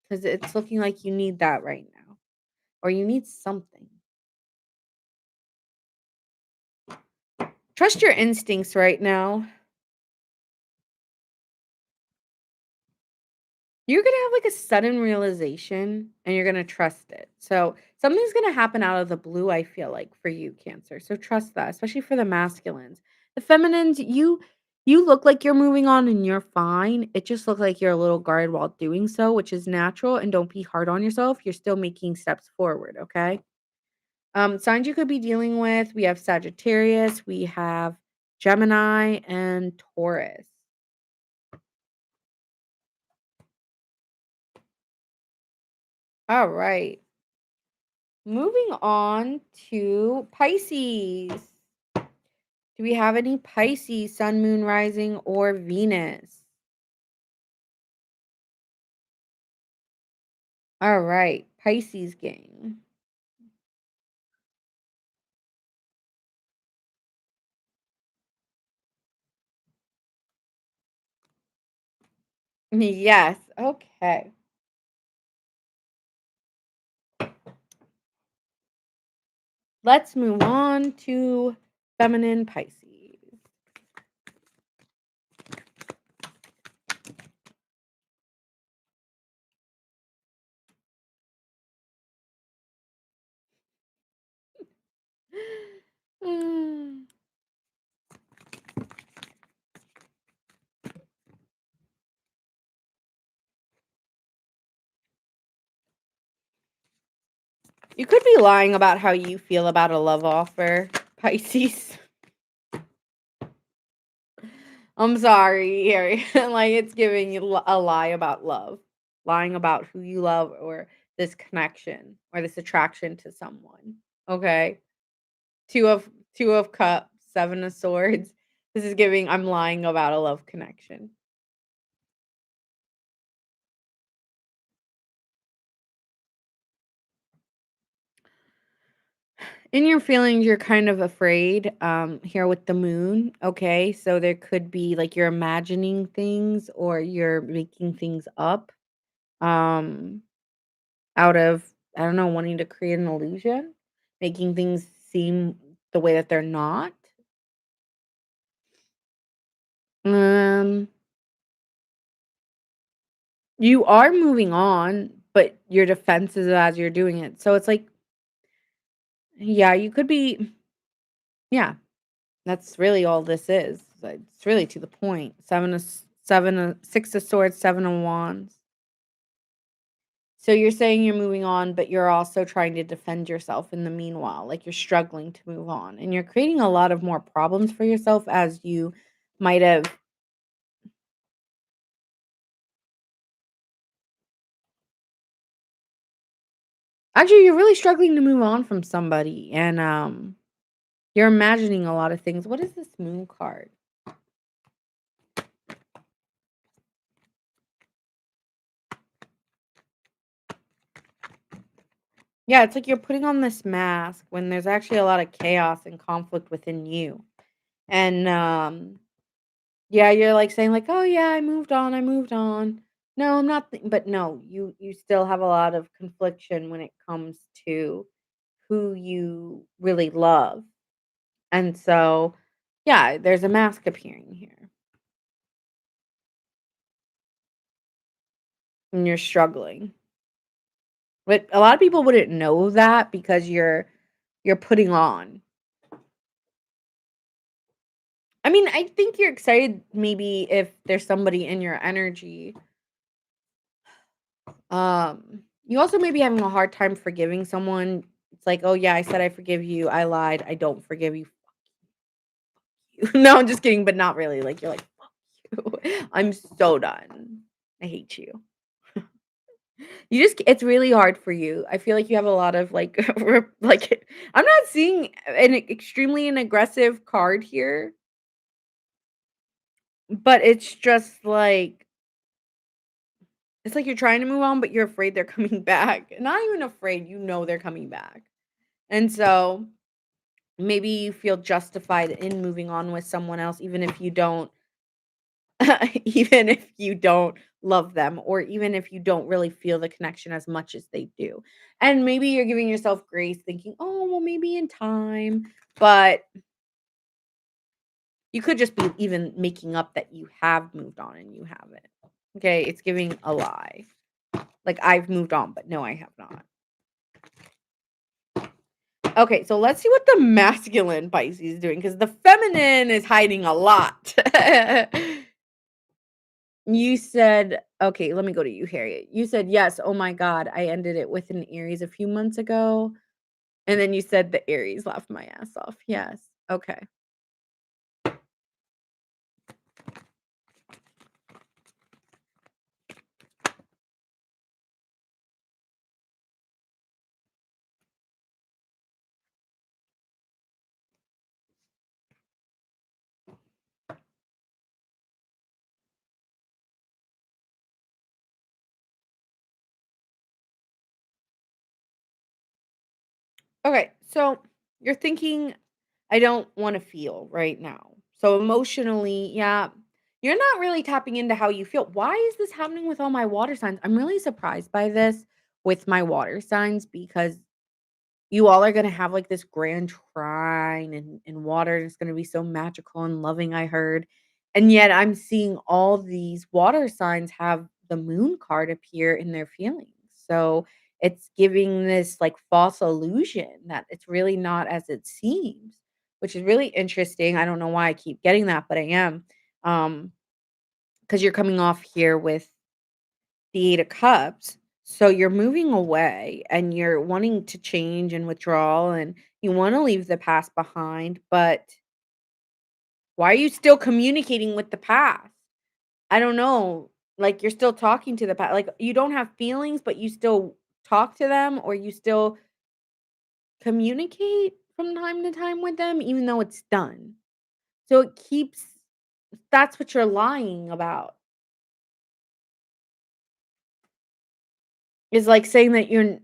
because it's looking like you need that right now or you need something. Trust your instincts right now. You're gonna have, like, a sudden realization, and you're gonna trust it. So, something's gonna happen out of the blue, I feel like, for you, Cancer, so trust that, especially for the masculines. The feminines, you look like you're moving on and you're fine. It just looks like you're a little guarded while doing so, which is natural, and don't be hard on yourself. You're still making steps forward, okay? Signs you could be dealing with, we have Sagittarius, we have Gemini, and Taurus. Alright. Moving on to Pisces. Do we have any Pisces, Sun, Moon, Rising, or Venus? All right, Pisces gang. Yes, okay. Let's move on to feminine Pisces. Mm. You could be lying about how you feel about a love offer, Pisces. I'm sorry, Harry. Like it's giving you a lie about love, lying about who you love or this connection or this attraction to someone. Okay, two of two of cups, seven of swords. This is giving. I'm lying about a love connection. In your feelings, you're kind of afraid. Here with the moon. Okay, so there could be like you're imagining things or you're making things up. Um, Out of, I don't know, wanting to create an illusion, making things seem the way that they're not. Um, you are moving on, but your defenses as you're doing it. So it's like, yeah, you could be, yeah, that's really all this is. Like, it's really to the point. Six of swords, seven of wands. So you're saying you're moving on, but you're also trying to defend yourself in the meanwhile. Like you're struggling to move on and you're creating a lot of more problems for yourself as you might have. Actually, you're really struggling to move on from somebody and you're imagining a lot of things. What is this moon card? Yeah, it's like you're putting on this mask when there's actually a lot of chaos and conflict within you. And yeah, you're like saying like, "Oh yeah, I moved on. I moved on." No, I'm not but no, you still have a lot of confliction when it comes to who you really love. And so, yeah, there's a mask appearing here. And you're struggling. But a lot of people wouldn't know that because you're putting on. I mean, I think you're excited maybe if there's somebody in your energy. Um You also may be having a hard time forgiving someone. It's like, "Oh, yeah, I said I forgive you. I lied. I don't forgive you. No, I'm just kidding, but not really, like, you're like, "Fuck you. I'm so done. I hate you." You just it's really hard for you. I feel like you have a lot of, like, like, I'm not seeing extremely an aggressive card here, but it's like you're trying to move on, but you're afraid they're coming back. Not even afraid, you know they're coming back. And so, maybe you feel justified in moving on with someone else even if you don't even if you don't love them or even if you don't really feel the connection as much as they do. And maybe you're giving yourself grace thinking, "Oh, well, maybe in time." But you could just be even making up that you have moved on and you haven't. Okay, it's giving a lie. Like I've moved on, but no, I have not. Okay, so let's see what the masculine Pisces is doing because the feminine is hiding a lot. You said okay, let me go to you, Harriet. You said, "Yes, oh my god, I ended it with an Aries a few months ago." And then you said the Aries laughed my ass off. Yes. Okay. Okay, so you're thinking, "I don't wanna feel right now." So emotionally, yeah, you're not really tapping into how you feel. Why is this happening with all my water signs? I'm really surprised by this with my water signs because you all are gonna have, like, this grand trine and water, and it's gonna be so magical and loving, I heard, and yet I'm seeing all these water signs have the moon card appear in their feelings, so it's giving this, like, false illusion that it's really not as it seems, which is really interesting. I don't know why I keep getting that, but I am, um, because 'cause you're coming off here with the 8 of Cups, so you're moving away and you're wanting to change and withdraw and you wanna leave the past behind, but why are you still communicating with the past? I don't know, like, you're still talking to the past. Like, you don't have feelings, but you still talk to them or you still communicate from time to time with them even though it's done. So it keeps that's what you're lying about, is, like, saying that you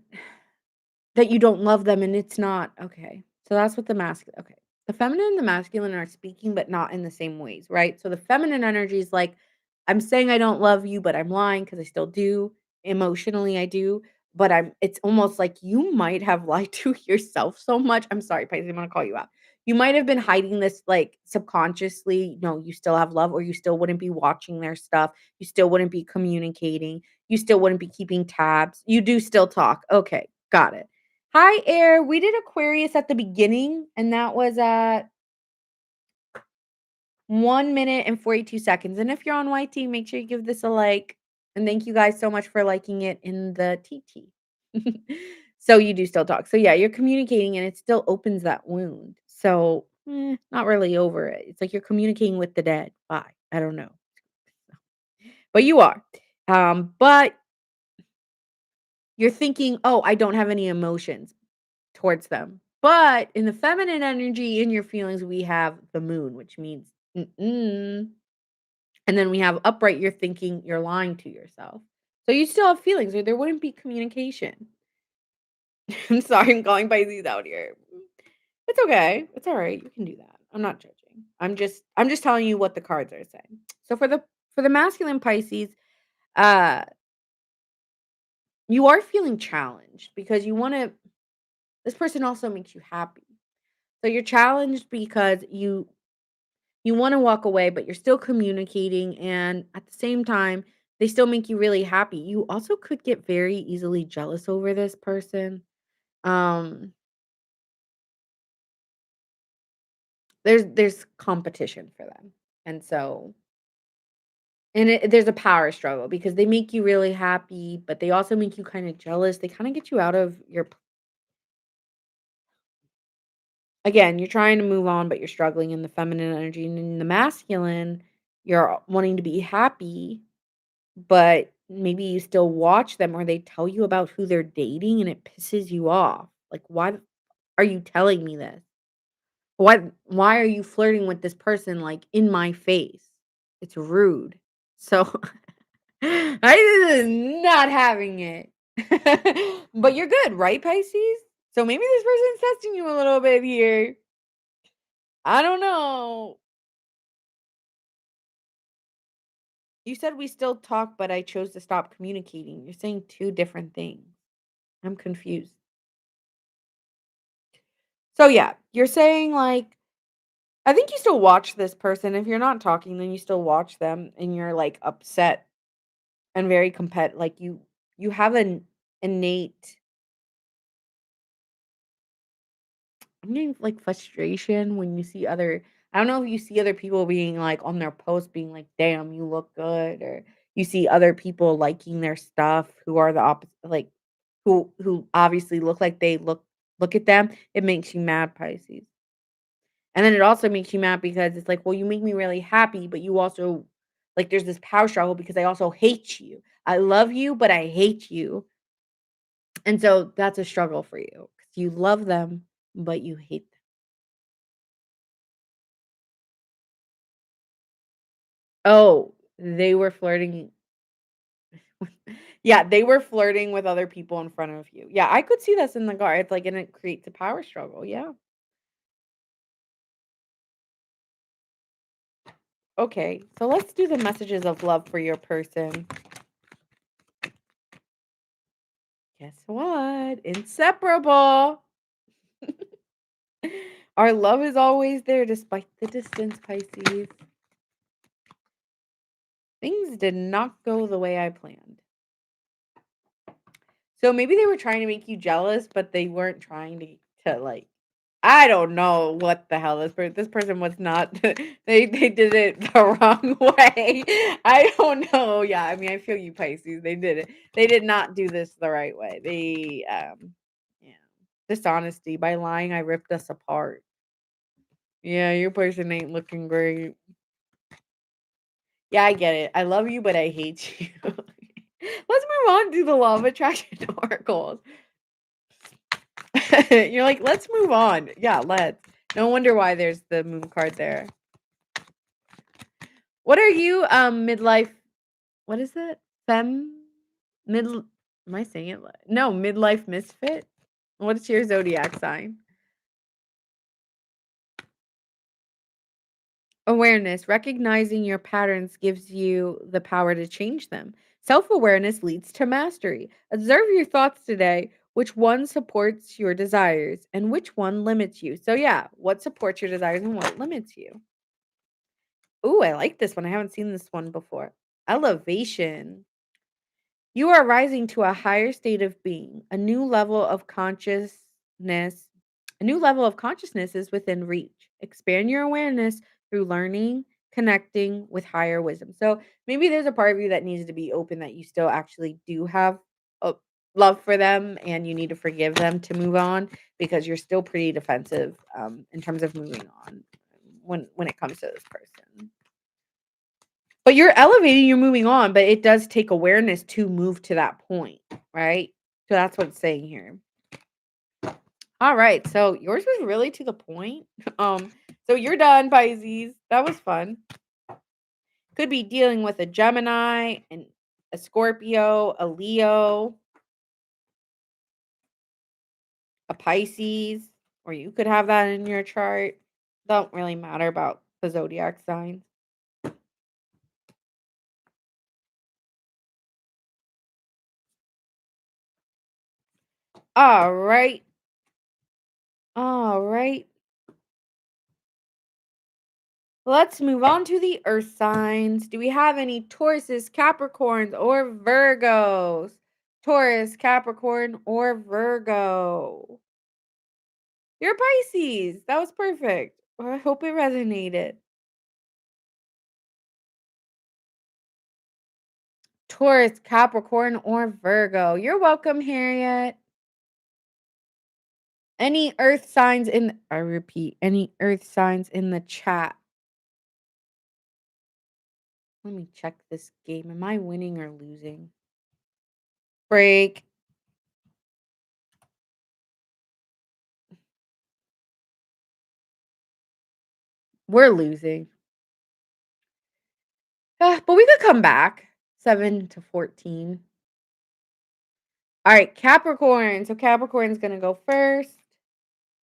don't love them and it's not okay. So that's what the masculine okay. The feminine and the masculine are speaking, but not in the same ways, right? So the feminine energy is like, I'm saying I don't love you, but I'm lying because I still do. Emotionally, I do. But it's almost like you might have lied to yourself so much. I'm sorry, Pisces, I'm gonna call you out. You might have been hiding this like subconsciously. No, you still have love, or you still wouldn't be watching their stuff. You still wouldn't be communicating. You still wouldn't be keeping tabs. You do still talk. Okay, got it. Hi, Air. We did Aquarius at the beginning, and that was at 1 minute and 42 seconds. And if you're on YT, make sure you give this a like. And thank you guys so much for liking it in the TT. So you do still talk. So yeah, you're communicating and it still opens that wound. So not really over it. It's like you're communicating with the dead. Bye. I don't know. But you are. But you're thinking, oh, I don't have any emotions towards them. But in the feminine energy, in your feelings, we have the moon, which means, mm-mm. And then we have upright, you're thinking you're lying to yourself. So you still have feelings, or there wouldn't be communication. I'm sorry, I'm calling Pisces out here. It's okay. It's all right. You can do that. I'm not judging. I'm just telling you what the cards are saying. So for the masculine Pisces, uh, you are feeling challenged because you want to. This person also makes you happy. So you're challenged because you wanna walk away, but you're still communicating, and at the same time, they still make you really happy. You also could get very easily jealous over this person. Um, there's competition for them, and so And there's a power struggle because they make you really happy, but they also make you kinda jealous. They kinda get you out of your p again, you're trying to move on, but you're struggling in the feminine energy, and in the masculine, you're wanting to be happy, but maybe you still watch them or they tell you about who they're dating and it pisses you off. Like, "Why are you telling me this? Why are you flirting with this person, like, in my face? It's rude." So I is not having it. But you're good, right, Pisces? So maybe this person's testing you a little bit here. I don't know. You said we still talk, but I chose to stop communicating. You're saying 2 different things. I'm confused. So yeah, you're saying like I think you still watch this person. If you're not talking, then you still watch them and you're like upset and very like you have an innate I'm getting, like, frustration when you see other I don't know if you see other people being, like, on their posts being like, "Damn, you look good," or you see other people liking their stuff who are the opposite like, who obviously look like they look at them, it makes you mad, Pisces. And then it also makes you mad because it's like, "Well, you make me really happy, but you also" like, there's this power struggle because I also hate you. I love you, but I hate you, and so that's a struggle for you because you love them, but you hate them. Oh, they were flirting yeah, they were flirting with other people in front of you. Yeah, I could see this in the cards, like, and it creates a power struggle, yeah. Okay, so let's do the messages of love for your person. Guess what? Inseparable. Our love is always there despite the distance, Pisces. Things did not go the way I planned. So maybe they were trying to make you jealous, but they weren't trying to like I don't know what the hell this person was not they did it the wrong way. I don't know. Yeah, I mean, I feel you Pisces. They did it. They did not do this the right way. Yeah. Dishonesty by lying I ripped us apart. Yeah, your person ain't looking great. Yeah, I get it. I love you, but I hate you. Let's move on to the law of attraction oracles. You're like, let's move on. Yeah, let's. No wonder why there's the moon card there. What are you, midlife what is it? Mid am I saying it no, midlife misfit? What's your zodiac sign? Awareness. Recognizing your patterns gives you the power to change them. Self awareness leads to mastery. Observe your thoughts today. Which one supports your desires and which one limits you? So, yeah, what supports your desires and what limits you? Ooh, I like this one. I haven't seen this one before. Elevation. You are rising to a higher state of being. A new level of consciousness is within reach. Expand your awareness through learning, connecting with higher wisdom. So maybe there's a part of you that needs to be open that you still actually do have a love for them and you need to forgive them to move on because you're still pretty defensive in terms of moving on when it comes to this person. But you're elevating, you're moving on, but it does take awareness to move to that point, right? So that's what it's saying here. All right, so yours was really to the point. So you're done, Pisces. That was fun. Could be dealing with a Gemini and a Scorpio, a Leo, a Pisces, or you could have that in your chart. Don't really matter about the zodiac signs. All right. All right. Let's move on to the earth signs. Do we have any Tauruses, Capricorns, or Virgos? Taurus, Capricorn, or Virgo? You're Pisces. That was perfect. I hope it resonated. Taurus, Capricorn, or Virgo. You're welcome, Harriet. Any earth signs in I repeat, any earth signs in the chat. Let me check this game. Am I winning or losing? Break. We're losing. But we could come back. 7-14. All right, Capricorn. So Capricorn's going to go first,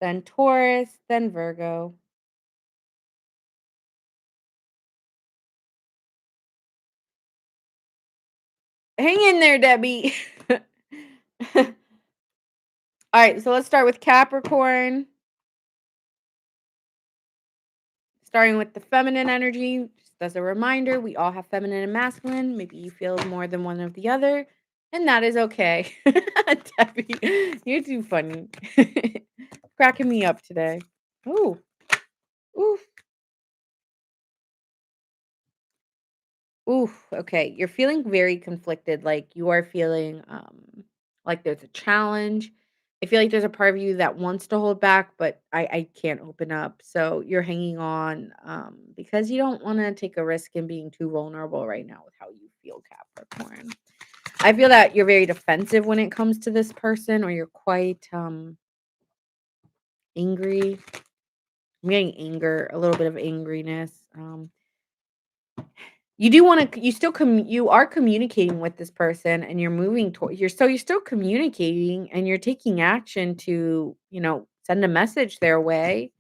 then Taurus, then Virgo. Hang in there, Debbie. All right, so let's start with Capricorn. Starting with the feminine energy, just as a reminder, we all have feminine and masculine. Maybe you feel more than one of the other, and that is okay. Debbie, you're too funny. Cracking me up today. Ooh, ooh, ooh. Okay, you're feeling very conflicted. Like you are feeling like there's a challenge. I feel like there's a part of you that wants to hold back, but I can't open up. So you're hanging on because you don't want to take a risk in being too vulnerable right now with how you feel, Capricorn. I feel that you're very defensive when it comes to this person, or you're quite angry. I'm getting anger, a little bit of angriness. You do wanna you still you are communicating with this person and you're moving toward you're still communicating and you're taking action to, send a message their way,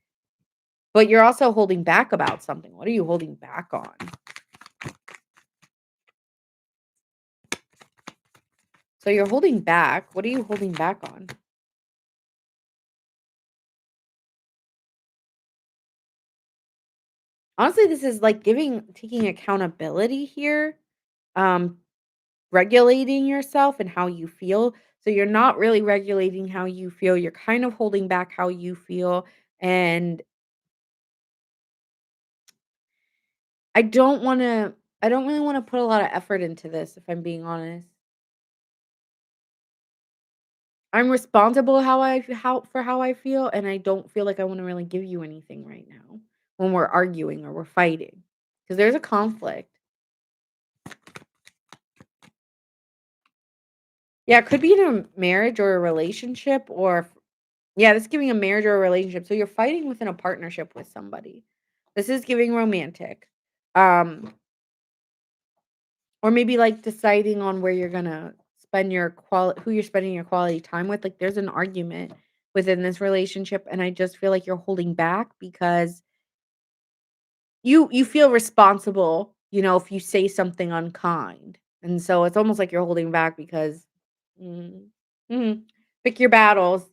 but you're also holding back about something. What are you holding back on? So you're holding back. What are you holding back on? Honestly, this is like taking accountability here, um, regulating yourself and how you feel. So you're not really regulating how you feel. You're kind of holding back how you feel. And I don't wanna I don't really wanna put a lot of effort into this, if I'm being honest. I'm responsible how I feel, and I don't feel like I wanna really give you anything right now when we're arguing or we're fighting, because there's a conflict. Yeah, it could be in a marriage or a relationship yeah, this is giving a marriage or a relationship, so you're fighting within a partnership with somebody. This is giving romantic. Um Or maybe, like, deciding on where you're gonna spend your who you're spending your quality time with, like, there's an argument within this relationship, and I just feel like you're holding back because you feel responsible, if you say something unkind, and so it's almost like you're holding back because mm, mhm, pick your battles,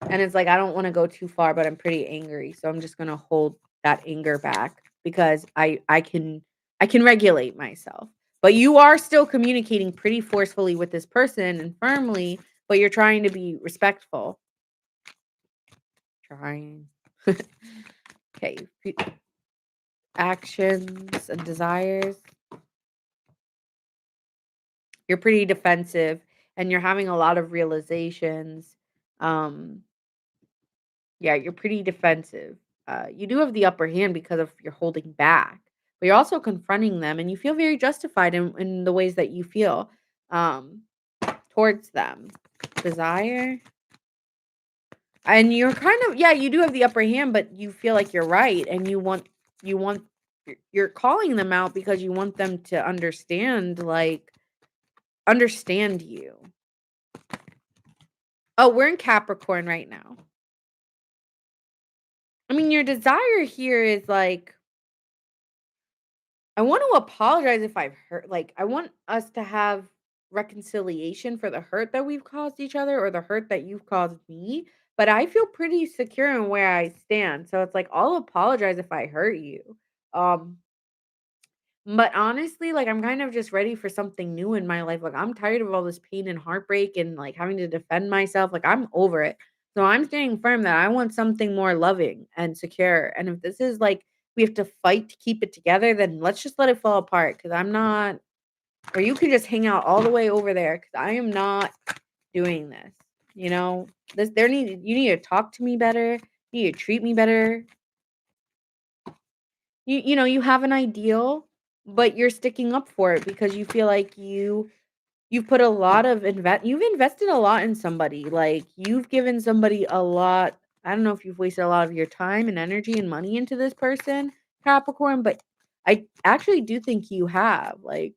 and it's like, I don't wanna go too far, but I'm pretty angry, so I'm just gonna hold that anger back because I can regulate myself. But you are still communicating pretty forcefully with this person and firmly, but you're trying to be respectful. Trying. Okay, actions and desires. You're pretty defensive and you're having a lot of realizations. Um, yeah, you're pretty defensive. You do have the upper hand because of you're holding back, but you're also confronting them and you feel very justified in the ways that you feel um, towards them. Desire. And you're kind of yeah, you do have the upper hand, but you feel like you're right and you want you're calling them out because you want them to understand you. Oh, we're in Capricorn right now. I mean, your desire here is like, I want to apologize if I've hurt. Like, I want us to have reconciliation for the hurt that we've caused each other or the hurt that you've caused me. But I feel pretty secure in where I stand. So it's like, I'll apologize if I hurt you. Um, but honestly, like, I'm kind of just ready for something new in my life. Like, I'm tired of all this pain and heartbreak and, like, having to defend myself. Like, I'm over it. So I'm staying firm that I want something more loving and secure. And if this is like we have to fight to keep it together, then let's just let it fall apart because I'm not. or you can just hang out all the way over there because I am not doing this. You know, you need to talk to me better. You need to treat me better. You know, you have an ideal, but you're sticking up for it because you feel like you've put a lot of you've invested a lot in somebody. Like you've given somebody a lot. I don't know if you've wasted a lot of your time and energy and money into this person, Capricorn, but I actually do think you have. Like,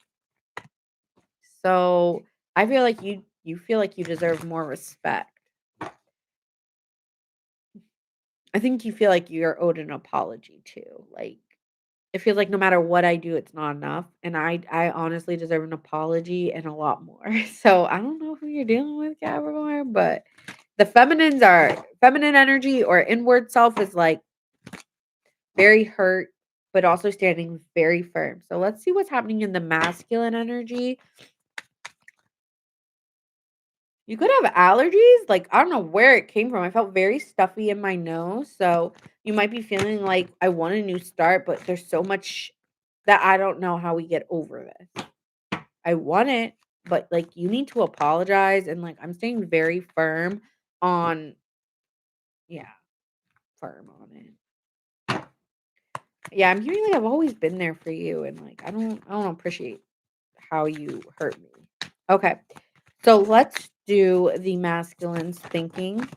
so I feel like you feel like you deserve more respect. I think you feel like you're owed an apology too. Like it feels like no matter what I do, it's not enough, and I honestly deserve an apology and a lot more. So I don't know who you're dealing with, Capricorn, but the feminine energy or inward self is like very hurt, but also standing very firm. So let's see what's happening in the masculine energy. You could have allergies. Like, I don't know where it came from. I felt very stuffy in my nose. So you might be feeling like I want a new start, but there's so much that I don't know how we get over this. I want it, but like you need to apologize. And like I'm staying very firm on, yeah, firm on it. Yeah, I'm hearing like I've always been there for you. And like I don't appreciate how you hurt me. Okay. So let's do the masculine's thinking.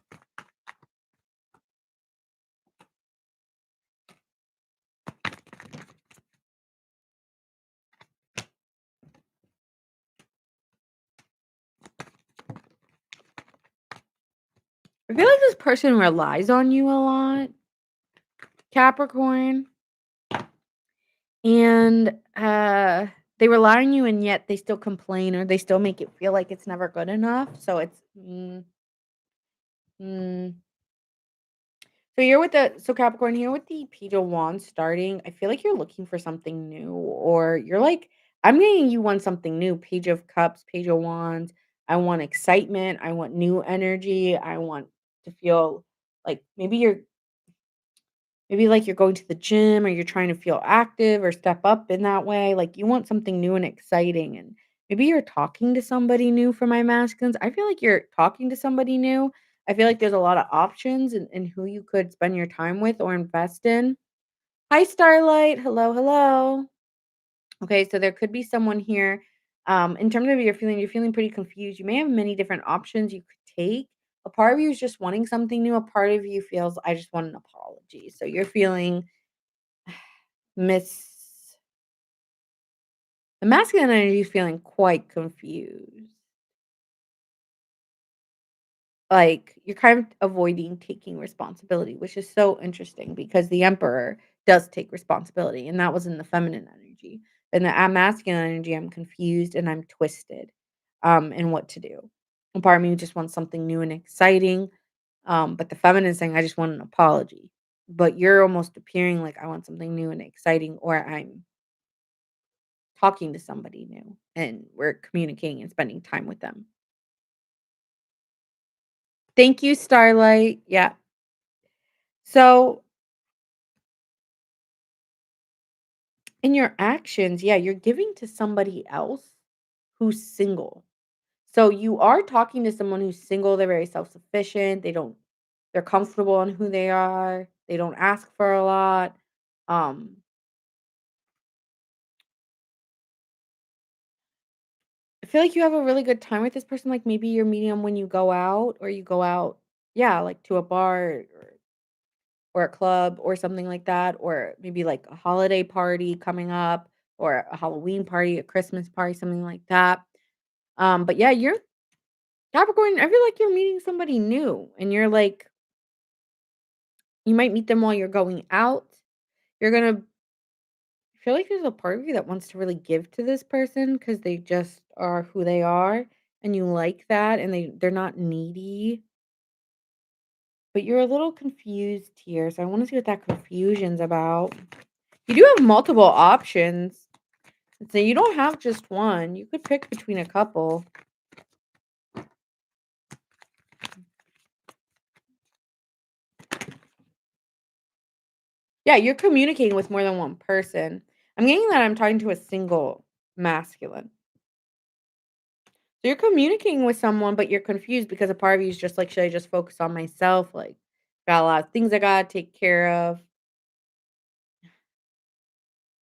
I feel like this person relies on you a lot, Capricorn, and they rely on you, and yet they still complain or they still make it feel like it's never good enough. So it's mm. So you're with the so Capricorn, you're with the Page of Wands starting. I feel like you're looking for something new, or you're like, I'm getting you want something new. Page of Cups, Page of Wands. I want excitement. I want new energy. I want to feel like maybe like you're going to the gym or you're trying to feel active or step up in that way. Like you want something new and exciting. And maybe you're talking to somebody new for my masculines. I feel like you're talking to somebody new. I feel like there's a lot of options in who you could spend your time with or invest in. Hi, Starlight. Hello, hello. Okay, so there could be someone here. In terms of you're feeling pretty confused. You may have many different options you could take. A part of you is just wanting something new. A part of you feels I just want an apology. So you're feeling Miss the masculine energy is feeling quite confused. Like you're kind of avoiding taking responsibility, which is so interesting because the emperor does take responsibility, and that was in the feminine energy. In the masculine energy, I'm confused and I'm twisted in what to do. A part of me just wants something new and exciting. But the feminine is saying, I just want an apology. But you're almost appearing like I want something new and exciting, or I'm talking to somebody new and we're communicating and spending time with them. Thank you, Starlight. Yeah. So in your actions, yeah, you're giving to somebody else who's single. So you are talking to someone who's single, they're very self-sufficient, they're comfortable on who they are, they don't ask for a lot. Um, I feel like you have a really good time with this person, like, maybe you're meeting them when you go out or you go out, yeah, like, to a bar or a club or something like that, or maybe, like, a holiday party coming up or a Halloween party, a Christmas party, something like that. But yeah, you're Capricorn, I feel like you're meeting somebody new and you're like you might meet them while you're going out. You're gonna feel like there's a part of you that wants to really give to this person because they just are who they are and you like that and they're not needy. But you're a little confused here. So I want to see what that confusion's about. You do have multiple options. So you don't have just one. You could pick between a couple. Yeah, you're communicating with more than one person. I'm getting that I'm talking to a single masculine. So you're communicating with someone, but you're confused because a part of you is just like, should I just focus on myself? Like, got a lot of things I gotta take care of.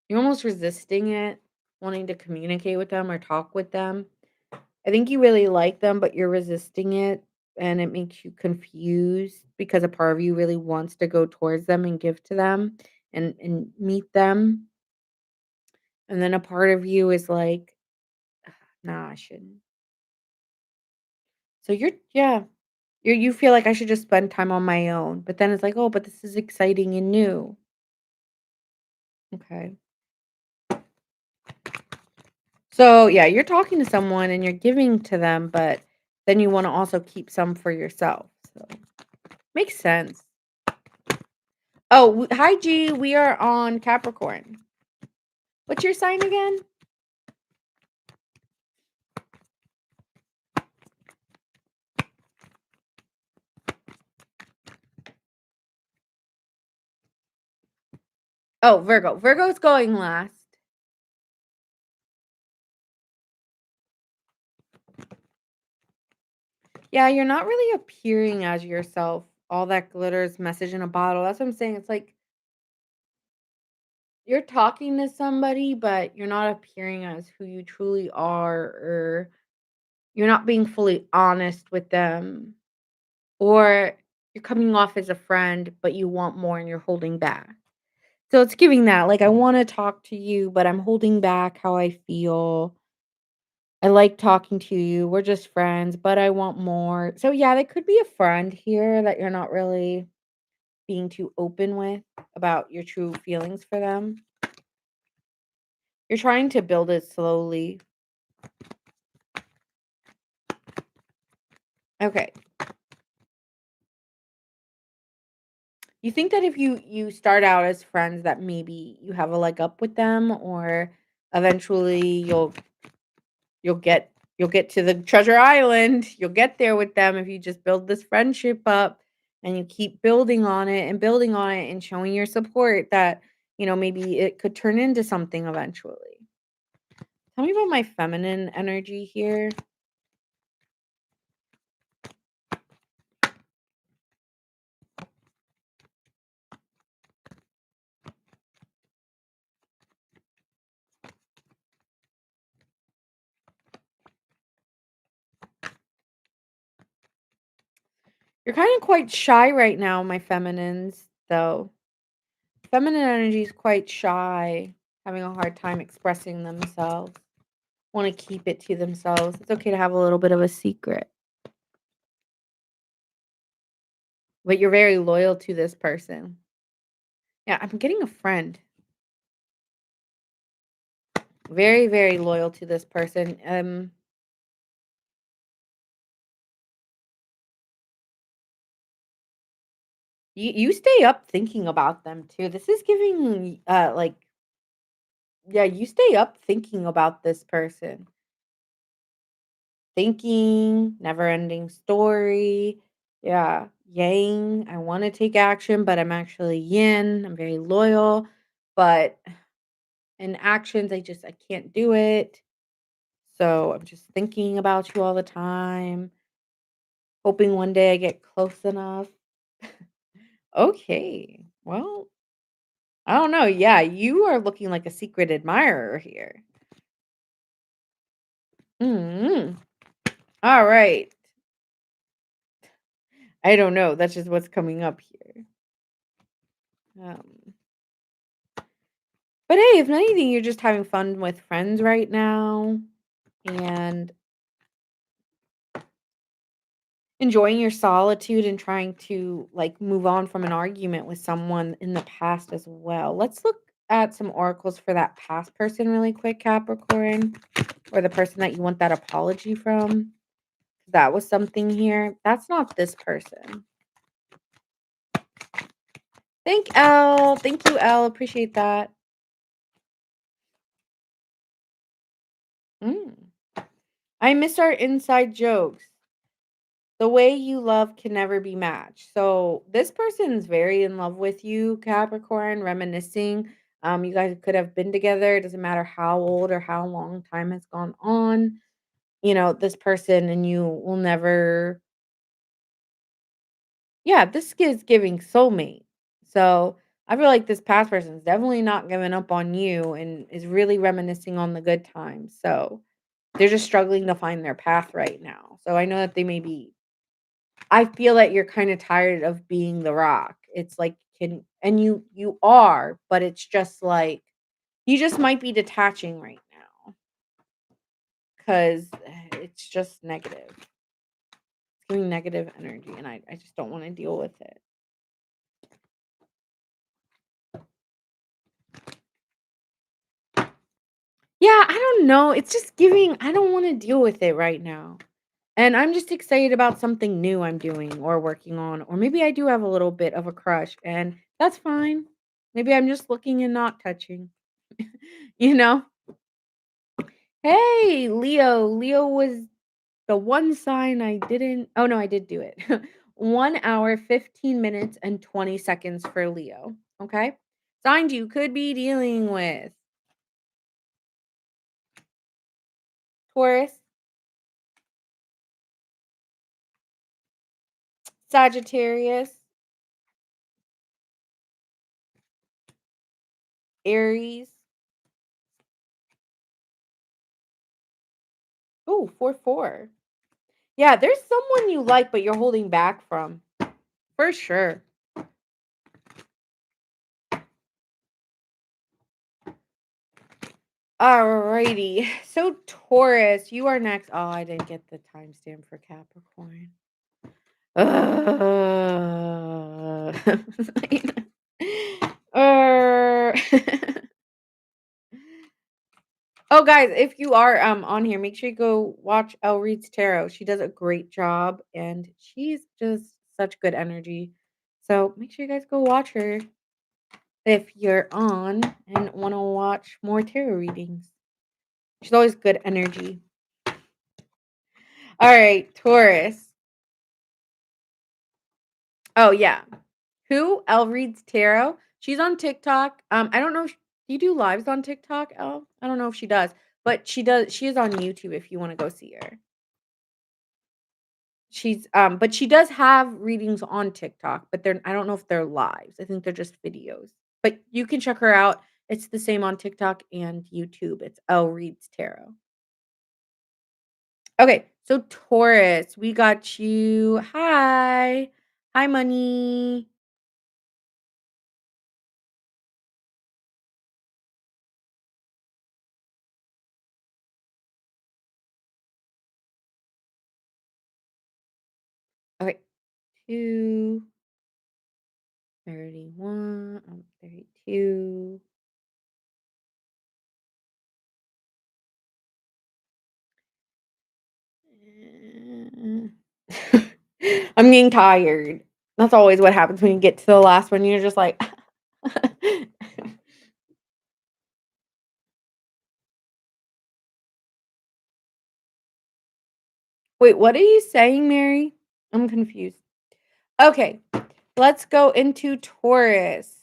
You're almost resisting it, wanting to communicate with them or talk with them. I think you really like them, but you're resisting it, and it makes you confused because a part of you really wants to go towards them and give to them and meet them. And then a part of you is like, nah, I shouldn't. So you feel like I should just spend time on my own. But then it's like, oh, but this is exciting and new. Okay. So yeah, you're talking to someone and you're giving to them, but then you want to also keep some for yourself. So makes sense. Oh, hi G. We are on Capricorn. What's your sign again? Oh, Virgo. Virgo's going last. Yeah, you're not really appearing as yourself. All that glitters, message in a bottle. That's what I'm saying. It's like you're talking to somebody, but you're not appearing as who you truly are, or you're not being fully honest with them, or you're coming off as a friend, but you want more and you're holding back. So it's giving that, like, I want to talk to you, but I'm holding back how I feel. I like talking to you. We're just friends, but I want more. So yeah, there could be a friend here that you're not really being too open with about your true feelings for them. You're trying to build it slowly. Okay. You think that if you start out as friends that maybe you have a leg up with them, or eventually you'll get to the treasure island. You'll get there with them if you just build this friendship up and you keep building on it and building on it and showing your support that, maybe it could turn into something eventually. Tell me about my feminine energy here. You're kind of quite shy right now, my feminines, though. Feminine energy is quite shy, having a hard time expressing themselves, want to keep it to themselves. It's okay to have a little bit of a secret, but you're very loyal to this person. Yeah, I'm getting a friend. Very, very loyal to this person. You stay up thinking about them too. This is giving like, yeah, you stay up thinking about this person. Thinking, never ending story. Yeah. Yang. I want to take action, but I'm actually yin. I'm very loyal, but in actions I can't do it. So I'm just thinking about you all the time, hoping one day I get close enough. Okay. Well, I don't know. Yeah, you are looking like a secret admirer here. Mm. All right. I don't know. That's just what's coming up here. Um, but hey, if anything, you're just having fun with friends right now and enjoying your solitude and trying to like move on from an argument with someone in the past as well. Let's look at some oracles for that past person really quick, Capricorn, or the person that you want that apology from. That was something here. That's not this person. Thank L. Thank you, L. Appreciate that. Mm. I miss our inside jokes. The way you love can never be matched. So this person's very in love with you, Capricorn, reminiscing. You guys could have been together. It doesn't matter how old or how long time has gone on. this person and you will never yeah, this is giving soulmate. So, I feel like this past person is definitely not giving up on you and is really reminiscing on the good times. So, they're just struggling to find their path right now. So, I know that they may be I feel that you're kinda tired of being the rock. It's like, can and you are, but it's just like you just might be detaching right now because it's just negative. It's giving negative energy, and I just don't wanna deal with it. Yeah, I don't know. It's just giving I don't wanna deal with it right now. And I'm just excited about something new I'm doing or working on, or maybe I do have a little bit of a crush, and that's fine. Maybe I'm just looking and not touching. You know? Hey, Leo. Leo was the one sign I didn't oh, no, I did do it. 1 hour, 15 minutes, and 20 seconds for Leo, okay? Signs you could be dealing with Taurus, Sagittarius, Aries. Ooh, 4-4. Yeah, there's someone you like, but you're holding back from. For sure. Alrighty. So Taurus, you are next. Oh, I didn't get the timestamp for Capricorn. Uh, uh, oh, guys, if you are on here, make sure you go watch Elle Reads Tarot. She does a great job, and she's just such good energy. So make sure you guys go watch her if you're on and want to watch more tarot readings. She's always good energy. All right, Taurus. Oh yeah, who? Elle Reads Tarot. She's on TikTok. I don't know if do you do lives on TikTok, Elle? I don't know if she does, but she does. She is on YouTube if you want to go see her. But she does have readings on TikTok, but I don't know if they're lives. I think they're just videos. But you can check her out. It's the same on TikTok and YouTube. It's Elle Reads Tarot. Okay, so Taurus, we got you. Hi. Hi, money. Okay, 2, 31, 32. I'm getting tired. That's always what happens when you get to the last one. You're just like, wait, what are you saying, Mary? I'm confused. Okay, let's go into Taurus.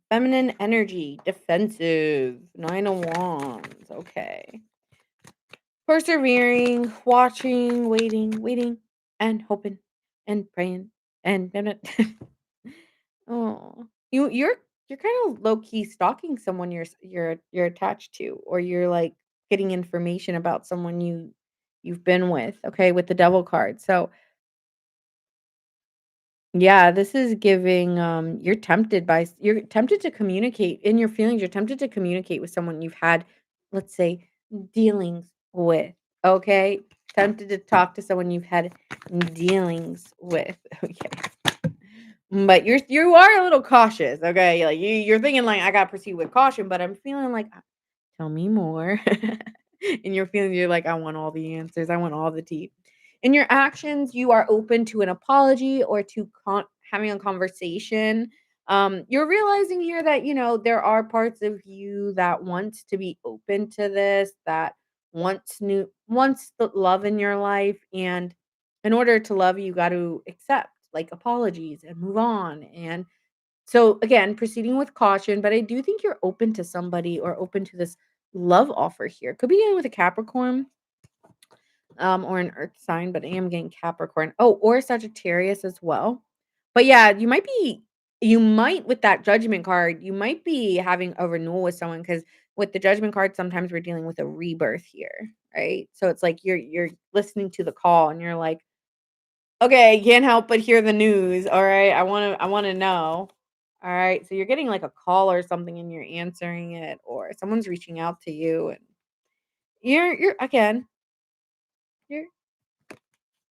Feminine energy, defensive, 9 of Wands. Okay. Persevering, watching, waiting, and hoping, and praying, and oh, you're kind of low key stalking someone you're attached to, or you're like getting information about someone you've been with. Okay, with the devil card. So yeah, this is giving you're tempted to communicate in your feelings. You're tempted to communicate with someone you've had, let's say, dealings with. Okay, tempted to talk to someone you've had dealings with. Okay. But you are a little cautious, okay? Like you're thinking like I got to proceed with caution, but I'm feeling like tell me more. In your feelings, you're like I want all the answers. I want all the tea. In your actions, you are open to an apology or to having a conversation. You're realizing here that there are parts of you that wants to be open to this, that wants the love in your life, and in order to love, you got to accept like apologies and move on. And so again, proceeding with caution, but I do think you're open to somebody or open to this love offer here. Could be in with a Capricorn, or an earth sign, but I am getting Capricorn. Oh, or Sagittarius as well. But yeah, you might with that judgment card, you might be having a renewal with someone because with the judgment card, sometimes we're dealing with a rebirth here, right? So it's like you're listening to the call and you're like, okay, I can't help but hear the news. All right. I wanna know. All right. So you're getting like a call or something and you're answering it, or someone's reaching out to you and you're again, you're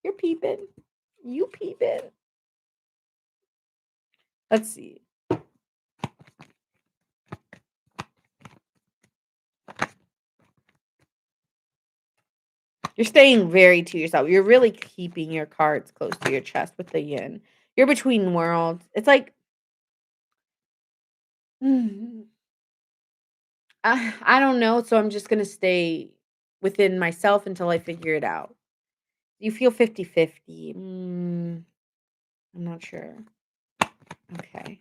you're peeping. You peeping. Let's see. You're staying very to yourself. You're really keeping your cards close to your chest with the yin. You're between worlds. It's like mm, I don't know, so I'm just gonna stay within myself until I figure it out. You feel 50-50. I'm not sure. Okay.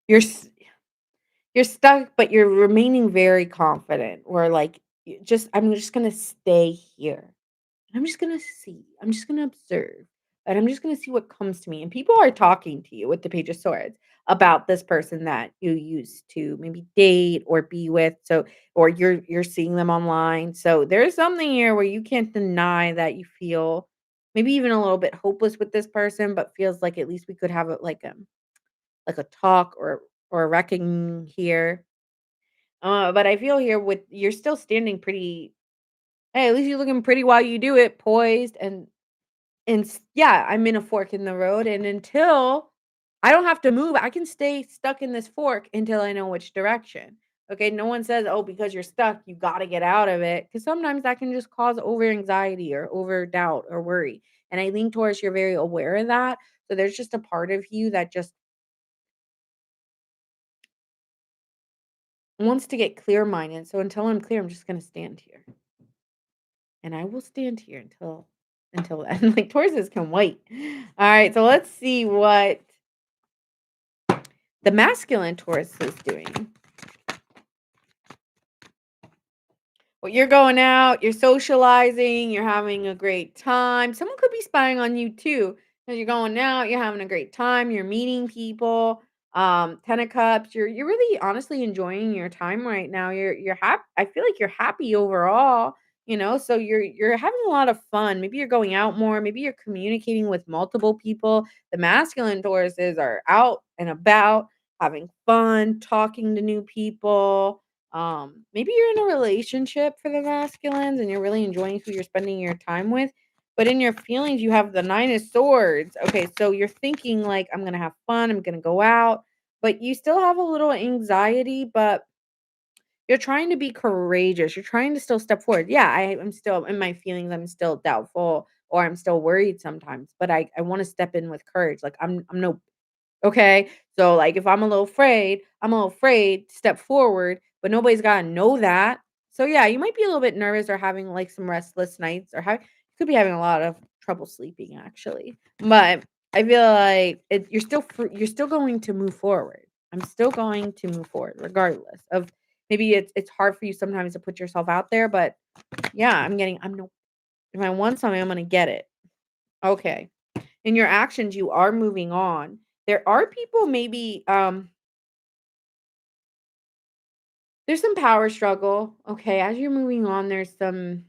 You're s- you're stuck, but you're remaining very confident. Or like I'm just gonna stay here. I'm just gonna see. I'm just gonna observe. And I'm just gonna see what comes to me. And people are talking to you with the Page of Swords about this person that you used to maybe date or be with. So or you're seeing them online. So there's something here where you can't deny that you feel maybe even a little bit hopeless with this person, but feels like at least we could have like a talk or a reckoning here. But I feel here with you're still standing pretty. Hey, at least you're looking pretty while you do it, poised yeah, I'm in a fork in the road, and until I don't have to move, I can stay stuck in this fork until I know which direction. Okay, no one says, "Oh, because you're stuck, you gotta get out of it," because sometimes that can just cause over anxiety or over doubt or worry. And I lean towards you're very aware of that. So there's just a part of you that just wants to get clear minded. So until I'm clear, I'm just gonna stand here. And I will stand here until then. Like Tauruses can wait. All right, so let's see what the masculine Taurus is doing. Well, you're going out, you're socializing, you're having a great time. Someone could be spying on you too. Because you're going out, you're having a great time, you're meeting people. 10 of cups. You're really honestly enjoying your time right now. You're happy. I feel like you're happy overall, so you're having a lot of fun. Maybe you're going out more, maybe you're communicating with multiple people. The masculine Tauruses are out and about, having fun, talking to new people. Maybe you're in a relationship for the masculines and you're really enjoying who you're spending your time with. But in your feelings, you have the Nine of Swords. Okay, so you're thinking like, I'm gonna have fun, I'm gonna go out, but you still have a little anxiety, but you're trying to be courageous. You're trying to still step forward. Yeah, I'm still in my feelings, I'm still doubtful or I'm still worried sometimes, but I want to step in with courage. Like I'm no okay? So, like, if I'm a little afraid to step forward, but nobody's gotta know that. So, yeah, you might be a little bit nervous or having, like, some restless nights or you could be having a lot of trouble sleeping, actually. But I feel like you're still going to move forward. I'm still going to move forward regardless of maybe it's hard for you sometimes to put yourself out there, but, yeah, I'm no if I want something, I'm gonna get it. Okay. In your actions, you are moving on. There are people maybe there's some power struggle. Okay, as you're moving on, there's some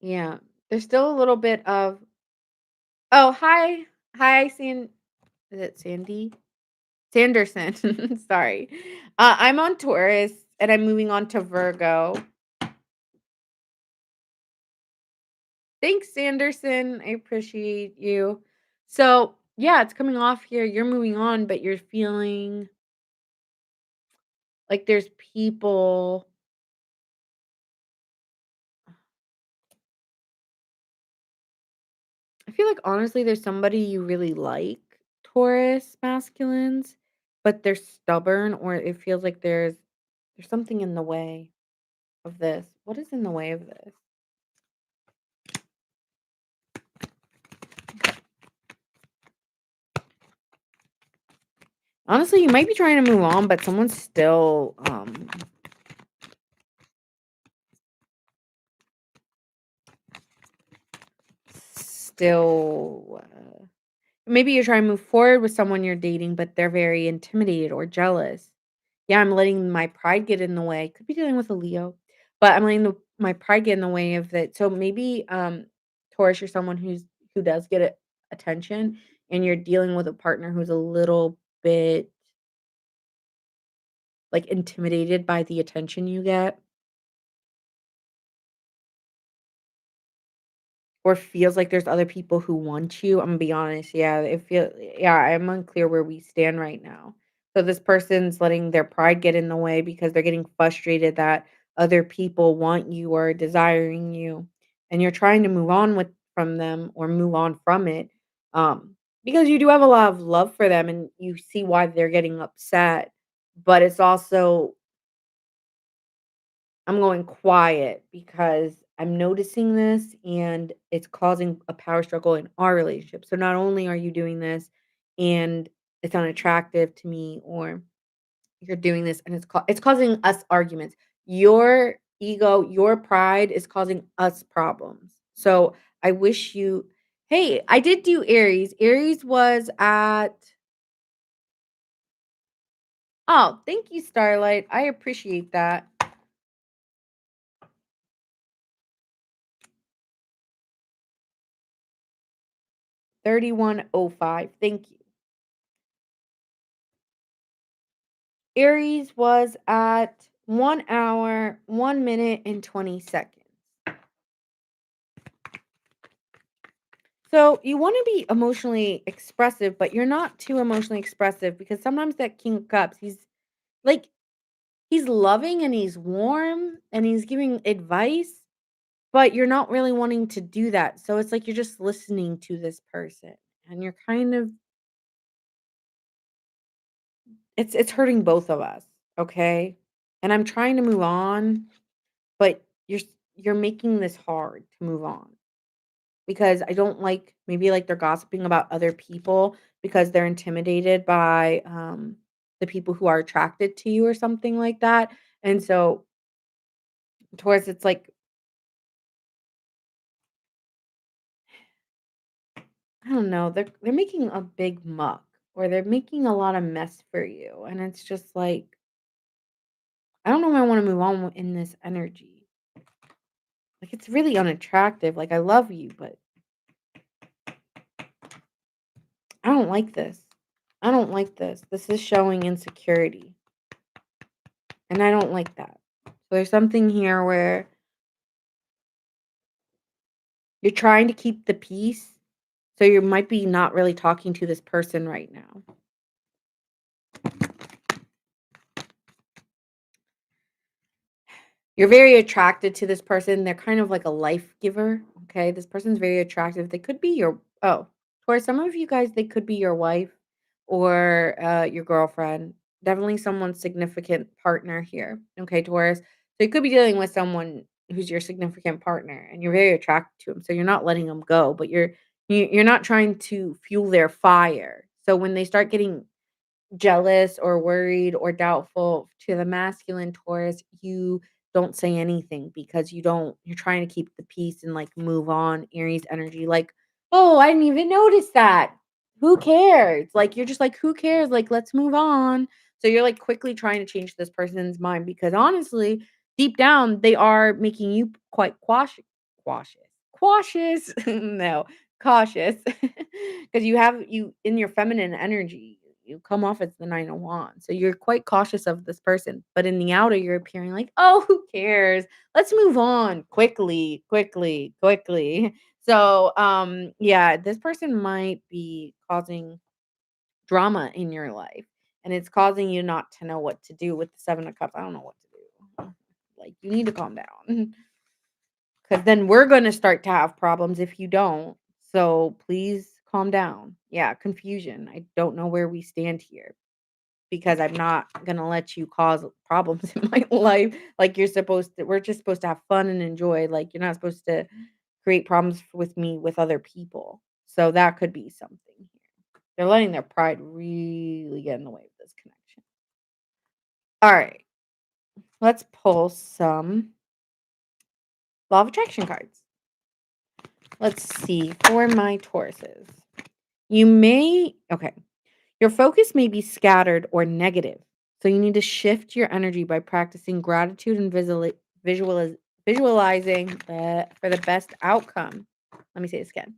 yeah, there's still a little bit of oh hi. Hi, is it Sandy? Sanderson. Sorry. I'm on Taurus and I'm moving on to Virgo. Thanks, Sanderson. I appreciate you. So yeah, it's coming off here. You're moving on, but you're feeling like there's people I feel like honestly there's somebody you really like, Taurus masculines, but they're stubborn or it feels like there's something in the way of this. What is in the way of this? Honestly, you might be trying to move on, but someone's still maybe you're trying to move forward with someone you're dating, but they're very intimidated or jealous. Yeah, I'm letting my pride get in the way. Could be dealing with a Leo, but I'm letting my pride get in the way of it. So maybe, Taurus, you're someone who does get attention, and you're dealing with a partner who's a little bit like intimidated by the attention you get. Or feels like there's other people who want you, I'm gonna be honest, yeah, I'm unclear where we stand right now. So this person's letting their pride get in the way because they're getting frustrated that other people want you or are desiring you, and you're trying to move on with from them or move on from it, because you do have a lot of love for them and you see why they're getting upset, but it's also I'm going quiet because I'm noticing this and it's causing a power struggle in our relationship. So not only are you doing this and it's unattractive to me, or you're doing this and it's causing us arguments. Your ego, your pride is causing us problems. So I wish you Hey, I did do Aries. Aries was at Oh, thank you, Starlight. I appreciate that. 3105. Thank you. Aries was at 1 hour, 1 minute, and 20 seconds. So you want to be emotionally expressive, but you're not too emotionally expressive because sometimes that King of Cups, like, he's loving and he's warm and he's giving advice, but you're not really wanting to do that. So it's like you're just listening to this person and you're kind of, it's hurting both of us, okay? And I'm trying to move on, but you're making this hard to move on. Because I don't like maybe, like, they're gossiping about other people because they're intimidated by, the people who are attracted to you or something like that, and so towards it's like, I don't know, they're making a big muck or they're making a lot of mess for you, and it's just like, I don't know if I wanna move on in this energy. Like, it's really unattractive, like, I love you, but I don't like this. I don't like this. This is showing insecurity, and I don't like that. So there's something here where you're trying to keep the peace, so you might be not really talking to this person right now. You're very attracted to this person, they're kind of like a life giver, okay? This person's very attractive, they could be for some of you guys, they could be your wife or, your girlfriend, definitely someone's significant partner here, okay, Taurus? So you could be dealing with someone who's your significant partner, and you're very attracted to him, so you're not letting him go, but you're not trying to fuel their fire. So when they start getting jealous or worried or doubtful to the masculine Taurus, you don't say anything because you're trying to keep the peace and like move on. Aries energy, like, oh, I didn't even notice that. Who cares? Like, you're just like, who cares? Like, let's move on. So you're like quickly trying to change this person's mind because honestly, deep down, they are making you quite cautious, cautious. No, cautious because you in your feminine energy, you come off as the 9 of wands, so you're quite cautious of this person, but in the outer, you're appearing like, "Oh, who cares? Let's move on quickly, quickly, quickly." So, yeah, this person might be causing drama in your life, and it's causing you not to know what to do with the 7 of cups. I don't know what to do. Like, you need to calm down. 'Cause then we're gonna start to have problems if you don't. So please calm down. Yeah, confusion. I don't know where we stand here because I'm not gonna let you cause problems in my life like you're supposed to. We're just supposed to have fun and enjoy. Like, you're not supposed to create problems with me with other people. So that could be something. They're letting their pride really get in the way of this connection. All right, let's pull some law of attraction cards. Let's see for my Tauruses. Okay, your focus may be scattered or negative. So you need to shift your energy by practicing gratitude and visualizing for the best outcome. Let me say this again.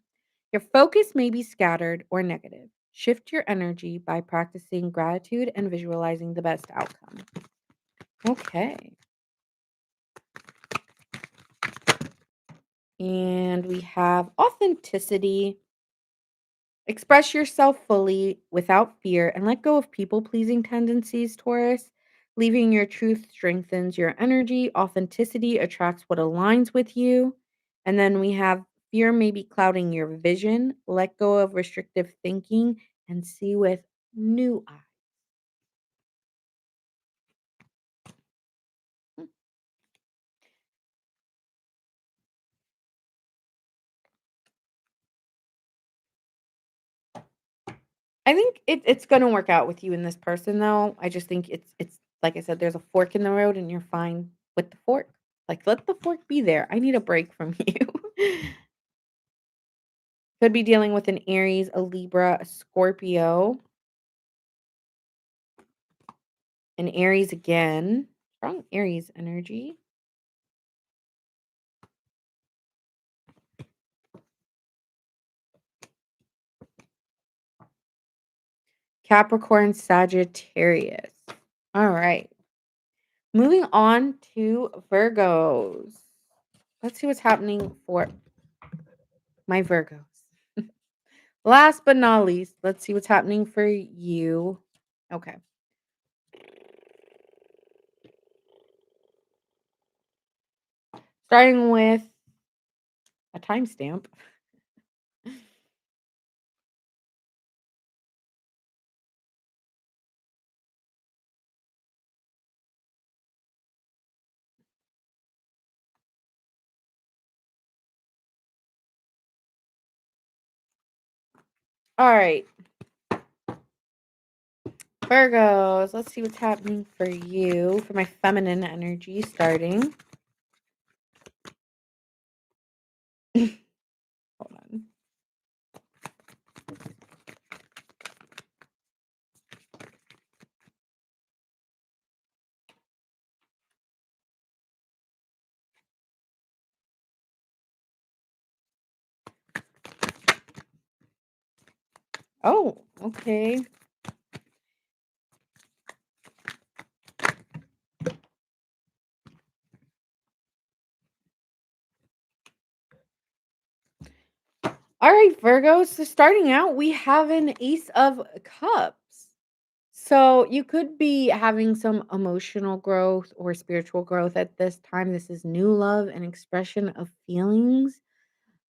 Your focus may be scattered or negative. Shift your energy by practicing gratitude and visualizing the best outcome. Okay. And we have authenticity. Express yourself fully without fear and let go of people pleasing tendencies, Taurus. Leaving your truth strengthens your energy. Authenticity attracts what aligns with you. And then we have fear may be clouding your vision. Let go of restrictive thinking and see with new eyes. Hmm. I think it's going to work out with you and this person, though. I just think it's like I said, there's a fork in the road, and you're fine with the fork. Like, let the fork be there. I need a break from you. Could be dealing with an Aries, a Libra, a Scorpio, an Aries again. Strong Aries energy. Capricorn, Sagittarius. All right. Moving on to Virgos. Let's see what's happening for my Virgos. Last but not least, let's see what's happening for you. Okay. Starting with a timestamp. All right. Virgos, let's see what's happening for you for my feminine energy starting. Hold on. Oh, okay. All right, Virgo. So starting out, we have an Ace of Cups. So you could be having some emotional growth or spiritual growth at this time. This is new love and expression of feelings.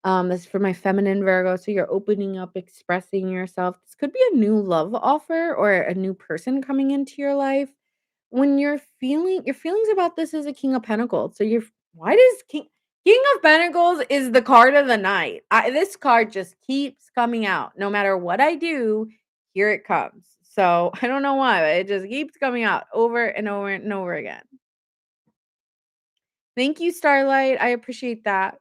This is for my feminine Virgo. So you're opening up, expressing yourself. This could be a new love offer or a new person coming into your life. When you're feeling your feelings about this is a King of Pentacles. So you're why does King of Pentacles is the card of the night. This card just keeps coming out. No matter what I do, here it comes. So I don't know why, but it just keeps coming out over and over and over again. Thank you, Starlight. I appreciate that.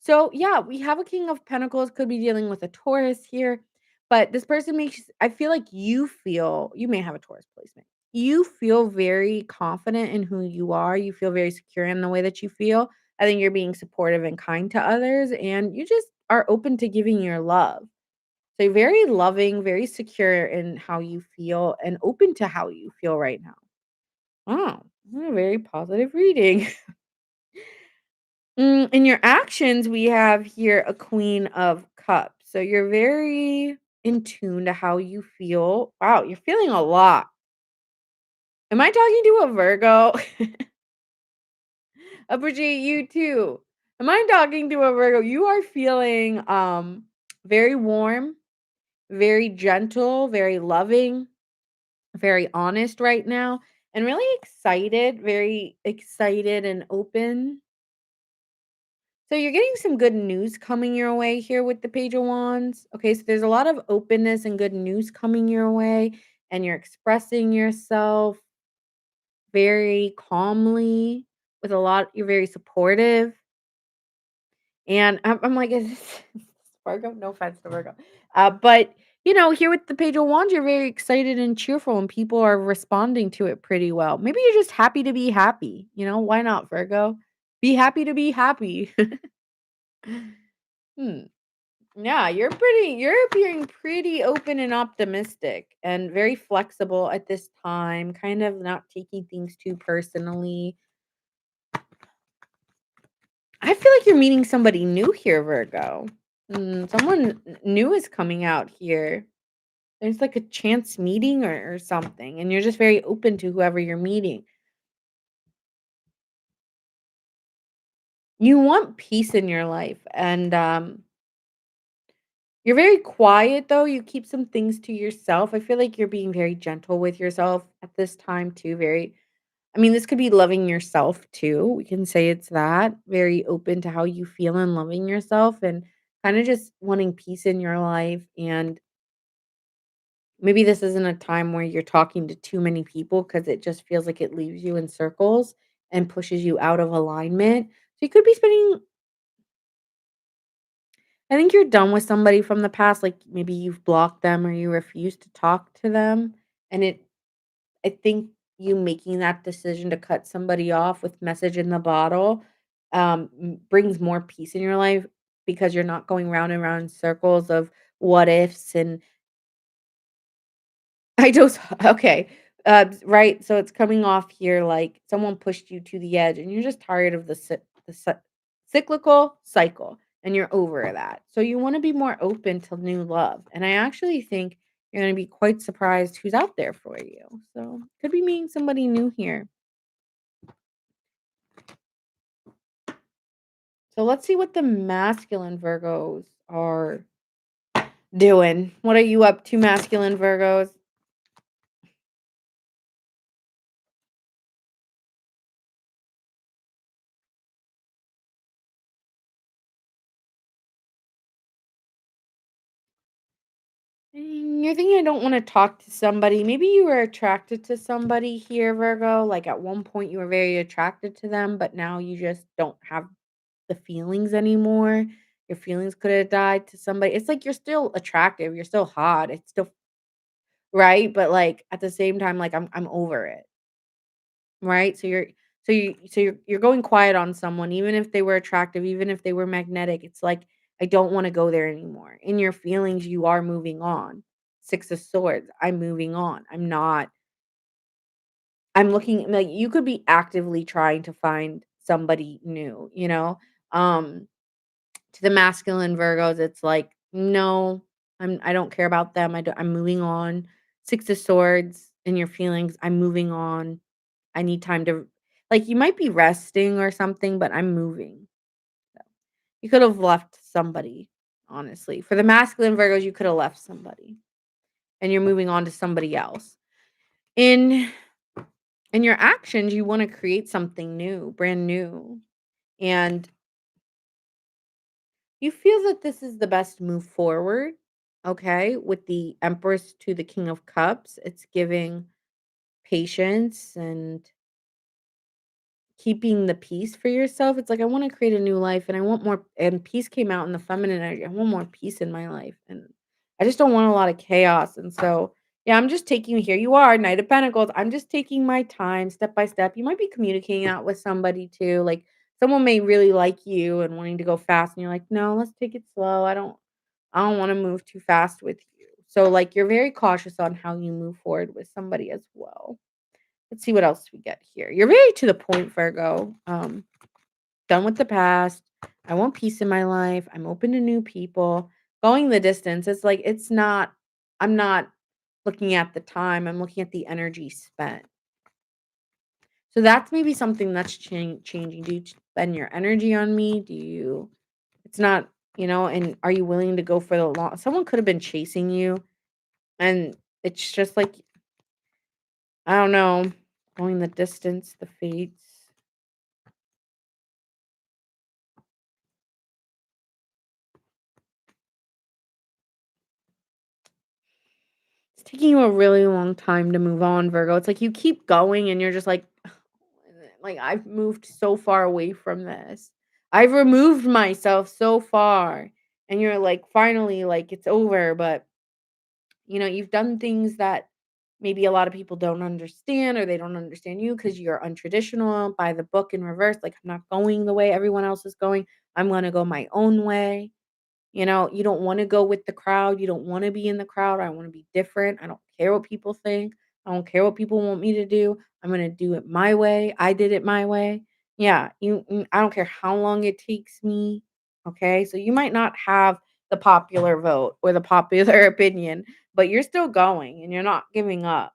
So, yeah, we have a King of Pentacles, could be dealing with a Taurus here, but this person makes I feel like you may have a Taurus placement. You feel very confident in who you are. You feel very secure in the way that you feel. I think you're being supportive and kind to others, and you just are open to giving your love. So, you're very loving, very secure in how you feel, and open to how you feel right now. Wow, a very positive reading. In your actions, we have here a Queen of Cups. So you're very in tune to how you feel. Wow, you're feeling a lot. Am I talking to a Virgo? Appreciate you too. Am I talking to a Virgo? You are feeling very warm, very gentle, very loving, very honest right now, and really excited, very excited and open So you're getting some good news coming your way here with the Page of Wands. Okay, so there's a lot of openness and good news coming your way, and you're expressing yourself very calmly with a lot you're very supportive. And I'm like, is this Virgo? No offense to Virgo. But here with the Page of Wands, you're very excited and cheerful, and people are responding to it pretty well. Maybe you're just happy to be happy. Why not, Virgo? Be happy to be happy. Hmm. Yeah, you're being pretty open and optimistic and very flexible at this time, kind of not taking things too personally. I feel like you're meeting somebody new here, Virgo. Someone new is coming out here. There's like a chance meeting or something, and you're just very open to whoever you're meeting. You want peace in your life, and you're very quiet though. You keep some things to yourself. I feel like you're being very gentle with yourself at this time too. I mean, this could be loving yourself too. We can say it's that. Very open to how you feel and loving yourself and kind of just wanting peace in your life. And maybe this isn't a time where you're talking to too many people because it just feels like it leaves you in circles and pushes you out of alignment. So you could be spending, I think you're done with somebody from the past. Like maybe you've blocked them or you refuse to talk to them. And I think you making that decision to cut somebody off with message in the bottle, brings more peace in your life because you're not going round and round in circles of what ifs and I just okay, right, so it's coming off here like someone pushed you to the edge and you're just tired of the cyclical cycle and you're over that. So you wanna be more open to new love, and I actually think you're gonna be quite surprised who's out there for you. So, could be meeting somebody new here. So let's see what the masculine Virgos are doing. What are you up to, masculine Virgos? You're thinking I don't wanna talk to somebody. Maybe you were attracted to somebody here, Virgo. Like, at one point, you were very attracted to them, but now you just don't have the feelings anymore. Your feelings could have died to somebody. It's like you're still attractive, you're still hot, it's still right? But, like, at the same time, like, I'm over it. Right? So you're going quiet on someone, even if they were attractive, even if they were magnetic. It's like, I don't wanna go there anymore. In your feelings, you are moving on. 6 of Swords, I'm moving on. I'm looking like, you could be actively trying to find somebody new, you know? Um, to the masculine Virgos, it's like, "No, I don't care about them. I'm moving on." 6 of Swords, in your feelings, I'm moving on. I need time to like, you might be resting or something, but I'm moving. So, you could have left somebody, honestly. For the masculine Virgos, you could have left somebody, and you're moving on to somebody else. In in your actions, you wanna create something new, brand new, and you feel that this is the best move forward, okay? With the Empress to the King of Cups, it's giving patience and keeping the peace for yourself. It's like, I wanna create a new life, and I want more and peace came out in the feminine energy. I want more peace in my life, and I just don't want a lot of chaos, and so, yeah, I'm just taking here you are, Knight of Pentacles. I'm just taking my time step by step. You might be communicating out with somebody too, like, someone may really like you and wanting to go fast, and you're like, "No, let's take it slow. I don't wanna move too fast with you." So, like, you're very cautious on how you move forward with somebody as well. Let's see what else we get here. You're very to the point, Virgo. Done with the past. I want peace in my life. I'm open to new people. Going the distance. It's like I'm not looking at the time. I'm looking at the energy spent. So that's maybe something that's changing. Do you spend your energy on me? Do you it's not, and are you willing to go for the long someone could have been chasing you and it's just like I don't know, going the distance, the fates. It's taking you a really long time to move on, Virgo. It's like you keep going and you're just like, I've moved so far away from this. I've removed myself so far. And you're like, finally, like, it's over. But, you've done things that maybe a lot of people don't understand or they don't understand you because you're untraditional, by the book in reverse. Like, I'm not going the way everyone else is going. I'm going to go my own way. You don't wanna go with the crowd, you don't wanna be in the crowd, I wanna be different, I don't care what people think, I don't care what people want me to do, I'm gonna do it my way, I did it my way. Yeah, I don't care how long it takes me, okay? So you might not have the popular vote or the popular opinion, but you're still going and you're not giving up,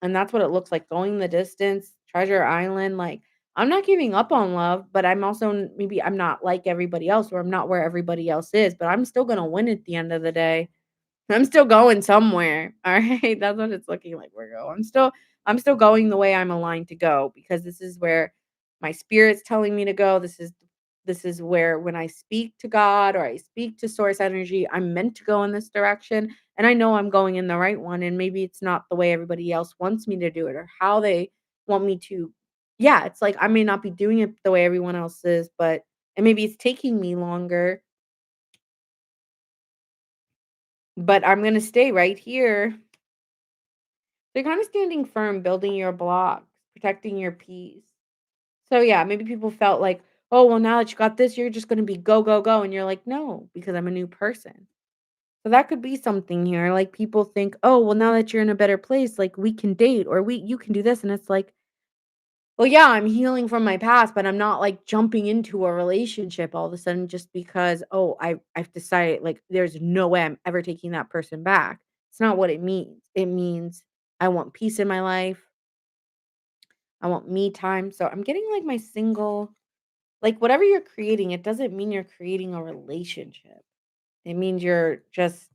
and that's what it looks like, going the distance, Treasure Island, like, I'm not giving up on love, but I'm also maybe I'm not like everybody else or I'm not where everybody else is, but I'm still gonna win at the end of the day. I'm still going somewhere. All right. That's what it's looking like, Virgo. I'm still going the way I'm aligned to go because this is where my spirit's telling me to go. This is where when I speak to God or I speak to source energy, I'm meant to go in this direction. And I know I'm going in the right one. And maybe it's not the way everybody else wants me to do it or how they want me to. Yeah, it's like I may not be doing it the way everyone else is, but and maybe it's taking me longer, but I'm gonna stay right here. They're kind of standing firm, building your blocks, protecting your peace. So yeah, maybe people felt like, oh, well, now that you got this, you're just going to be go, go, go. And you're like, no, because I'm a new person. So that could be something here. Like people think, oh, well, now that you're in a better place, like we can date or you can do this. And it's like, well, yeah, I'm healing from my past, but I'm not like jumping into a relationship all of a sudden just because, oh, I've decided like there's no way I'm ever taking that person back. It's not what it means. It means I want peace in my life. I want me time. So I'm getting like my single, like whatever you're creating, it doesn't mean you're creating a relationship. It means you're just,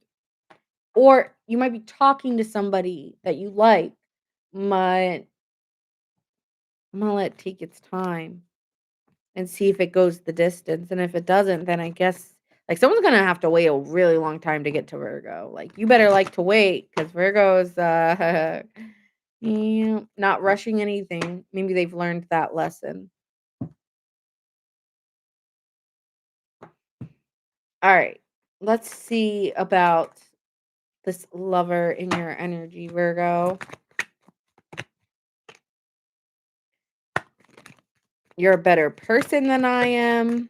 or you might be talking to somebody that you like, but I'm going to let it take its time and see if it goes the distance. And if it doesn't, then I guess like someone's going to have to wait a really long time to get to Virgo. Like you better like to wait because Virgo's, yeah, not rushing anything. Maybe they've learned that lesson. All right. Let's see about this lover in your energy, Virgo. You're a better person than I am.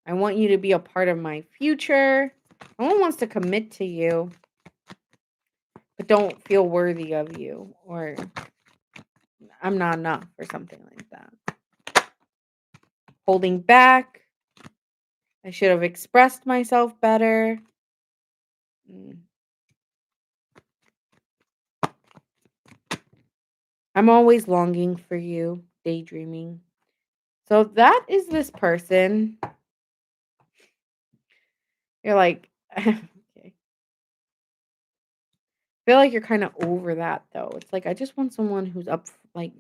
I want you to be a part of my future. No one wants to commit to you, but don't feel worthy of you or I'm not enough or something like that. Holding back. I should have expressed myself better. Mm. I'm always longing for you, daydreaming. So that is this person. You're like, okay. Feel like you're kinda over that, though. It's like, I just want someone who's up f like,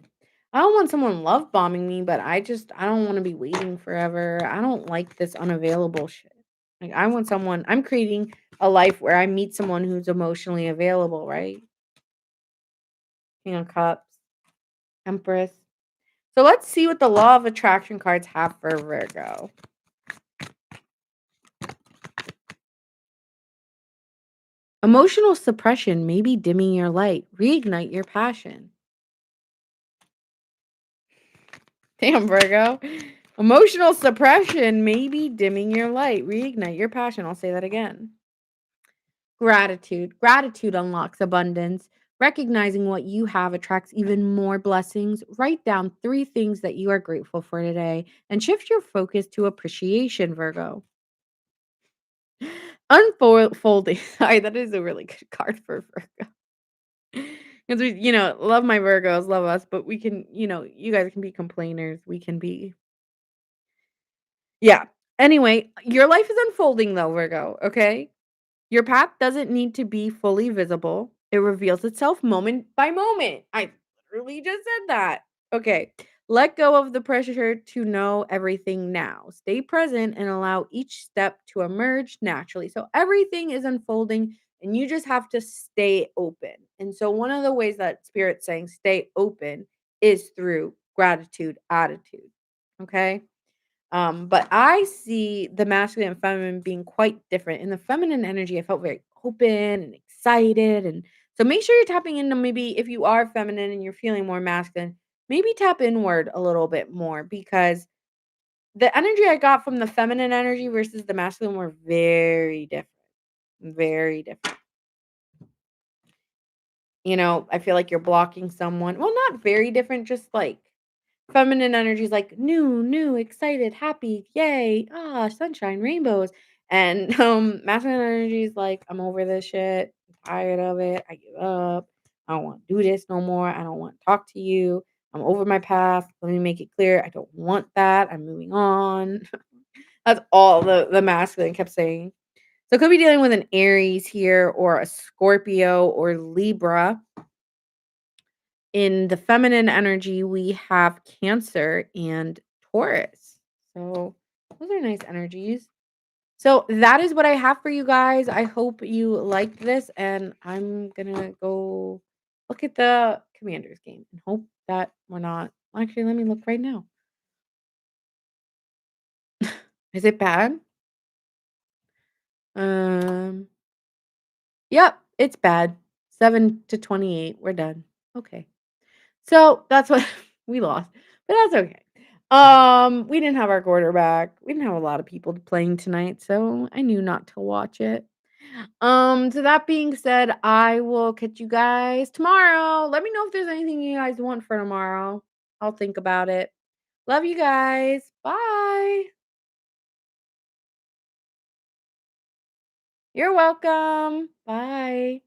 I don't want someone love bombing me, but I don't wanna be waiting forever. I don't like this unavailable shit. Like, I want someone I'm creating a life where I meet someone who's emotionally available, right? King of Cups, Empress. So let's see what the law of attraction cards have for Virgo. Emotional suppression may be dimming your light. Reignite your passion. Damn, Virgo. Emotional suppression may be dimming your light. Reignite your passion. I'll say that again. Gratitude. Gratitude unlocks abundance. Recognizing what you have attracts even more blessings. Write down 3 things that you are grateful for today and shift your focus to appreciation, Virgo. Unfolding. Sorry, that is a really good card for Virgo. Because love my Virgos, love us, but we can, you guys can be complainers. We can be Yeah. Anyway, your life is unfolding though, Virgo, okay? Your path doesn't need to be fully visible. It reveals itself moment by moment. I literally just said that. Okay. Let go of the pressure to know everything now. Stay present and allow each step to emerge naturally. So everything is unfolding and you just have to stay open. And so one of the ways that spirit's saying stay open is through gratitude attitude. Okay? But I see the masculine and feminine being quite different. In the feminine energy, I felt very open and excited. And so make sure you're tapping into, maybe if you are feminine and you're feeling more masculine, maybe tap inward a little bit more, because the energy I got from the feminine energy versus the masculine were very different. Very different. I feel like you're blocking someone. Well, not very different, just like feminine energy is like new, excited, happy, yay, sunshine, rainbows. And masculine energy is like, I'm over this shit, I'm tired of it, I give up, I don't want to do this no more, I don't want to talk to you, I'm over my past, let me make it clear, I don't want that, I'm moving on. That's all the masculine kept saying. So it could be dealing with an Aries here, or a Scorpio, or Libra. In the feminine energy, we have Cancer and Taurus. So those are nice energies. So that is what I have for you guys. I hope you liked this, and I'm gonna go look at the Commanders game and hope that we're not. Actually, let me look right now. Is it bad? Um, yep, it's bad. 7-28. We're done. Okay. So that's what we lost, but that's okay. We didn't have our quarterback. We didn't have a lot of people playing tonight, so I knew not to watch it. So that being said, I will catch you guys tomorrow. Let me know if there's anything you guys want for tomorrow. I'll think about it. Love you guys. Bye. You're welcome. Bye.